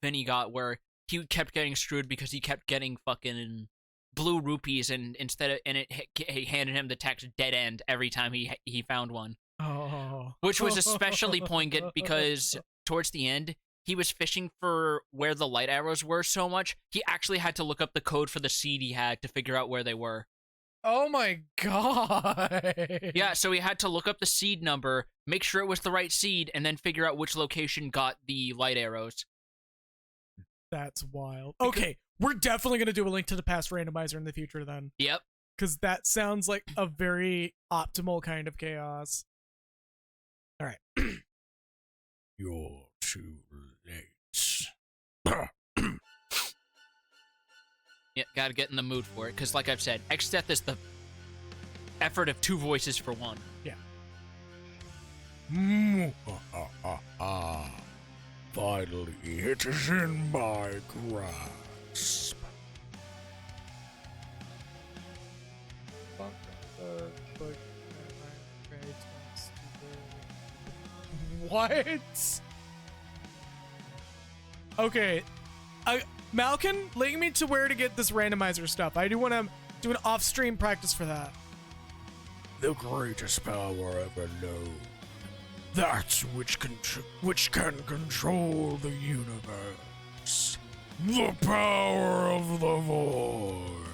Vinny got where he kept getting screwed because he kept getting fucking blue rupees, and it handed him the text "dead end" every time he found one. Oh. Which was especially poignant because towards the end, he was fishing for where the light arrows were so much, he actually had to look up the code for the seed he had to figure out where they were. Oh my god. Yeah, so he had to look up the seed number, make sure it was the right seed, and then figure out which location got the light arrows. That's wild. Okay, we're definitely going to do a Link to the Past randomizer in the future then. Yep. Because that sounds like a very optimal kind of chaos. All right. You're too late. Yeah, gotta get in the mood for it, because like I've said, X-Death is the effort of 2 voices for 1. Yeah. Finally, it is in my grasp. What? Okay. Malkin, link me to where to get this randomizer stuff. I do want to do an off-stream practice for that. The greatest power ever known. That which can control the universe. The power of the void.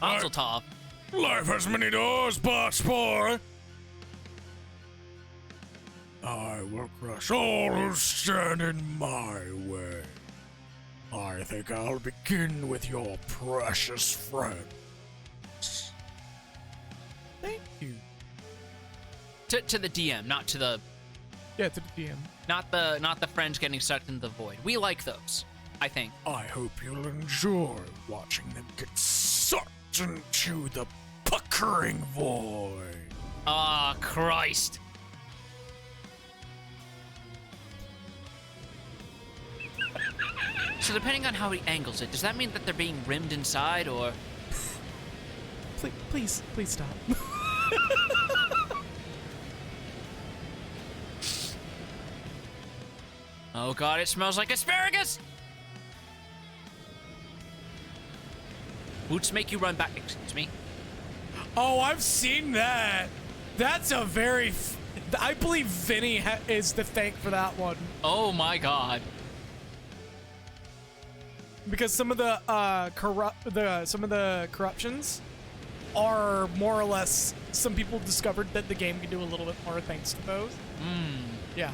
Mazel-tov. Life has many doors, but boy, I will crush all who stand in my way. I think I'll begin with your precious friends. Thank you. To the DM, not to the... Yeah, to the DM. Not the friends getting sucked into the void. We like those, I think. I hope you'll enjoy watching them get sucked into the puckering void. Ah, Christ. So depending on how he angles it, does that mean that they're being rimmed inside, or... Please stop. Oh god, it smells like asparagus! Boots make you run back. Excuse me. Oh, I've seen that. That's a very... I believe Vinny is the thank for that one. Oh my god. Because some of the corruptions are more or less, some people discovered that the game can do a little bit more thanks to those. Yeah.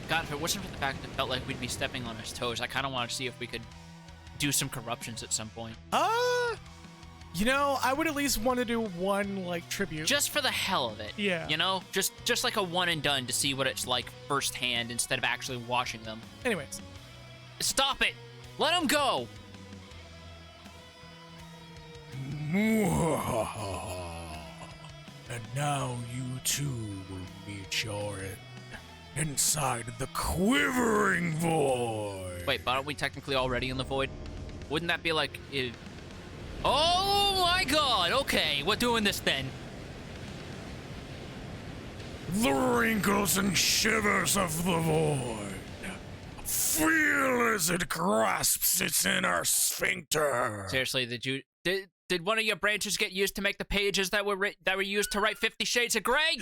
God, if it wasn't for the fact that it felt like we'd be stepping on his toes, I kind of want to see if we could do some corruptions at some point. You know, I would at least want to do one, like, tribute. Just for the hell of it. Yeah. You know? Just like a one and done to see what it's like firsthand instead of actually watching them. Anyways. Stop it! Let him go! And now you too will meet your end inside the quivering void. Wait, but aren't we technically already in the void? Wouldn't that be like... Oh my god! Okay, we're doing this then. The wrinkles and shivers of the void. Feel as it grasps its inner sphincter. Seriously, did one of your branches get used to make the pages that were used to write 50 Shades of Grey?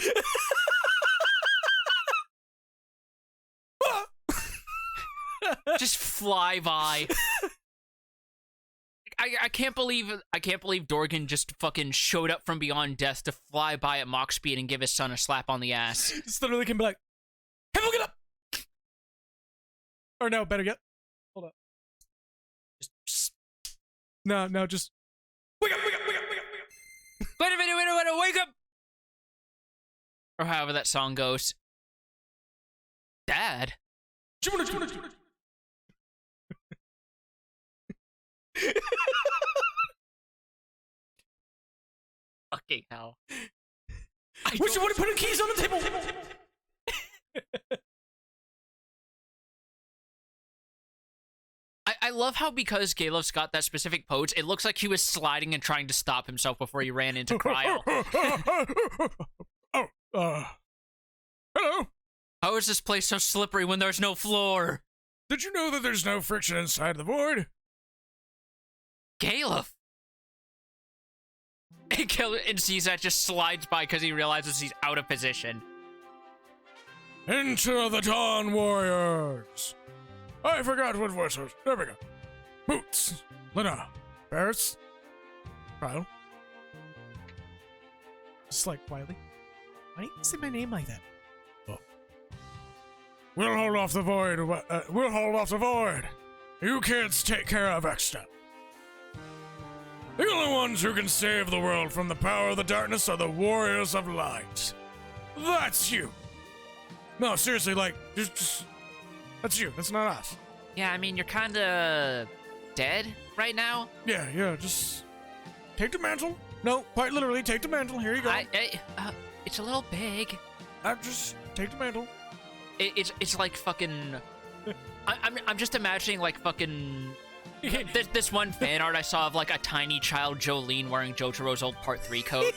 Just fly by. I can't believe Dorgan just fucking showed up from beyond death to fly by at Mach speed and give his son a slap on the ass. Just literally can be like, hey, look it up! Or no, better get. Hold up. Just No, just. Wake up! Wait a minute, wake up! Or however that song goes. Dad? Fucking hell. What you want to put in keys on the table? I love how because Galev's got that specific pose, it looks like he was sliding and trying to stop himself before he ran into Cryo. Hello? How is this place so slippery when there's no floor? Did you know that there's no friction inside the void? Galev! And sees that just slides by because he realizes he's out of position. Into the Dawn Warriors! I forgot what voice was. There we go. Boots, Lena, Barris, Kyle. Just like quietly. Why do you say my name like that? Oh. We'll hold off the void. We'll hold off the void. You kids take care of Exta. The only ones who can save the world from the power of the darkness are the Warriors of Light. That's you. No, seriously, like, just that's you. That's not us. Yeah, I mean, you're kinda dead right now. Yeah, just take the mantle. No, quite literally, take the mantle. Here you go. It's a little big. Just take the mantle. It's like fucking... I'm just imagining like fucking... this one fan art I saw of like a tiny child Jolene wearing Jotaro's old Part 3 coat.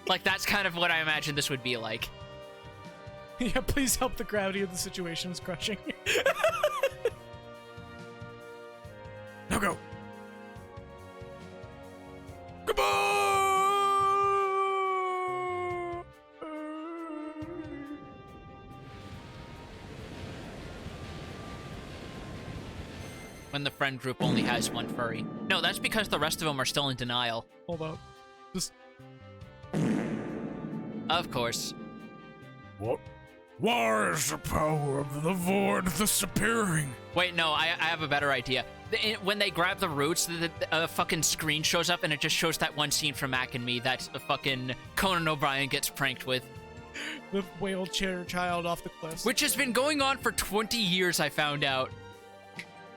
Like that's kind of what I imagine this would be like. Yeah, please help, the gravity of the situation is crushing. Now go. Goodbye! When the friend group only has one furry. No, that's because the rest of them are still in denial. Hold up. Just... Of course. What? Why is the power of the void disappearing? Wait, no, I have a better idea. When they grab the roots, a fucking screen shows up and it just shows that one scene from Mac and Me that fucking Conan O'Brien gets pranked with. The whale chair child off the cliffs. Which has been going on for 20 years, I found out.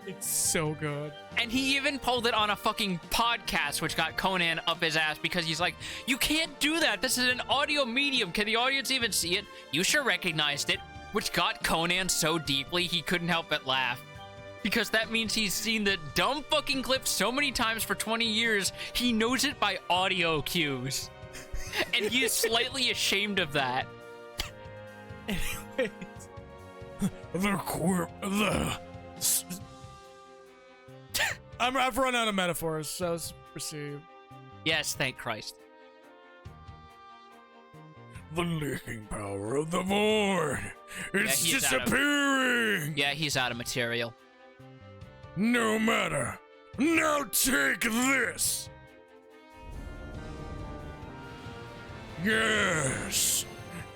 It's so good. And he even pulled it on a fucking podcast, which got Conan up his ass because he's like, you can't do that. This is an audio medium. Can the audience even see it? You sure recognized it. Which got Conan so deeply, he couldn't help but laugh. Because that means he's seen the dumb fucking clip so many times for 20 years, he knows it by audio cues. And he is slightly ashamed of that. Anyways. I've run out of metaphors, so let's proceed. Yes, thank Christ. The leaking power of the void. It's he's disappearing. Yeah, he's out of material. No matter. Now take this. Yes.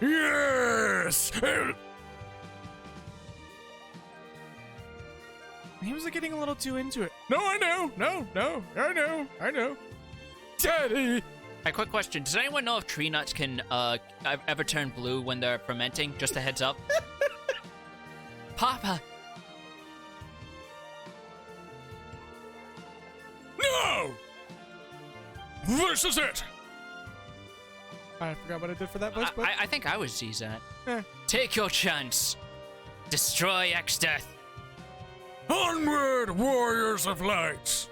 Yes. He was getting a little too into it. No, I know. No, I know. Daddy. Hey, quick question. Does anyone know if tree nuts can ever turn blue when they're fermenting? Just a heads up. Papa. No! This is it! I forgot what I did for that voice, but I think I was Zizat. Eh. Take your chance. Destroy X-Death. Onward, warriors of light!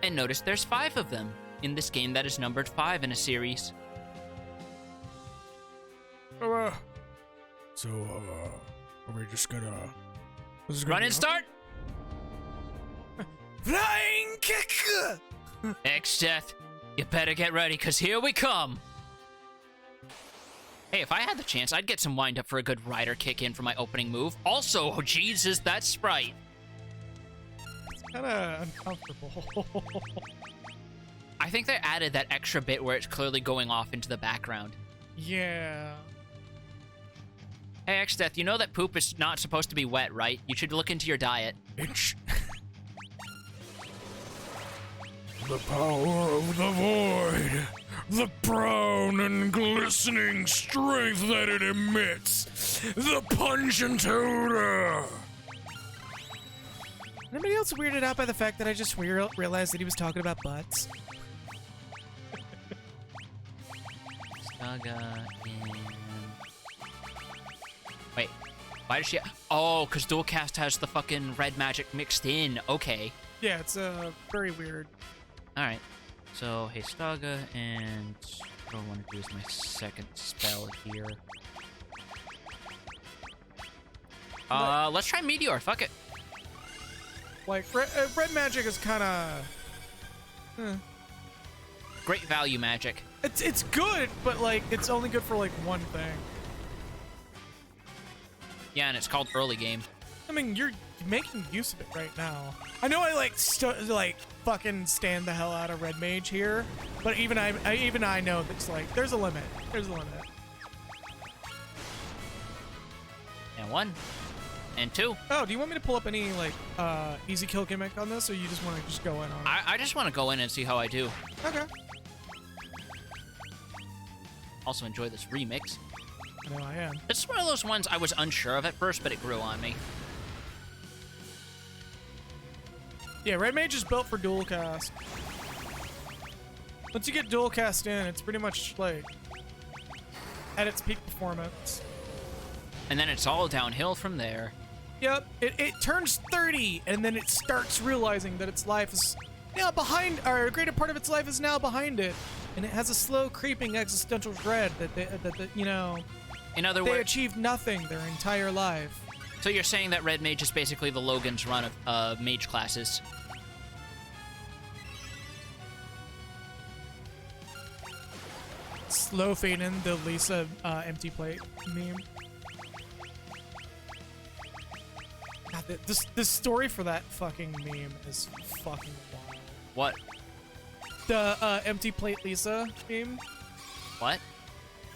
And notice there's 5 of them in this game that is numbered 5 in a series. Are we just gonna... Run and start! flying kick. X-Death, you better get ready, because here we come! Hey, if I had the chance, I'd get some wind up for a good rider kick in for my opening move. Also, oh, Jesus, that sprite. It's kind of uncomfortable. I think they added that extra bit where it's clearly going off into the background. Yeah. Hey, X-Death, you know that poop is not supposed to be wet, right? You should look into your diet. It's... the power of the void. The brown and glistening strength that it emits. The pungent odor. Anybody else weirded out by the fact that I just realized that he was talking about butts? Saga and... Wait, why does she... Oh, because Dualcast has the fucking red magic mixed in. Okay. Yeah, it's very weird. Alright. So, Heistaga, and what I want to do is my second spell here. Let's try Meteor. Fuck it. Like, red magic is kind of... Great value magic. It's good, but, like, it's only good for, like, one thing. Yeah, and it's called early game. I mean, you're making use of it right now. I know I, like, fucking stand the hell out of red mage here, but even I know that's, like, there's a limit. There's a limit. And 1. And 2. Oh, do you want me to pull up any, like, easy kill gimmick on this, or you just want to just go in on it? I just want to go in and see how I do. Okay. Also enjoy this remix. I know I am. This is one of those ones I was unsure of at first, but it grew on me. Yeah, red mage is built for dual cast. Once you get dual cast in, it's pretty much, like, at its peak performance. And then it's all downhill from there. Yep, it turns 30, and then it starts realizing that its life is now behind, or a greater part of its life is now behind it, and it has a slow creeping existential dread that you know, in other they words, achieved nothing their entire life. So you're saying that red mage is basically the Logan's Run of mage classes. Slow fade in the Lisa empty plate meme. God, the story for that fucking meme is fucking wild. What? The empty plate Lisa meme. What?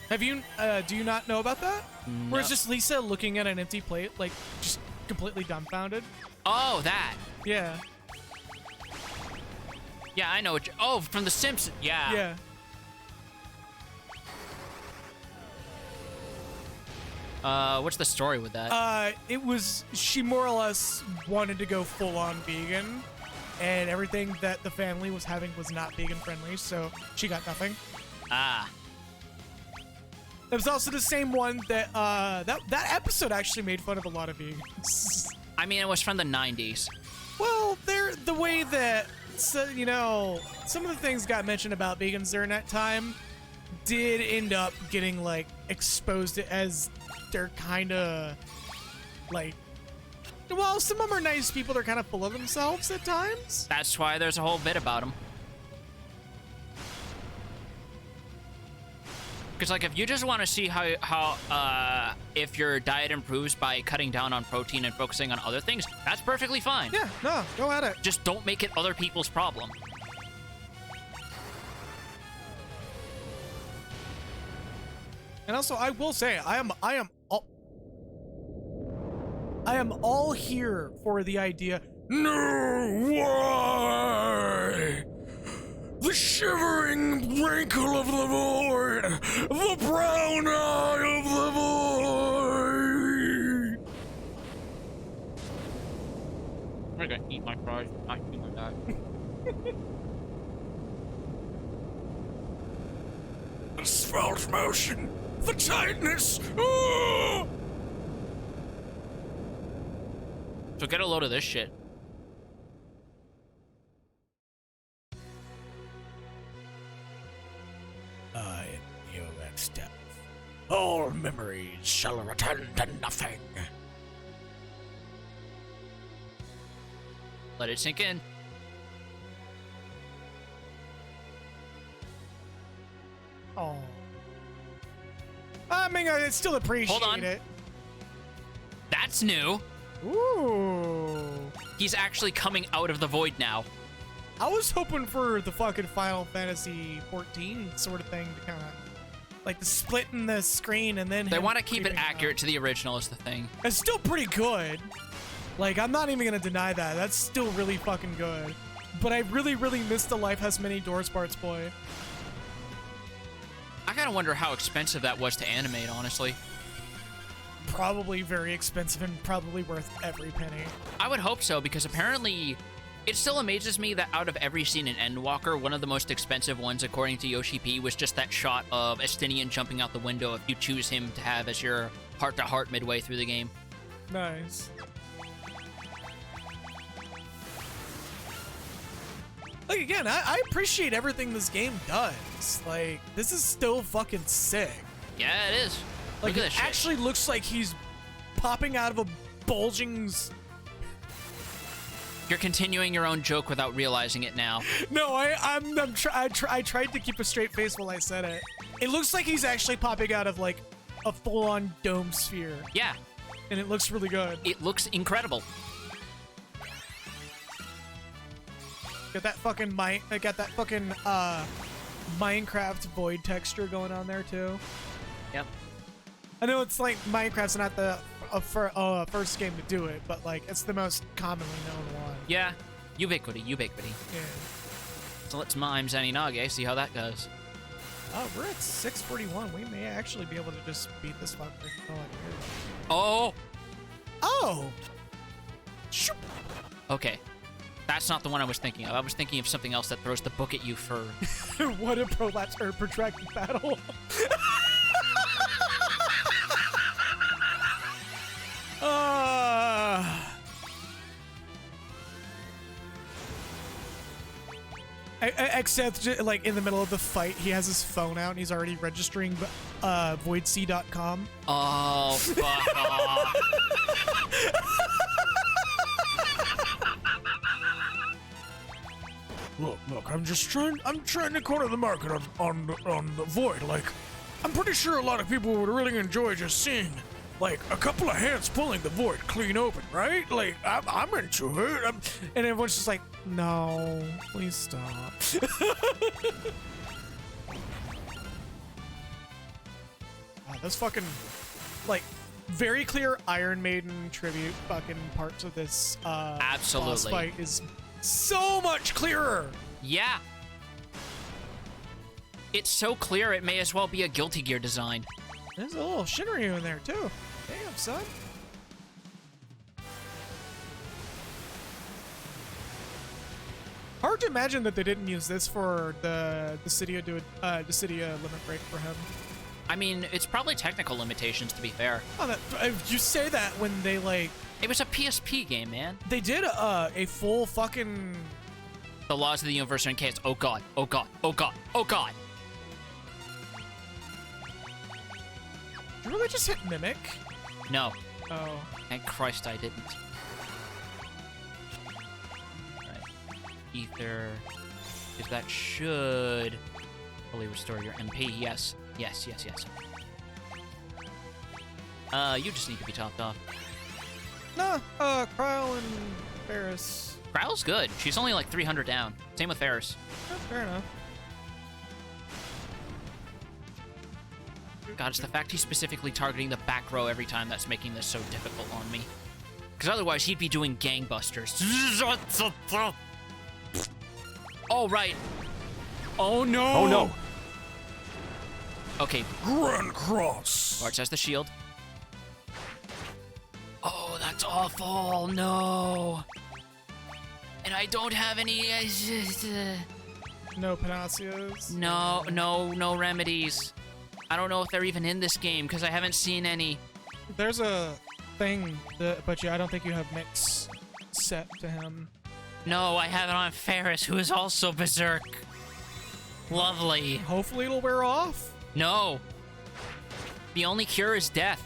Have you? Do you not know about that? No. Where it's just Lisa looking at an empty plate, like just completely dumbfounded. Oh, that. Yeah. Yeah, I know. Oh, from The Simpsons. Yeah. Yeah. What's the story with that? It was she more or less wanted to go full on vegan, and everything that the family was having was not vegan friendly, so she got nothing. Ah. It was also the same one that that episode actually made fun of a lot of vegans. I mean, it was from the 90s. Well, they're the way that, so, you know, some of the things got mentioned about vegans during that time did end up getting, like, exposed as they're kind of, like, well, some of them are nice people. They're kind of full of themselves at times. That's why there's a whole bit about them. Because, like, if you just want to see how if your diet improves by cutting down on protein and focusing on other things, that's perfectly fine. Yeah, no, go at it. Just don't make it other people's problem. And also, I will say, I am all here for the idea. No, why? The shivering wrinkle of the void, the brown eye of the void. I'm gonna eat my fries, not eat my diet. The svelte motion, the tightness. Oh! So get a load of this shit. I am your next death. All memories shall return to nothing. Let it sink in. Oh. I mean, I still appreciate it. That's new. Ooh. He's actually coming out of the void now. I was hoping for the fucking Final Fantasy 14 sort of thing to kind of like the split in the screen and then They want to keep it accurate to the original is the thing. It's still pretty good. Like, I'm not even gonna deny that. That's still really fucking good. But I really, really miss the Life Has Many Doors parts, boy. I gotta wonder how expensive that was to animate, honestly. Probably very expensive and probably worth every penny. I would hope so, because apparently it still amazes me that out of every scene in Endwalker, one of the most expensive ones, according to Yoshi P, was just that shot of Estinian jumping out the window if you choose him to have as your heart-to-heart midway through the game. Nice. Like, again, I appreciate everything this game does. Like, this is still fucking sick. Yeah, it is. Like, Look at it this shit. actually looks like he's popping out of a bulging... You're continuing your own joke without realizing it now. No, I tried to keep a straight face while I said it. It looks like he's actually popping out of, like, a full-on dome sphere. Yeah. And it looks really good. It looks incredible. Got that fucking Minecraft void texture going on there too. Yep. I know it's like Minecraft's not the first game to do it, but like it's the most commonly known one. Yeah. Ubiquity. Yeah. So let's mime Zaninage, see how that goes. Oh, we're at 641. We may actually be able to just beat this fucker. Oh! Oh! Shoop. Okay. That's not the one I was thinking of. I was thinking of something else that throws the book at you for... What a prolapse or protracted battle. Except, like, in the middle of the fight, he has his phone out and he's already registering voidc.com. Oh, fuck off. Look, I'm trying to corner the market on the void. Like, I'm pretty sure a lot of people would really enjoy just seeing, like, a couple of hands pulling the void clean open, right? Like, I'm into it. And everyone's just like, no, please stop. Wow, those fucking, like, very clear Iron Maiden tribute fucking parts of this Absolutely. boss fight is so much clearer. Yeah. It's so clear it may as well be a Guilty Gear design. There's a little Shinryu in there too. Damn, son. Hard to imagine that they didn't use this for the Dissidia limit break for him. I mean, it's probably technical limitations, to be fair. Oh, you say that when they, like... It was a PSP game, man. They did a full fucking... The laws of the universe are in chaos. Oh god, oh god, oh god, oh god. Did you really just hit Mimic? No. Oh. Thank Christ I didn't. Right. Ether. Because that should Fully restore your MP. Yes. Yes, yes, yes. You just need to be topped off. Nah, Kryle and Ferris. Kryle's good. She's only like 300 down. Same with Ferris. Oh, fair enough. God, it's the fact he's specifically targeting the back row every time that's making this so difficult on me. Because otherwise, he'd be doing gangbusters. Oh, right. Oh, no. Oh, no. Okay. Grand Cross. Bartz has the shield. Oh, that's awful. No. And I don't have any... No Panaceos. No remedies. I don't know if they're even in this game because I haven't seen any. There's a thing, but yeah, I don't think you have mix set to him. No, I have it on Ferris, who is also Berserk. Lovely. Hopefully it'll wear off. No. The only cure is death.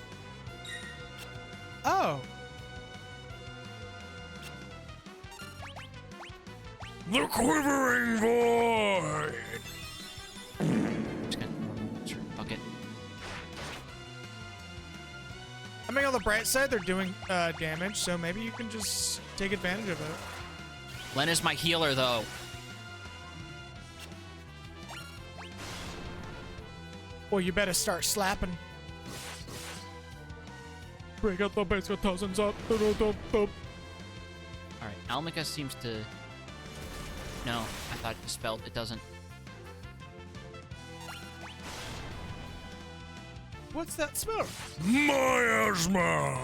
Oh. The Quivering Void. Fuck it. I mean, on the bright side, they're doing damage, so maybe you can just take advantage of it. Len is my healer, though. Well, you better start slapping. Break out the base with thousands up. Alright, Almika seems to... No, I thought it dispelled. It doesn't. What's that smell? Miasma.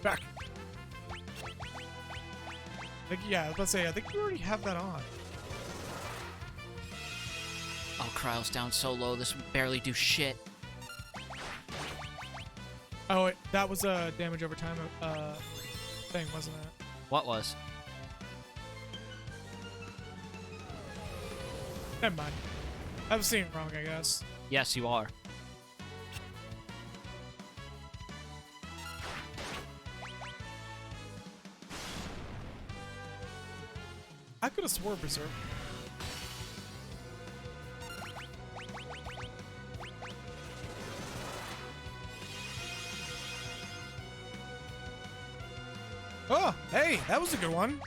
Back. Like, yeah, I was about to say, I think you already have that on. Oh, Kryle's down so low, this would barely do shit. Oh, wait, that was a damage over time thing, wasn't it? What was? Never mind. I was seeing it wrong, I guess. Yes, you are. I could have swore Berserk. Oh, hey, that was a good one.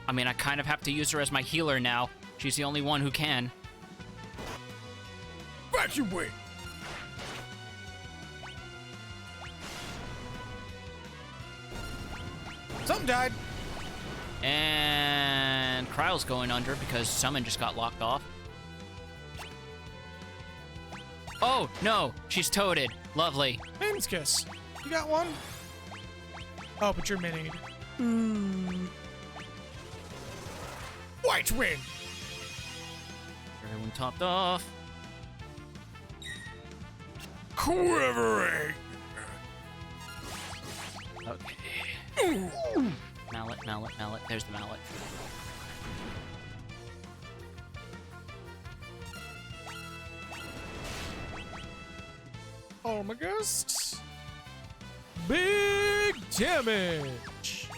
I mean, I kind of have to use her as my healer now. She's the only one who can. Vacuum wing. Something died. And Kryle's going under because Summon just got locked off. Oh, no. She's toaded. Lovely. Maiden's Kiss. You got one? Oh, but you're minied. White wing. Everyone topped off. Quivering. Okay. Mallet. There's the mallet. Armagust. Big damage.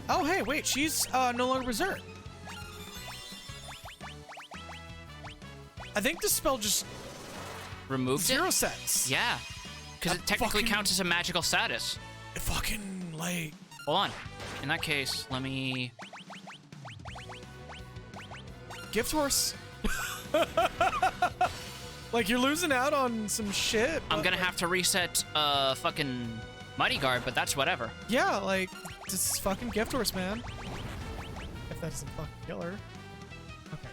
Oh, hey, wait, she's no longer Berserk. I think the spell just Removed zero it? sets. Yeah. Because it technically fucking- counts as a magical status. Fucking like. Hold on. In that case, let me... Gift horse. Like, you're losing out on some shit. I'm but, gonna like, have to reset fucking Mighty Guard, but that's whatever. Yeah, like, just fucking gift horse, man. If that doesn't fucking kill her. Okay.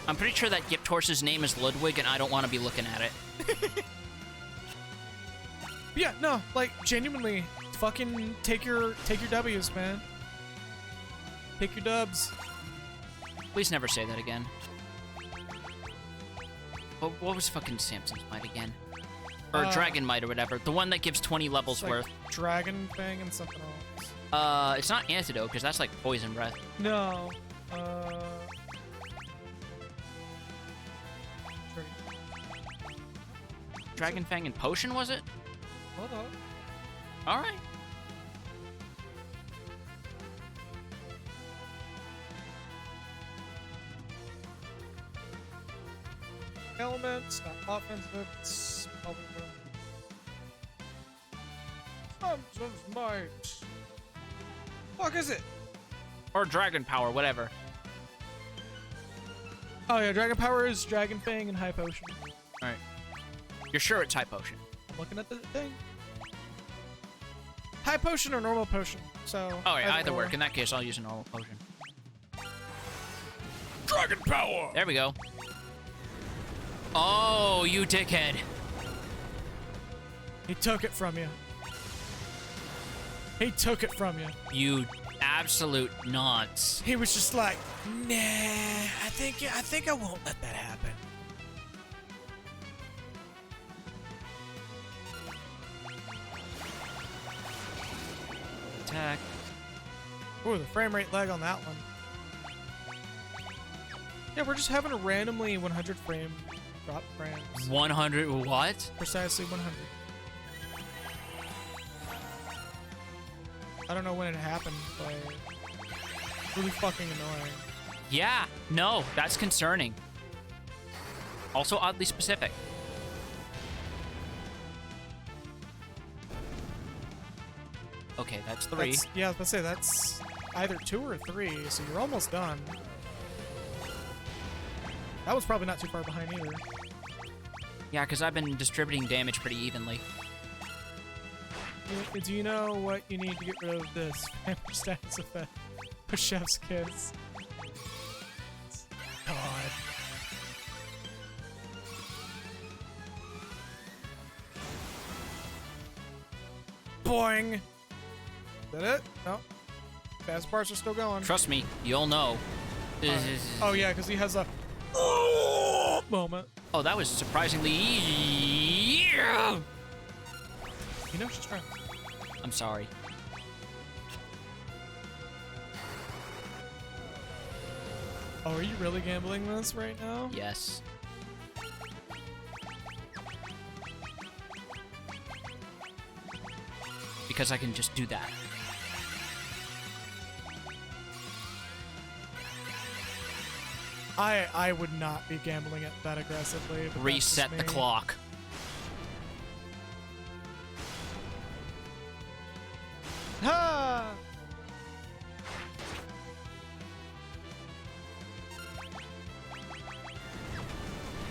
I'm pretty sure that Gift Horse's name is Ludwig, and I don't want to be looking at it. Yeah, no, like, genuinely, fucking take your W's, man. Take your dubs. Please never say that again. What was fucking Samson's Might again? Or Dragon Might or whatever. The one that gives 20 levels It's like worth. Dragon Fang and something else. It's not Antidote, because that's like Poison Breath. No. Dragon Fang and Potion, was it? Hold on. Alright. elements, not offensive. It's probably Samson's might. Fuck is it? Or dragon power, whatever. Oh yeah, dragon power is dragon fang and high potion. All right. You're sure it's high potion? I'm looking at the thing. High potion or normal potion. So. Oh yeah, either work. In that case, I'll use a normal potion. Dragon power! There we go. Oh, you dickhead. He took it from you. He took it from you. You absolute nonce. He was just like, nah, I think I won't let that happen. Attack. Ooh, the frame rate lag on that one. Yeah, we're just having a randomly 100 frame drop frames. 100 what? Precisely 100. I don't know when it happened, but really fucking annoying. Yeah, no, that's concerning. Also oddly specific. Okay, that's 3. Yeah, I was about to say, that's either 2 or 3, so you're almost done. That was probably not too far behind either. Yeah, because I've been distributing damage pretty evenly. Do you know what you need to get rid of this stats effect for Chef's Kiss? God. Boing! Is that it? No. Fast parts are still going. Trust me, you'll know. Oh yeah, because he has a moment. Oh, that was surprisingly easy. You know she's trying. I'm sorry. Oh, are you really gambling this right now? Yes. Because I can just do that. I would not be gambling it that aggressively. But Reset the clock. Ha!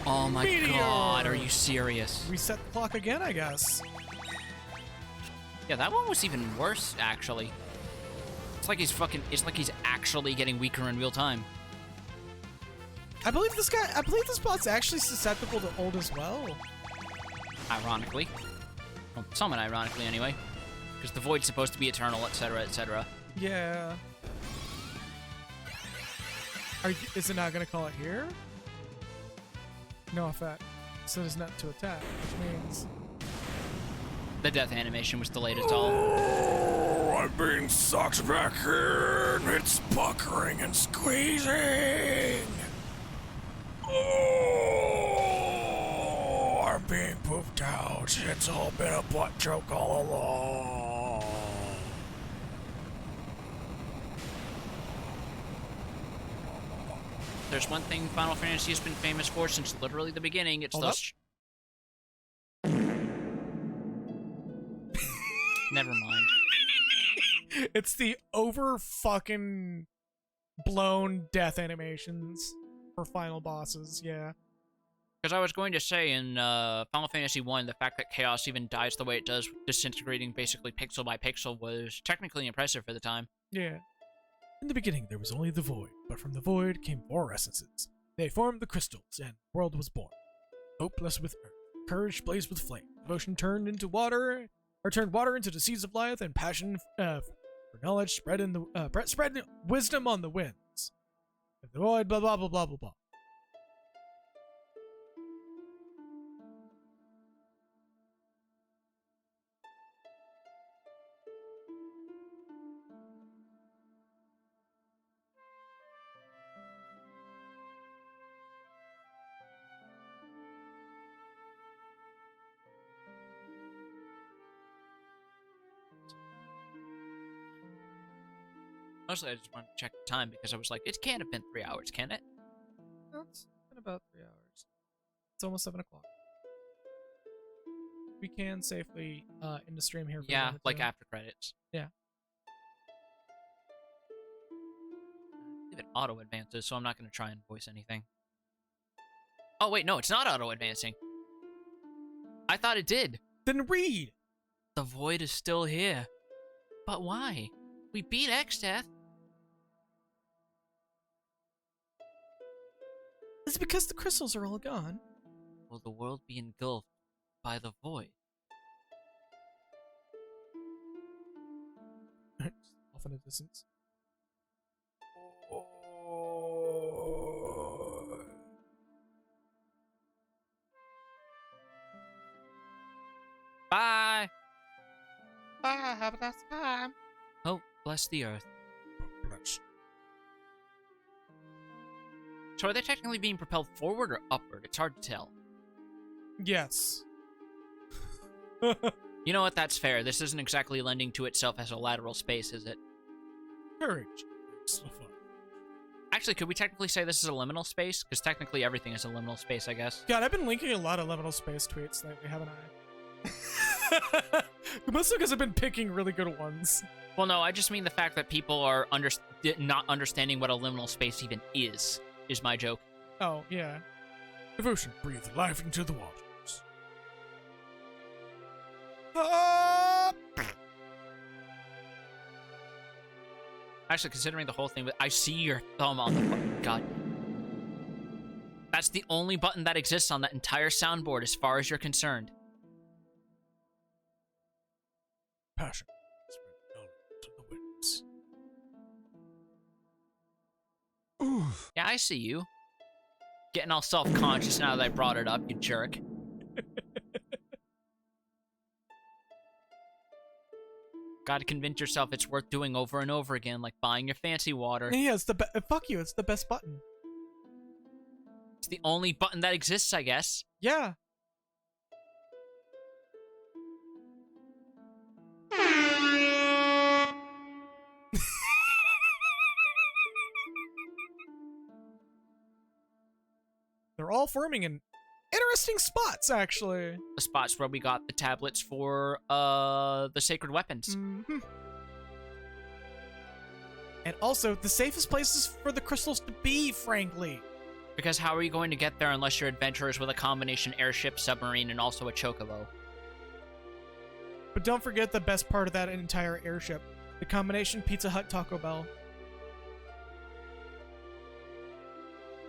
Oh my Meteor! god, are you serious? Reset the clock again, I guess. Yeah, that one was even worse, actually. It's like he's actually getting weaker in real time. I believe this bot's actually susceptible to ult as well. Ironically. Well, somewhat ironically, anyway. Because the void's supposed to be eternal, etc., etc. Yeah. Is it not gonna call it here? No effect. So there's not to attack, which means The death animation was delayed at all. Oh, I'm being sucked back in. It's puckering and squeezing. Oh, I'm being pooped out. It's all been a butt joke all along. There's one thing Final Fantasy has been famous for since literally the beginning. It's Hold those... Never mind. it's the over fucking blown death animations for final bosses. Yeah. Because I was going to say in Final Fantasy 1, the fact that Chaos even dies the way it does, disintegrating basically pixel by pixel, was technically impressive for the time. Yeah. In the beginning, there was only the void, but from the void came 4 essences. They formed the crystals, and the world was born. Hope blessed with earth, courage blazed with flame, devotion turned water into the seeds of life, and passion for knowledge spread wisdom on the winds. And the void, blah blah blah blah blah blah. Mostly I just wanted to check the time because I was like, it can't have been 3 hours, can it? No, it's been about 3 hours. It's almost 7 o'clock. We can safely end the stream here. Yeah, like after credits. Yeah. I believe it auto advances, so I'm not going to try and voice anything. Oh, wait, no, it's not auto advancing. I thought it did. Then read! The void is still here. But why? We beat X-Death. It's because the crystals are all gone. Will the world be engulfed by the void? Off in the distance. Bye! Bye, have a nice time. Oh, bless the earth. Bless. So are they technically being propelled forward or upward? It's hard to tell. Yes. You know what? That's fair. This isn't exactly lending to itself as a lateral space, is it? Courage. So fun. Actually, could we technically say this is a liminal space? Because technically everything is a liminal space, I guess. God, I've been linking a lot of liminal space tweets lately, haven't I? Mostly because I've been picking really good ones. Well, no, I just mean the fact that people are not understanding what a liminal space even is my joke. Oh, yeah. Devotion, breathe life into the waters. Actually, considering the whole thing, but I see your thumb on the button. God. That's the only button that exists on that entire soundboard as far as you're concerned. Passion. Spread knowledge to the winds. Oof. Yeah, I see you. Getting all self-conscious now that I brought it up, you jerk. Gotta convince yourself it's worth doing over and over again, like buying your fancy water. Yeah, it's the fuck you, it's the best button. It's the only button that exists, I guess. Yeah. They're all forming in interesting spots, actually. The spots where we got the tablets for the sacred weapons. Mm-hmm. And also, the safest places for the crystals to be, frankly. Because how are you going to get there unless you're adventurers with a combination airship, submarine, and also a chocobo? But don't forget the best part of that entire airship. The combination Pizza Hut Taco Bell.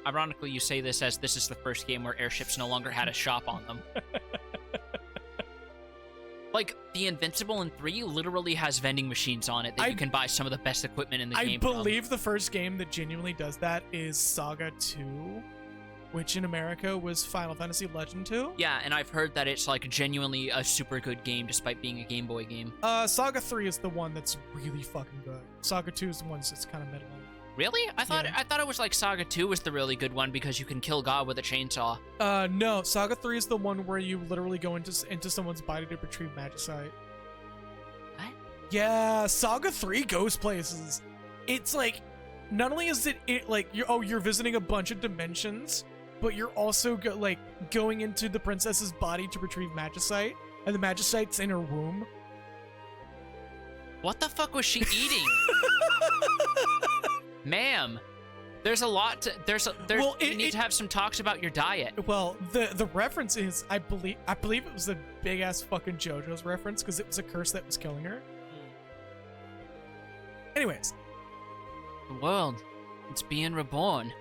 Ironically, you say this as this is the first game where airships no longer had a shop on them. Like, the Invincible in 3 literally has vending machines on it that you can buy some of the best equipment in the game I believe the first game that genuinely does that is Saga 2, which in America was Final Fantasy Legend 2. Yeah, and I've heard that it's, like, genuinely a super good game despite being a Game Boy game. Saga 3 is the one that's really fucking good. Saga 2 is the one that's kind of middling. Really? I thought it was like Saga 2 was the really good one because you can kill God with a chainsaw. No. Saga 3 is the one where you literally go into someone's body to retrieve magicite. What? Yeah, Saga 3 goes places. It's like, not only is it like, you're visiting a bunch of dimensions, but you're also going into the princess's body to retrieve magicite, and the magicite's in her womb. What the fuck was she eating? Ma'am, there's a lot to you need to have some talks about your diet. Well, the reference is I believe it was a big ass fucking JoJo's reference because it was a curse that was killing her. Anyways, the world, it's being reborn.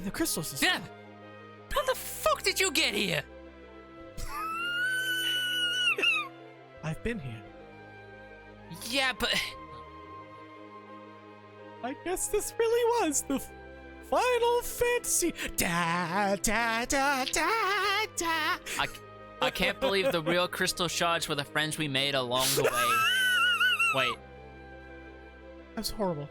and the crystals. Deb, how the fuck did you get here? I've been here. Yeah, but I guess this really was the Final Fantasy. Da da da da da. I can't believe the real crystal shards were the friends we made along the way. Wait. That's horrible.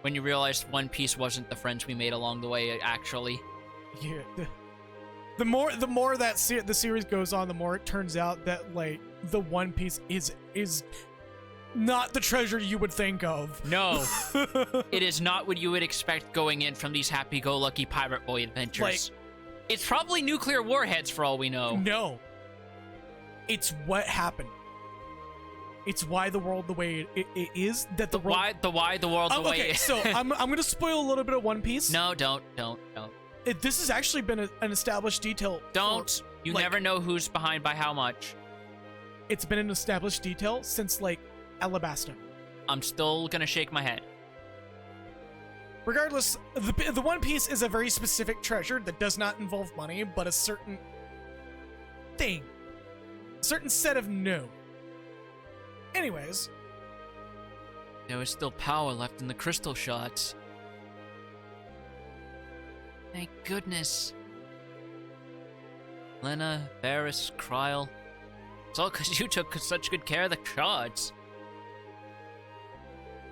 When you realized One Piece wasn't the friends we made along the way, actually. Yeah. The more that the series goes on, the more it turns out that like the One Piece is not the treasure you would think of. No, it is not what you would expect going in from these happy-go-lucky pirate boy adventures. Like, it's probably nuclear warheads for all we know. No, it's what happened. It's why the world the way it is. That the world. Why the world the way it is. So I'm gonna spoil a little bit of One Piece. No, don't. This has actually been an established detail. Don't. You never know who's behind by how much. It's been an established detail since like Alabasta. I'm still gonna shake my head. Regardless, the One Piece is a very specific treasure that does not involve money, but a certain thing, a certain set of no. Anyways, there was still power left in the crystal shards. Thank goodness. Lena, Varys, Kryl. It's all because you took such good care of the shards.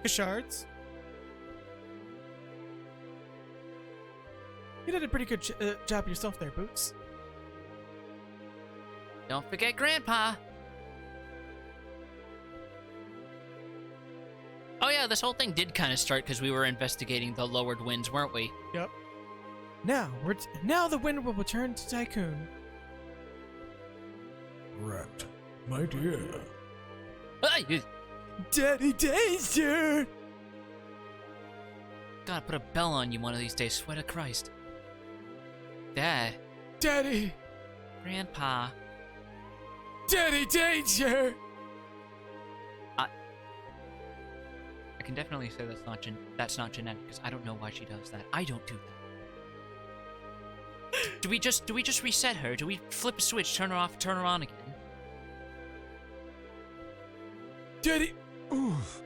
The shards? You did a pretty good job yourself there, Boots. Don't forget Grandpa. Oh yeah, this whole thing did kind of start because we were investigating the lowered winds, weren't we? Yep. Now the wind will return to Tycoon. Right, my dear. Daddy Danger! Gotta put a bell on you one of these days, swear to Christ. Dad. Daddy! Grandpa. Daddy Danger! I can definitely say that's not genetic, because I don't know why she does that. I don't do that. Do we just reset her? Do we flip a switch, turn her off, turn her on again? Daddy! Oof.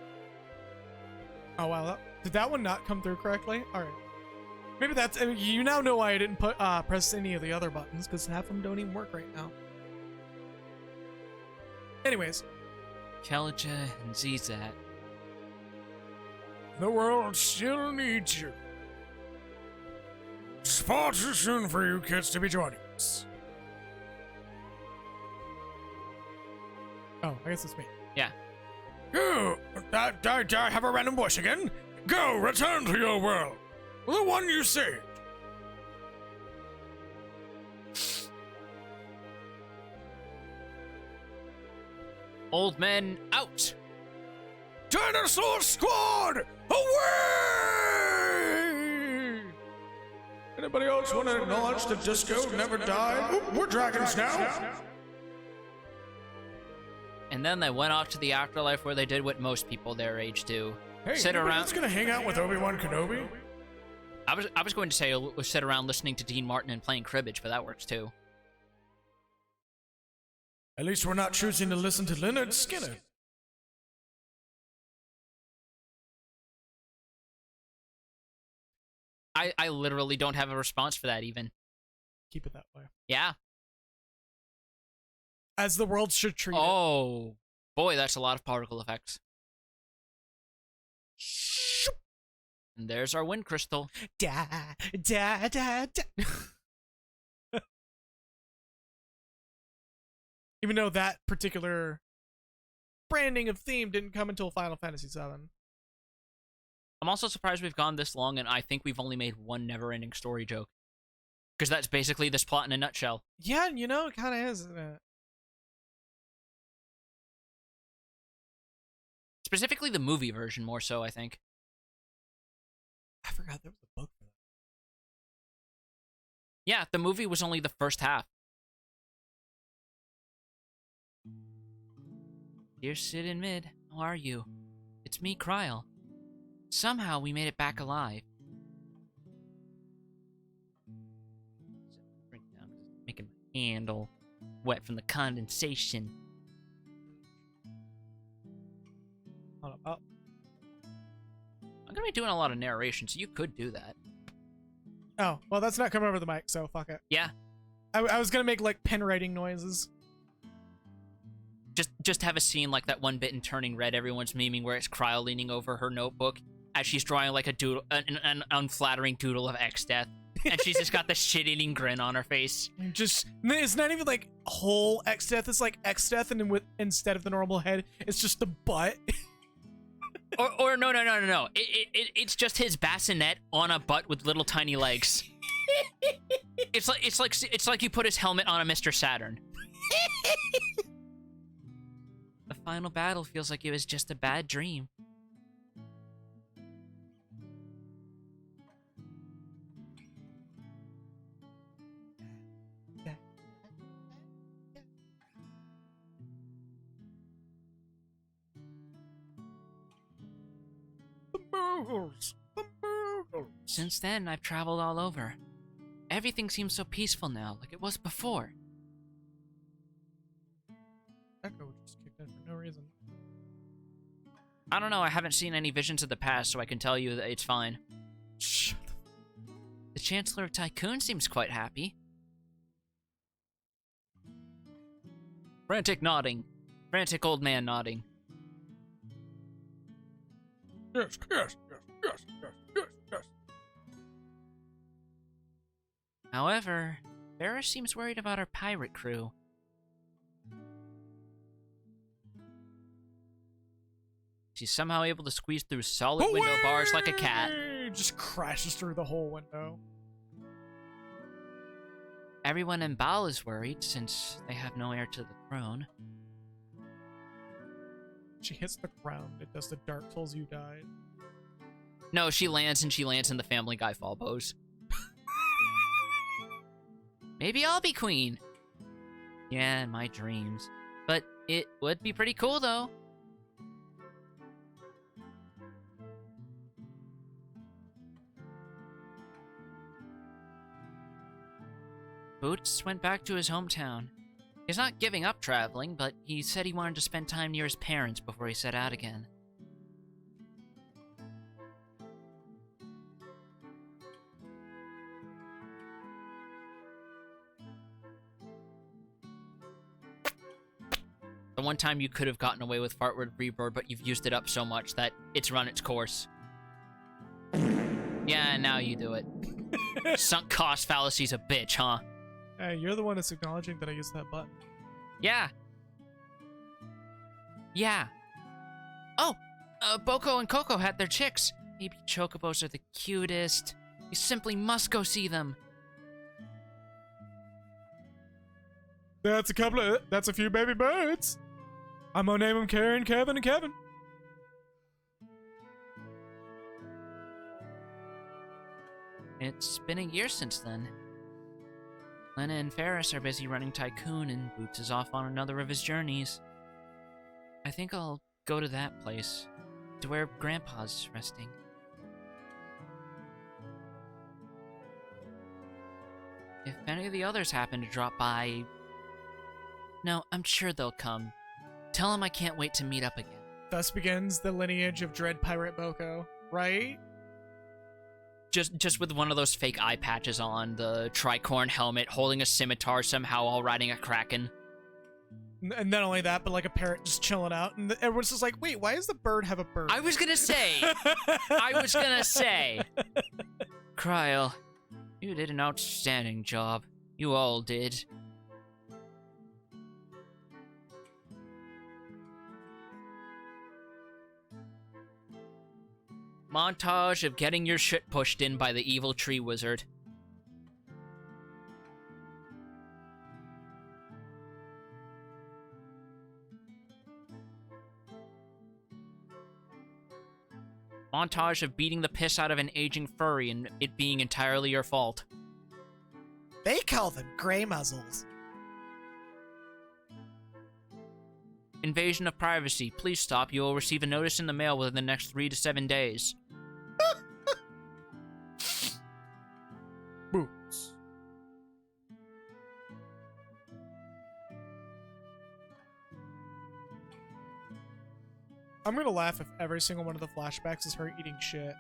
Oh wow, did that one not come through correctly? Alright. Maybe that's, you now know why I didn't press any of the other buttons, because half of them don't even work right now. Anyways. Kelja and Zizat. The world still needs you. It's far too soon for you kids to be joining us. Oh, I guess it's me. Yeah. You, I have a random voice again. Go, return to your world. The one you saved. Old men out. Dinosaur Squad, away! Anybody else want to acknowledge the disco never died? Ooh, we're dragons now. And then they went off to the afterlife where they did what most people their age do. Hey, sit around. It's gonna hang out with Obi-Wan Kenobi. I was going to say sit around listening to Dean Martin and playing cribbage, but that works too. At least we're not choosing to listen to Leonard Skinner. I literally don't have a response for that even. Keep it that way. Yeah. As the world should treat it. Oh, boy, that's a lot of particle effects. And there's our wind crystal. Da, da, da, da. Even though that particular branding of theme didn't come until Final Fantasy VII. I'm also surprised we've gone this long, and I think we've only made one never-ending story joke. Because that's basically this plot in a nutshell. Yeah, you know, it kind of is, isn't it? Specifically the movie version, more so, I think. I forgot there was a book for that. Yeah, the movie was only the first half. Dear Sid and Mid, how are you? It's me, Kryl. Somehow we made it back alive. Making my hand all wet from the condensation. Hold up. I'm gonna be doing a lot of narration, so you could do that. Oh, well, that's not coming over the mic, so fuck it. Yeah. I was gonna make, like, pen writing noises. Just have a scene like that one bit in Turning Red everyone's memeing where it's Kryl leaning over her notebook as she's drawing like a doodle, an unflattering doodle of X death. And she's just got the shit-eating grin on her face. Just, it's not even like whole X-Death, it's like X-Death, and then instead of the normal head, it's just the butt. Or no. It's just his bassinet on a butt with little tiny legs. It's like you put his helmet on a Mr. Saturn. The final battle feels like it was just a bad dream. Since then, I've traveled all over. Everything seems so peaceful now, like it was before. Echo just kicked in for no reason. I don't know, I haven't seen any visions of the past, so I can tell you that it's fine. Shut The Chancellor of Tycoon seems quite happy. Frantic nodding. Frantic old man nodding. Yes. However, Ferris seems worried about our pirate crew. She's somehow able to squeeze through solid window bars like a cat. Just crashes through the whole window. Everyone in Baal is worried since they have no heir to the throne. She hits the ground. It does the Dark Souls you died. No, she lands in the Family Guy fall pose. Maybe I'll be queen. Yeah, in my dreams. But it would be pretty cool, though. Boots went back to his hometown. He's not giving up traveling, but he said he wanted to spend time near his parents before he set out again. The one time you could have gotten away with Fartward Reaper, but you've used it up so much that it's run its course. Yeah, now you do it. Sunk cost fallacy's a bitch, huh? Hey, you're the one that's acknowledging that I used that button. Yeah. Yeah. Oh, Boko and Coco had their chicks. Maybe chocobos are the cutest. You simply must go see them. That's a few baby birds. I'm gonna name them Karen, Kevin, and Kevin. It's been a year since then. Lena and Ferris are busy running Tycoon, and Boots is off on another of his journeys. I think I'll go to that place, to where Grandpa's resting. If any of the others happen to drop by... No, I'm sure they'll come. Tell them I can't wait to meet up again. Thus begins the lineage of Dread Pirate Boko, right? Just with one of those fake eye patches on, the tricorn helmet, holding a scimitar somehow while riding a kraken. And not only that, but like a parrot just chilling out. And everyone's just like, wait, why does the bird have a bird? I was gonna say! Kryl, you did an outstanding job. You all did. Montage of getting your shit pushed in by the evil tree wizard. Montage of beating the piss out of an aging furry and it being entirely your fault. They call them gray muzzles. Invasion of privacy. Please stop. You will receive a notice in the mail within the next 3 to 7 days. Boots. I'm gonna laugh if every single one of the flashbacks is her eating shit.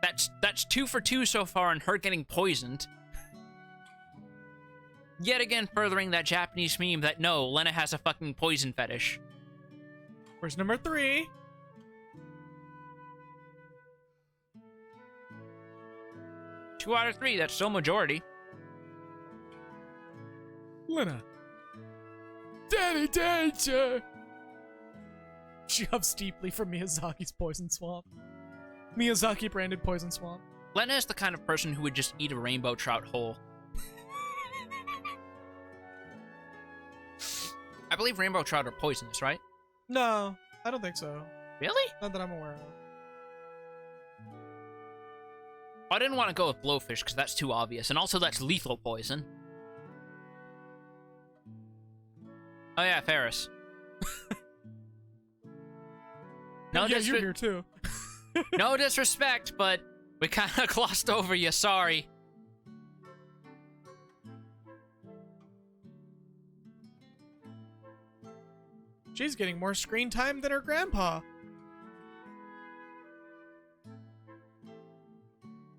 That's 2 for 2 so far on her getting poisoned. Yet again furthering that Japanese meme that no, Lena has a fucking poison fetish. Where's number 3? 2 out of 3, that's still majority. Lena. Daddy danger! She huffs deeply from Miyazaki's poison swamp. Miyazaki branded poison swamp. Lena is the kind of person who would just eat a rainbow trout whole. I believe rainbow trout are poisonous, right? No, I don't think so. Really? Not that I'm aware of. I didn't want to go with blowfish because that's too obvious, and also that's lethal poison. Oh yeah, Ferris. No, yeah, you're here too. No disrespect, but we kind of glossed over you. Sorry. She's getting more screen time than her grandpa.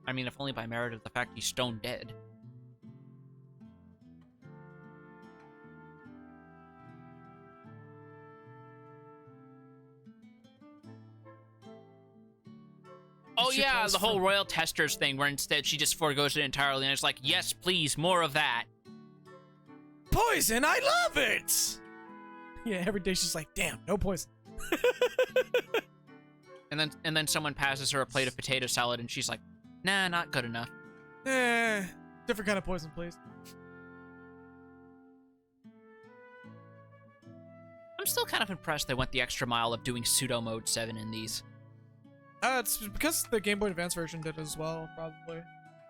I mean, if only by merit of the fact he's stone dead. Oh yeah, the whole Royal Testers thing, where instead she just forgoes it entirely, and it's like, yes, please, more of that. Poison, I love it! Yeah, every day she's like, damn, no poison. And then someone passes her a plate of potato salad, and she's like, nah, not good enough. Different kind of poison, please. I'm still kind of impressed they went the extra mile of doing pseudo mode 7 in these. It's because the Game Boy Advance version did as well, probably.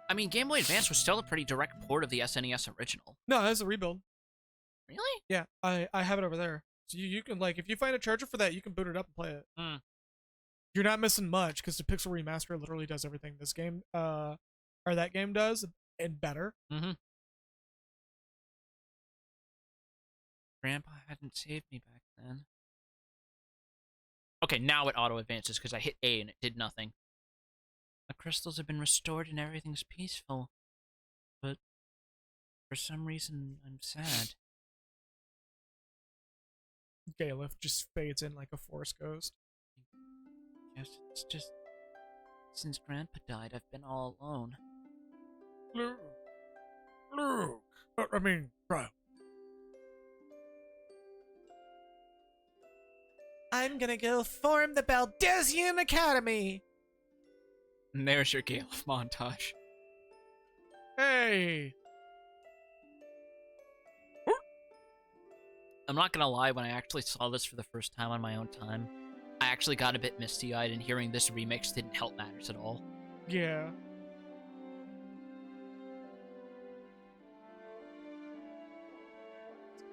I mean, Game Boy Advance was still a pretty direct port of the SNES original. No, that's a rebuild. Really? Yeah, I have it over there. So you can, like, if you find a charger for that, you can boot it up and play it. Mm. You're not missing much, because the Pixel Remaster literally does everything this game, or that game does, and better. Mm-hmm. Grandpa hadn't saved me back then. Okay, now it auto-advances, because I hit A and it did nothing. The crystals have been restored and everything's peaceful. But for some reason, I'm sad. Galef just fades in like a forest ghost. Yes, it's just... Since Grandpa died, I've been all alone. Luke. Brian. I'm gonna go form the Baldesian Academy! And there's your Galef montage. Hey! I'm not gonna lie, when I actually saw this for the first time on my own time, I actually got a bit misty-eyed, and hearing this remix didn't help matters at all. Yeah.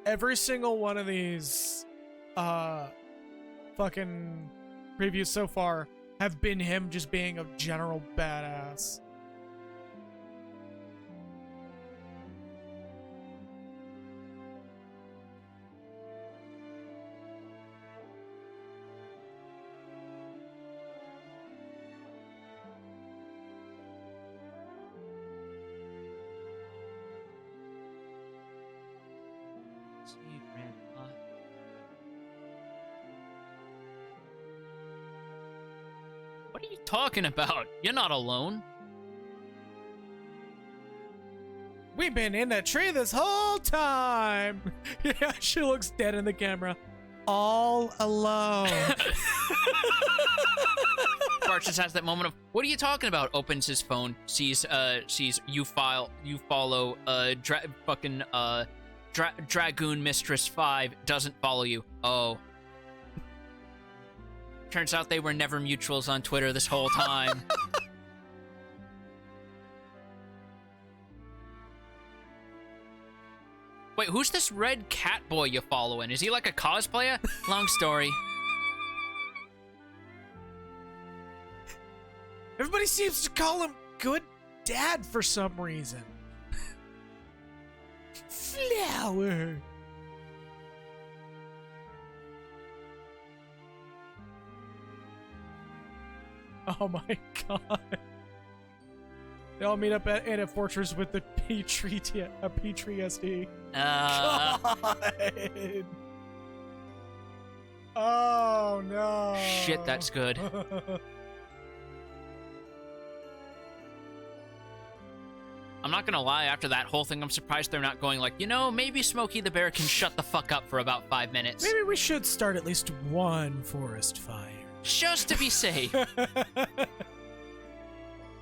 Every single one of these, fucking previews so far have been him just being a general badass. See, Grandpa. What are you talking about? You're not alone. We've been in that tree this whole time. Yeah, she looks dead in the camera. All alone. Bart just has that moment of, what are you talking about? Opens his phone, sees you follow, Dragoon Mistress 5 doesn't follow you. Oh. Turns out they were never mutuals on Twitter this whole time. Wait, who's this red cat boy you following? Is he like a cosplayer? Long story. Everybody seems to call him Good Dad for some reason. Flower. Oh my god. They all meet up at a fortress with the Petrie SD. God. Oh no. Shit, that's good. I'm not gonna lie, after that whole thing, I'm surprised they're not going like, you know, maybe Smokey the Bear can shut the fuck up for about 5 minutes. Maybe we should start at least one forest fire. Just to be safe.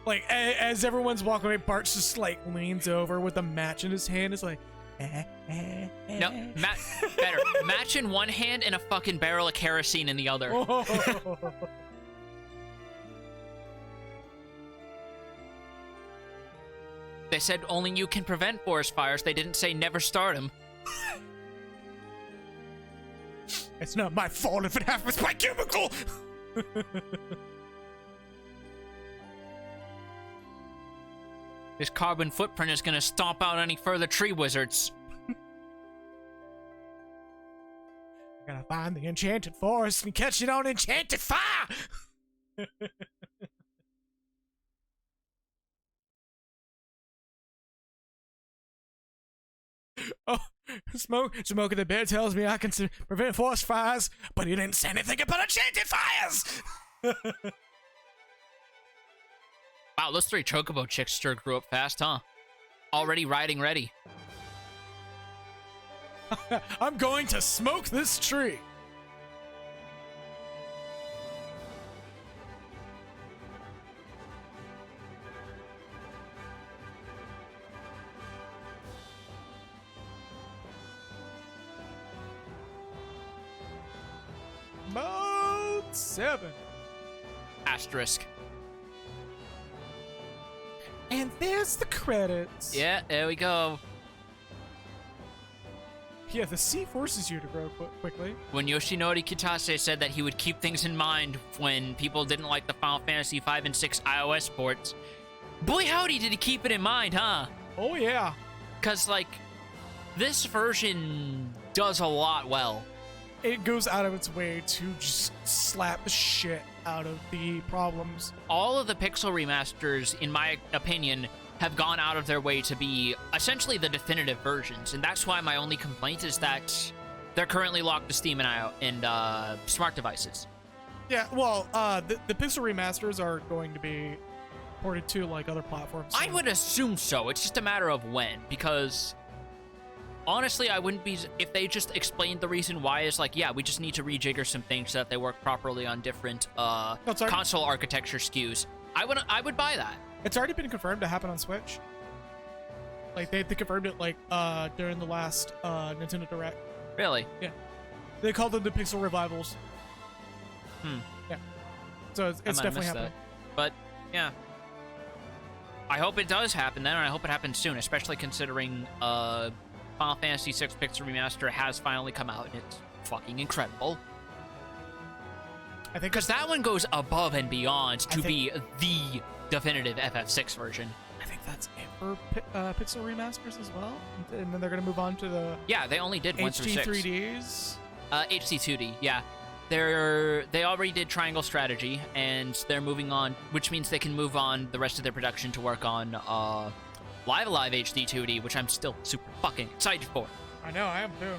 Like, as everyone's walking away, Bart's just, like, leans over with a match in his hand. Is like, No, better. Match in one hand and a fucking barrel of kerosene in the other. They said only you can prevent forest fires. They didn't say never start them. It's not my fault if it happens by chemical. This carbon footprint is gonna stomp out any further tree wizards. I gotta find the enchanted forest and catch it on enchanted fire. Oh, Smokey the Bear tells me I can prevent forest fires, but he didn't say anything about enchanted fires. Wow, those 3 chocobo chicks sure grew up fast, huh? Already riding ready. I'm going to smoke this tree. Mode 7. Asterisk. And there's the credits. Yeah, there we go. Yeah, the sea forces you to grow quickly. When Yoshinori Kitase said that he would keep things in mind when people didn't like the Final Fantasy 5 and 6 iOS ports, boy howdy did he keep it in mind, huh? Oh yeah. Because, like, this version does a lot well. It goes out of its way to just slap the shit out of the problems. All of the Pixel remasters, in my opinion, have gone out of their way to be essentially the definitive versions, and that's why my only complaint is that they're currently locked to Steam and smart devices. Yeah, well, the Pixel remasters are going to be ported to, like, other platforms. I would assume so. It's just a matter of when, because honestly, I wouldn't be if they just explained the reason why is like, yeah, we just need to rejigger some things so that they work properly on different console architecture SKUs. I would buy that. It's already been confirmed to happen on Switch. Like they confirmed it like during the last Nintendo Direct. Really? Yeah. They called them the Pixel Revivals. Yeah. So it's definitely happening. But yeah. I hope it does happen then, and I hope it happens soon, especially considering Final Fantasy VI Pixel Remaster has finally come out, and it's fucking incredible. I think because that one goes above and beyond to be the definitive FF6 version. I think that's it for Pixel Remasters as well, and then they're gonna move on to the they only did 1 through 6. HD 3Ds. HD 2D, yeah. They already did Triangle Strategy, and they're moving on, which means they can move on the rest of their production to work on Live Alive HD 2D, which I'm still super fucking excited for. I know, I am too.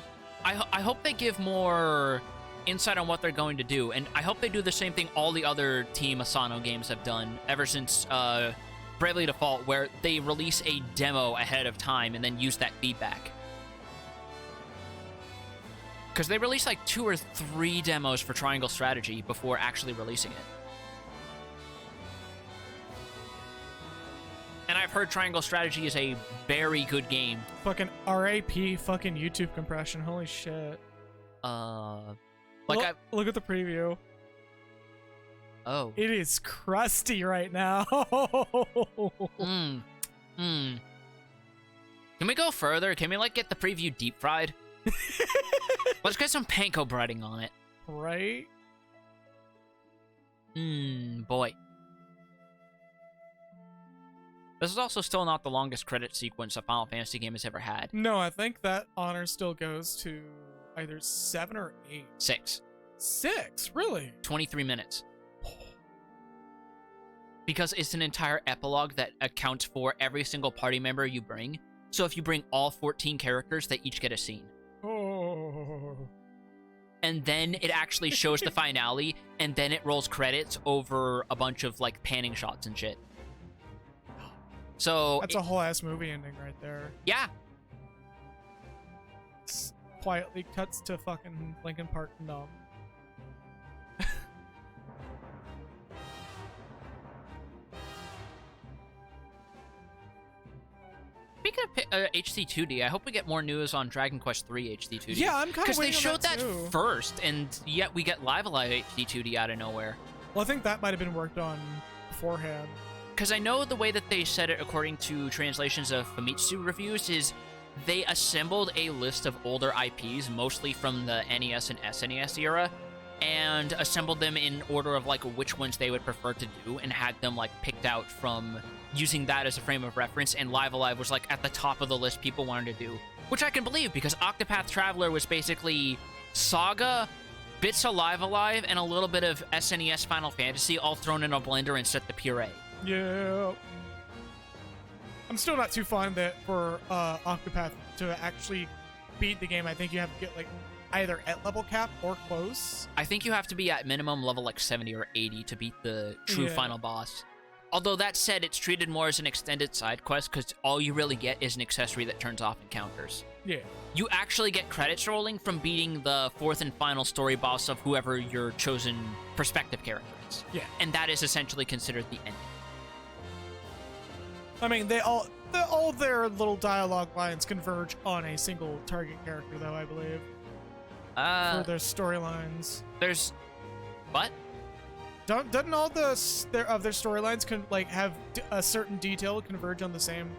I hope they give more insight on what they're going to do, and I hope they do the same thing all the other Team Asano games have done ever since Bravely Default, where they release a demo ahead of time and then use that feedback. Because they released like 2 or 3 demos for Triangle Strategy before actually releasing it. And I've heard Triangle Strategy is a very good game. Fucking RAP fucking YouTube compression, holy shit. Like look at the preview. Oh. It is crusty right now. Can we go further? Can we, like, get the preview deep fried? Let's get some panko breading on it. Right? Boy. This is also still not the longest credit sequence a Final Fantasy game has ever had. No, I think that honor still goes to either 7 or 8. 6. 6? Really? 23 minutes. Because it's an entire epilogue that accounts for every single party member you bring. So if you bring all 14 characters, they each get a scene. Oh. And then it actually shows the finale, and then it rolls credits over a bunch of, like, panning shots and shit. So that's a whole ass movie ending right there. Yeah. Quietly cuts to fucking Linkin Park Numb. Speaking of HD2D, I hope we get more news on Dragon Quest III HD2D. Yeah, I'm kind of because they showed that too. first, and yet we get Live Alive HD2D out of nowhere. Well, I think that might have been worked on beforehand. Because I know the way that they said it, according to translations of Famitsu reviews, is they assembled a list of older IPs, mostly from the NES and SNES era, and assembled them in order of like which ones they would prefer to do, and had them like picked out from using that as a frame of reference, and Live Alive was like at the top of the list people wanted to do, which I can believe, because Octopath Traveler was basically Saga, bits of Live Alive, and a little bit of SNES Final Fantasy all thrown in a blender and set the puree. Yeah. I'm still not too fond that for Octopath to actually beat the game. I think you have to get like either at level cap or close. I think you have to be at minimum level like 70 or 80 to beat the true final boss. Although that said, it's treated more as an extended side quest because all you really get is an accessory that turns off encounters. Yeah. You actually get credits rolling from beating the fourth and final story boss of whoever your chosen perspective character is. Yeah. And that is essentially considered the ending. I mean, all their little dialogue lines converge on a single target character, though, I believe. For their storylines. There's... What? Doesn't all their storylines have a certain detail converge on the same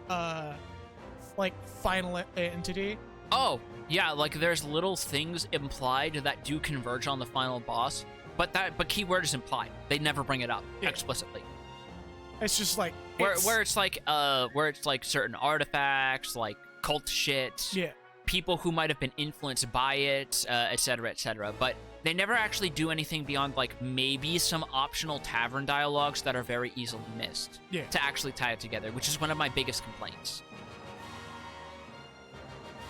like final entity? Oh, yeah, like there's little things implied that do converge on the final boss, but keyword is implied. They never bring it up explicitly. It's just like where it's like certain artifacts, like cult shit, people who might have been influenced by it, etc., etc. But they never actually do anything beyond like maybe some optional tavern dialogues that are very easily missed to actually tie it together, which is one of my biggest complaints.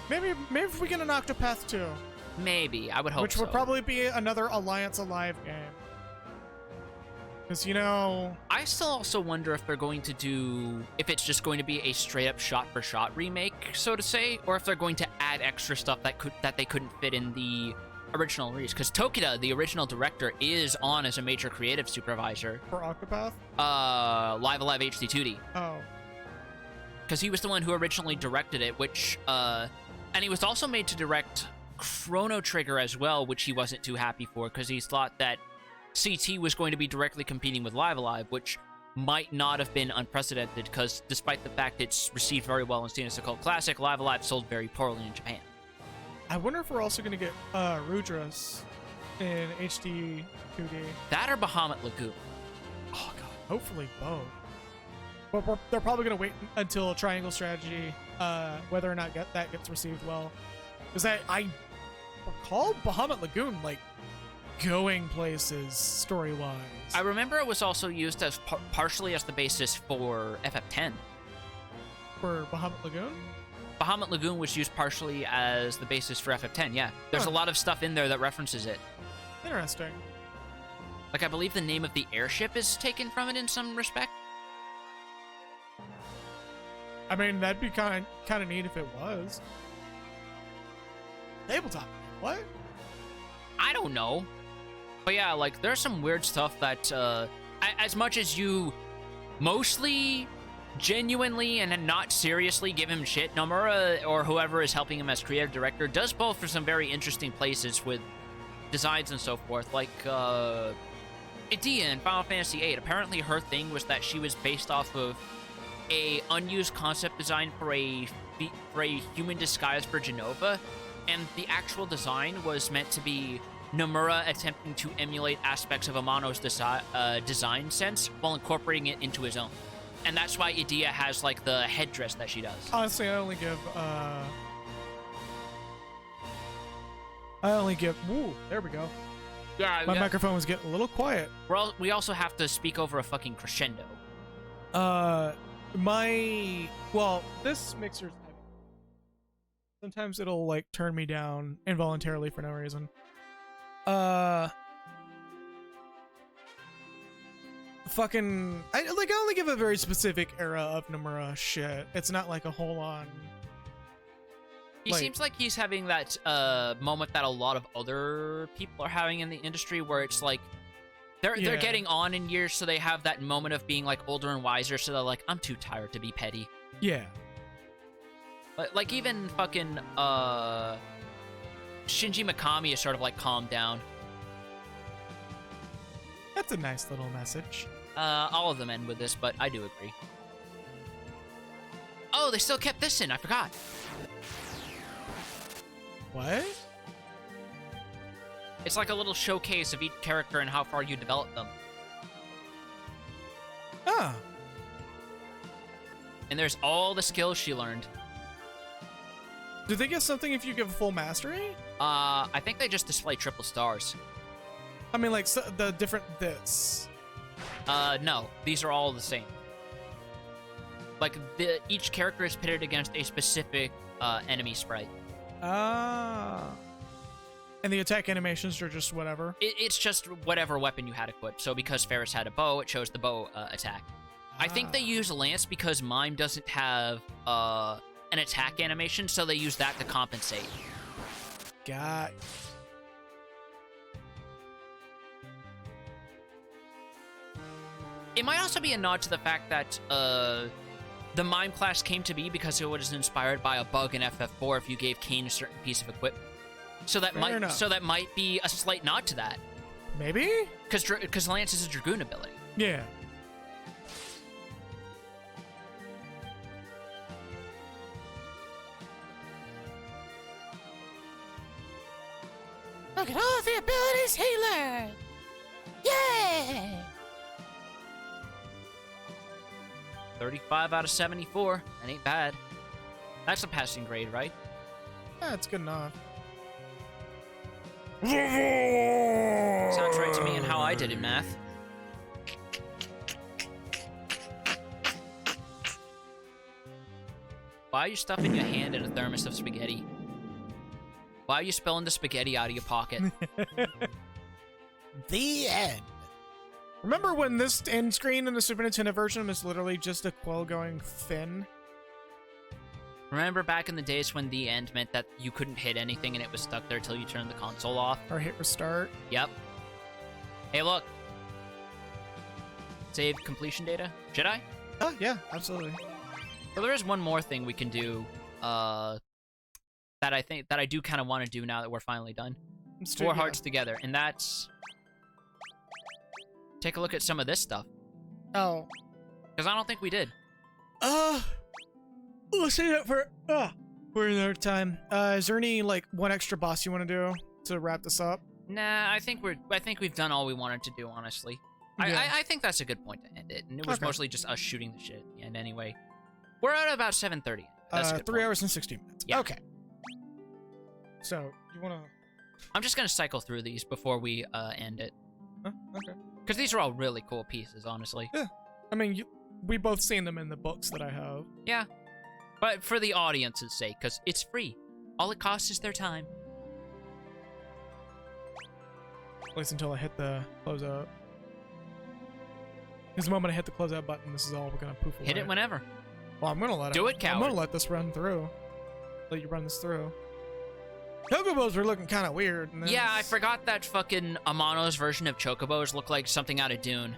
Maybe if we get an Octopath 2. Maybe, I would hope so. Which would probably be another Alliance Alive game. Because, I still also wonder if they're going to do... If it's just going to be a straight-up shot-for-shot remake, so to say, or if they're going to add extra stuff that they couldn't fit in the original release. Because Tokita, the original director, is on as a major creative supervisor. For Octopath? Live Alive HD2D. Oh. Because he was the one who originally directed it, which... And he was also made to direct Chrono Trigger as well, which he wasn't too happy for, because he thought that CT was going to be directly competing with Live Alive, which might not have been unprecedented, because despite the fact it's received very well and seen as a cult classic, Live Alive sold very poorly in Japan. I wonder if we're also going to get Rudras in HD 2D. That or Bahamut Lagoon. Oh god, hopefully both. But they're probably going to wait until Triangle Strategy, whether or not that gets received well. Because I recall Bahamut Lagoon, like, going places story-wise. I remember it was also used as partially as the basis for FF10. For Bahamut Lagoon? Bahamut Lagoon was used partially as the basis for FF10, yeah. There's a lot of stuff in there that references it. Interesting. Like, I believe the name of the airship is taken from it in some respect. I mean, that'd be kind of neat if it was. Tabletop. What? I don't know. But yeah, like, there's some weird stuff that, as much as you mostly, genuinely, and not seriously give him shit, Nomura, or whoever is helping him as creative director, does both for some very interesting places with designs and so forth. Like, Edea in Final Fantasy VIII, apparently her thing was that she was based off of a unused concept design for a human disguise for Genova, and the actual design was meant to be Nomura attempting to emulate aspects of Amano's design sense while incorporating it into his own. And that's why Edea has, like, the headdress that she does. Honestly, I only give... Woo, there we go. Yeah, My microphone was getting a little quiet. We also have to speak over a fucking crescendo. Well, this mixer's heavy. Sometimes it'll, like, turn me down involuntarily for no reason. fucking I only give a very specific era of Nomura shit. It's not like a whole on. He seems like he's having that moment that a lot of other people are having in the industry, where it's like they're getting on in years, so they have that moment of being like older and wiser. So they're like, I'm too tired to be petty. Yeah. Like even fucking Shinji Mikami is sort of like calmed down. That's a nice little message. All of them end with this, but I do agree. Oh, they still kept this in. I forgot. What? It's like a little showcase of each character and how far you develop them. Ah. And there's all the skills she learned. Do they get something if you give full mastery? I think they just display triple stars. I mean, like, so the different bits. No. These are all the same. Like, each character is pitted against a specific enemy sprite. Ah. And the attack animations are just whatever? It's just whatever weapon you had equipped. So because Ferris had a bow, it shows the bow attack. I think they use Lance because Mime doesn't have an attack animation, so they use that to compensate. Got. It might also be a nod to the fact that the Mime class came to be because it was inspired by a bug in FF4 if you gave Kain a certain piece of equipment. So that might be a slight nod to that. Maybe? Because Lance is a Dragoon ability. Yeah. Look at all the abilities he learned! Yay! 35 out of 74. That ain't bad. That's a passing grade, right? Yeah, it's good enough. Sounds right to me and how I did in math. Why are you stuffing your hand in a thermos of spaghetti? Why are you spilling the spaghetti out of your pocket? The end. Remember when this end screen in the Super Nintendo version was literally just a quill going thin? Remember back in the days when the end meant that you couldn't hit anything and it was stuck there till you turned the console off? Or hit restart? Yep. Hey, look. Save completion data. Should I? Oh, yeah, absolutely. So there is one more thing we can do, that I do kind of want to do now that we're finally done. Four hearts together, and that's... Take a look at some of this stuff. Oh. Because I don't think we did. We'll say that for another time. Is there any, like, one extra boss you want to do to wrap this up? Nah, I think we've done all we wanted to do, honestly. Yeah. I think that's a good point to end it, and it was mostly just us shooting the shit at the end anyway. We're at about 7:30. That's 3 hours and 16 minutes. Yeah. Okay. So, you want to... I'm just going to cycle through these before we end it. Huh? Okay. Because these are all really cool pieces, honestly. Yeah. I mean, we both seen them in the books that I have. Yeah. But for the audience's sake, because it's free. All it costs is their time. At least until I hit the closeout. Because the moment I hit the closeout button, this is all going to poof away. Hit it whenever. Well, I'm going to let Do it, coward. I'm going to let this run through. Let you run this through. Chocobos were looking kind of weird. Yeah, I forgot that fucking Amano's version of Chocobos looked like something out of Dune.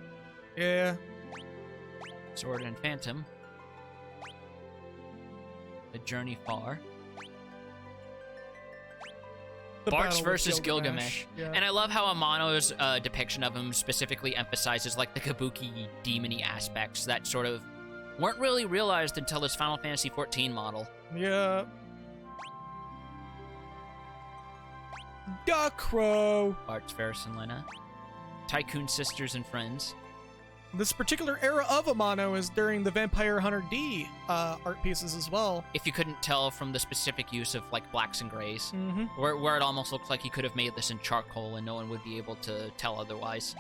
Yeah. Sword and Phantom. The Journey Far. Bartz versus Gilgamesh. Yeah. And I love how Amano's depiction of him specifically emphasizes like the kabuki demon-y aspects that sort of weren't really realized until this Final Fantasy XIV model. Yeah. Gakro. Bartz, Ferris, and Lena. Tycoon Sisters and Friends. This particular era of Amano is during the Vampire Hunter D art pieces as well. If you couldn't tell from the specific use of like blacks and grays, mm-hmm. where it almost looks like he could have made this in charcoal and no one would be able to tell otherwise.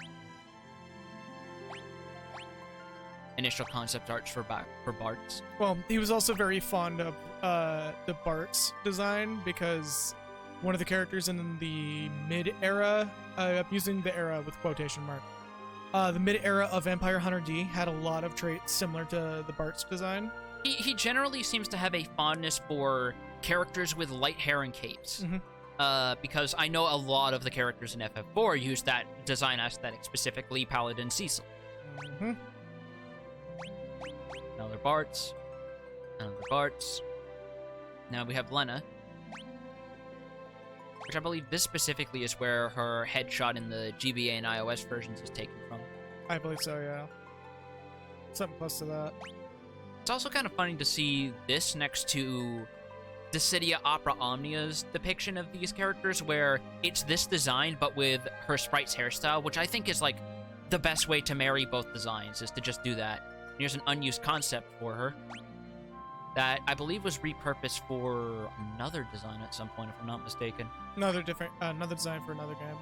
Initial concept arts for Bartz. Well, he was also very fond of the Bartz design because one of the characters in the mid-era, I'm using the era with quotation mark, The mid-era of Vampire Hunter D had a lot of traits similar to the Bart's design. He generally seems to have a fondness for characters with light hair and capes. Because I know a lot of the characters in FF4 use that design aesthetic, specifically Paladin Cecil. Another Bart's. Another Bart's. Now we have Lena. Which I believe this specifically is where her headshot in the GBA and iOS versions is taken from. I believe so, yeah. Something close to that. It's also kind of funny to see this next to Dissidia Opera Omnia's depiction of these characters, where it's this design, but with her sprite's hairstyle, which I think is, like, the best way to marry both designs, is to just do that. Here's an unused concept for her that I believe was repurposed for another design at some point, if I'm not mistaken. Another design for another game.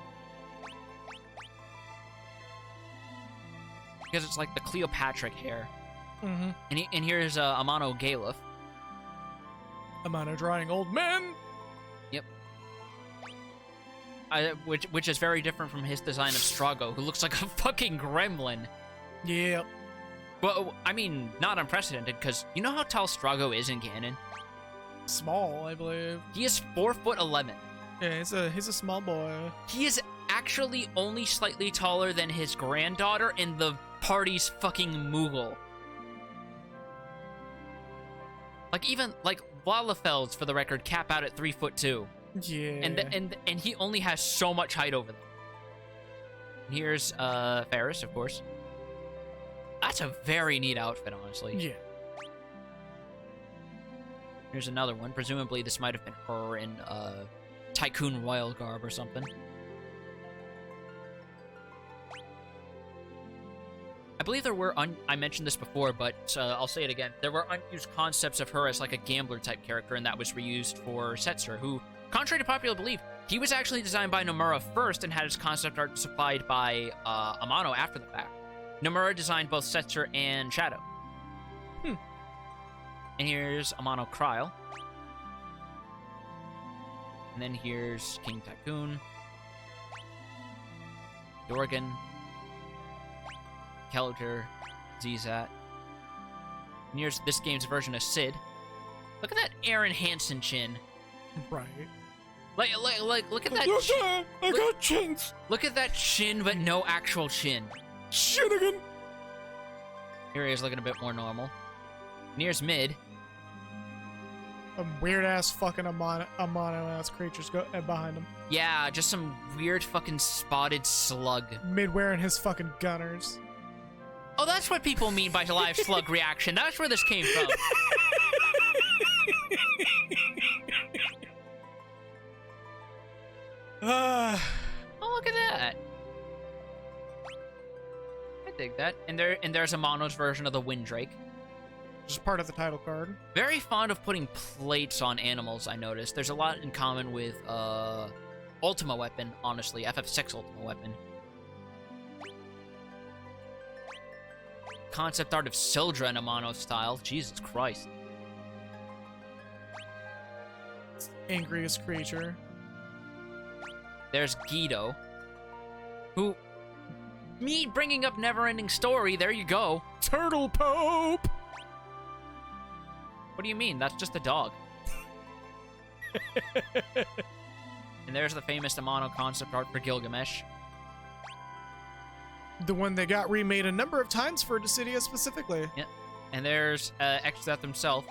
Because it's like the Cleopatra hair. Mm-hmm. And here's Amano Galef. Amano drawing old men! Yep. Which is very different from his design of Strago, who looks like a fucking gremlin. Yep. Well, I mean, not unprecedented, because you know how tall Strago is in canon? Small, I believe. He is 4'11". Yeah, he's a small boy. He is actually only slightly taller than his granddaughter and the party's fucking Moogle. Like, even, like, Wallefelds, for the record, cap out at 3'2". Yeah. And he only has so much height over them. And here's, Ferris, of course. That's a very neat outfit, honestly. Yeah. Here's another one. Presumably, this might have been her in, Tycoon Royal garb or something. I believe there were, I mentioned this before, but I'll say it again. There were unused concepts of her as like a gambler-type character, and that was reused for Setzer, who, contrary to popular belief, he was actually designed by Nomura first and had his concept art supplied by Amano after the fact. Nomura designed both Setzer and Shadow. And here's Amano Kryl. And then here's King Tycoon. Dorgan. Kelter. Zizat. And here's this game's version of Sid. Look at that Aaron Hansen chin. Right. Like, look at that chin. I got chins. Look at that chin, but no actual chin. Shit again. Here he is looking a bit more normal. And here's Mid. A weird-ass fucking Amano-ass creatures go behind him. Yeah, just some weird fucking spotted slug. Mid wearing his fucking gunners. Oh, that's what people mean by live slug reaction. That's where this came from. Oh, look at that. I dig that. And there's Amano's version of the Windrake. Just part of the title card. Very fond of putting plates on animals, I noticed. There's a lot in common with Ultima Weapon, honestly. FF6 Ultima Weapon. Concept art of Sildra in Amano style. Jesus Christ. Angriest creature. There's Guido. Who... Me bringing up Neverending Story, there you go. Turtle Pope! What do you mean? That's just a dog. And there's the famous Amano concept art for Gilgamesh. The one that got remade a number of times for Dissidia specifically. Yeah. And there's Extrath himself.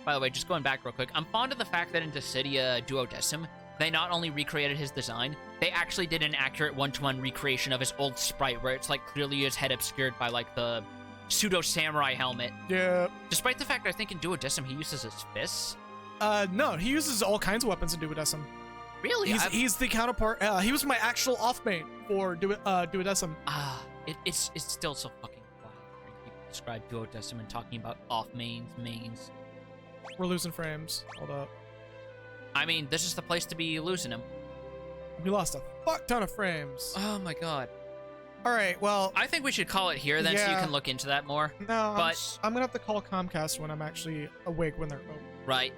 By the way, just going back real quick, I'm fond of the fact that in Dissidia Duodecim, they not only recreated his design, they actually did an accurate one-to-one recreation of his old sprite, where it's like clearly his head obscured by like the pseudo-samurai helmet. Yeah. Despite the fact I think in Duodecim he uses his fists. No, he uses all kinds of weapons in Duodecim. Really? He's the counterpart. He was my actual off-main for Duodecim. It's still so fucking wild when people describe Duodecim and talking about off-mains, mains. We're losing frames. Hold up. I mean, this is the place to be losing them. We lost a fuck ton of frames. Oh my god. Alright, well... I think we should call it here then so you can look into that more. No, but I'm gonna have to call Comcast when I'm actually awake when they're open. Right.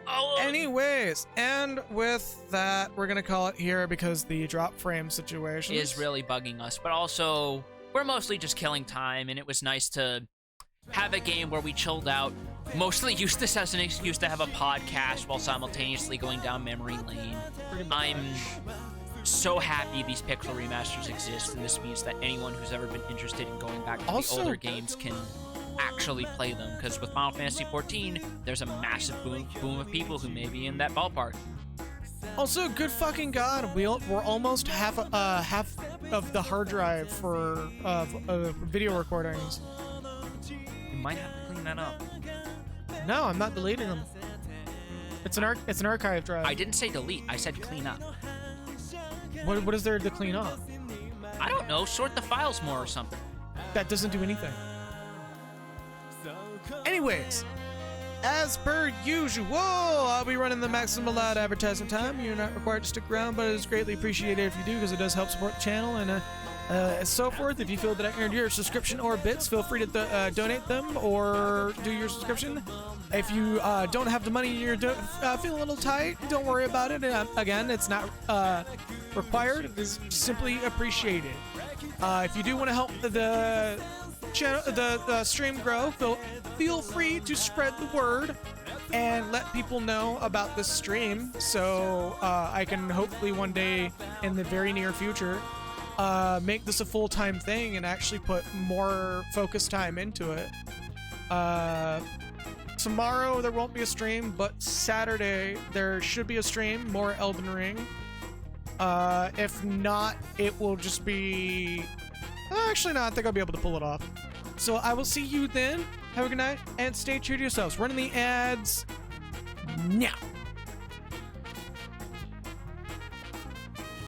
Oh. Anyways, and with that, we're gonna call it here because the drop frame situation is really bugging us. But also, we're mostly just killing time, and it was nice to have a game where we chilled out. Mostly used this as an excuse to have a podcast while simultaneously going down memory lane. I'm so happy these pixel remasters exist, and this means that anyone who's ever been interested in going back to the older games can actually play them, because with Final Fantasy XIV, there's a massive boom of people who may be in that ballpark. Also, good fucking god, we're almost half of the hard drive for video recordings. You might have to clean that up. No, I'm not deleting them. It's an archive drive. I didn't say delete. I said clean up. What is there to clean up? I don't know. Sort the files more or something. That doesn't do anything. Anyways, as per usual, I'll be running the maximum allowed advertising time. You're not required to stick around, but it is greatly appreciated if you do, because it does help support the channel and so forth. If you feel that I earned your subscription or bits, feel free to donate them or do your subscription. If you don't have the money, you're feel a little tight, don't worry about it. Again, it's not required. It is simply appreciated. If you do want to help the channel, the stream grow, feel free to spread the word and let people know about this stream, so I can hopefully one day in the very near future make this a full-time thing and actually put more focused time into it. Tomorrow there won't be a stream, but Saturday there should be a stream, more Elden Ring. If not, it will just be... Actually, no, I think I'll be able to pull it off. So I will see you then. Have a good night, and stay true to yourselves. Running the ads now.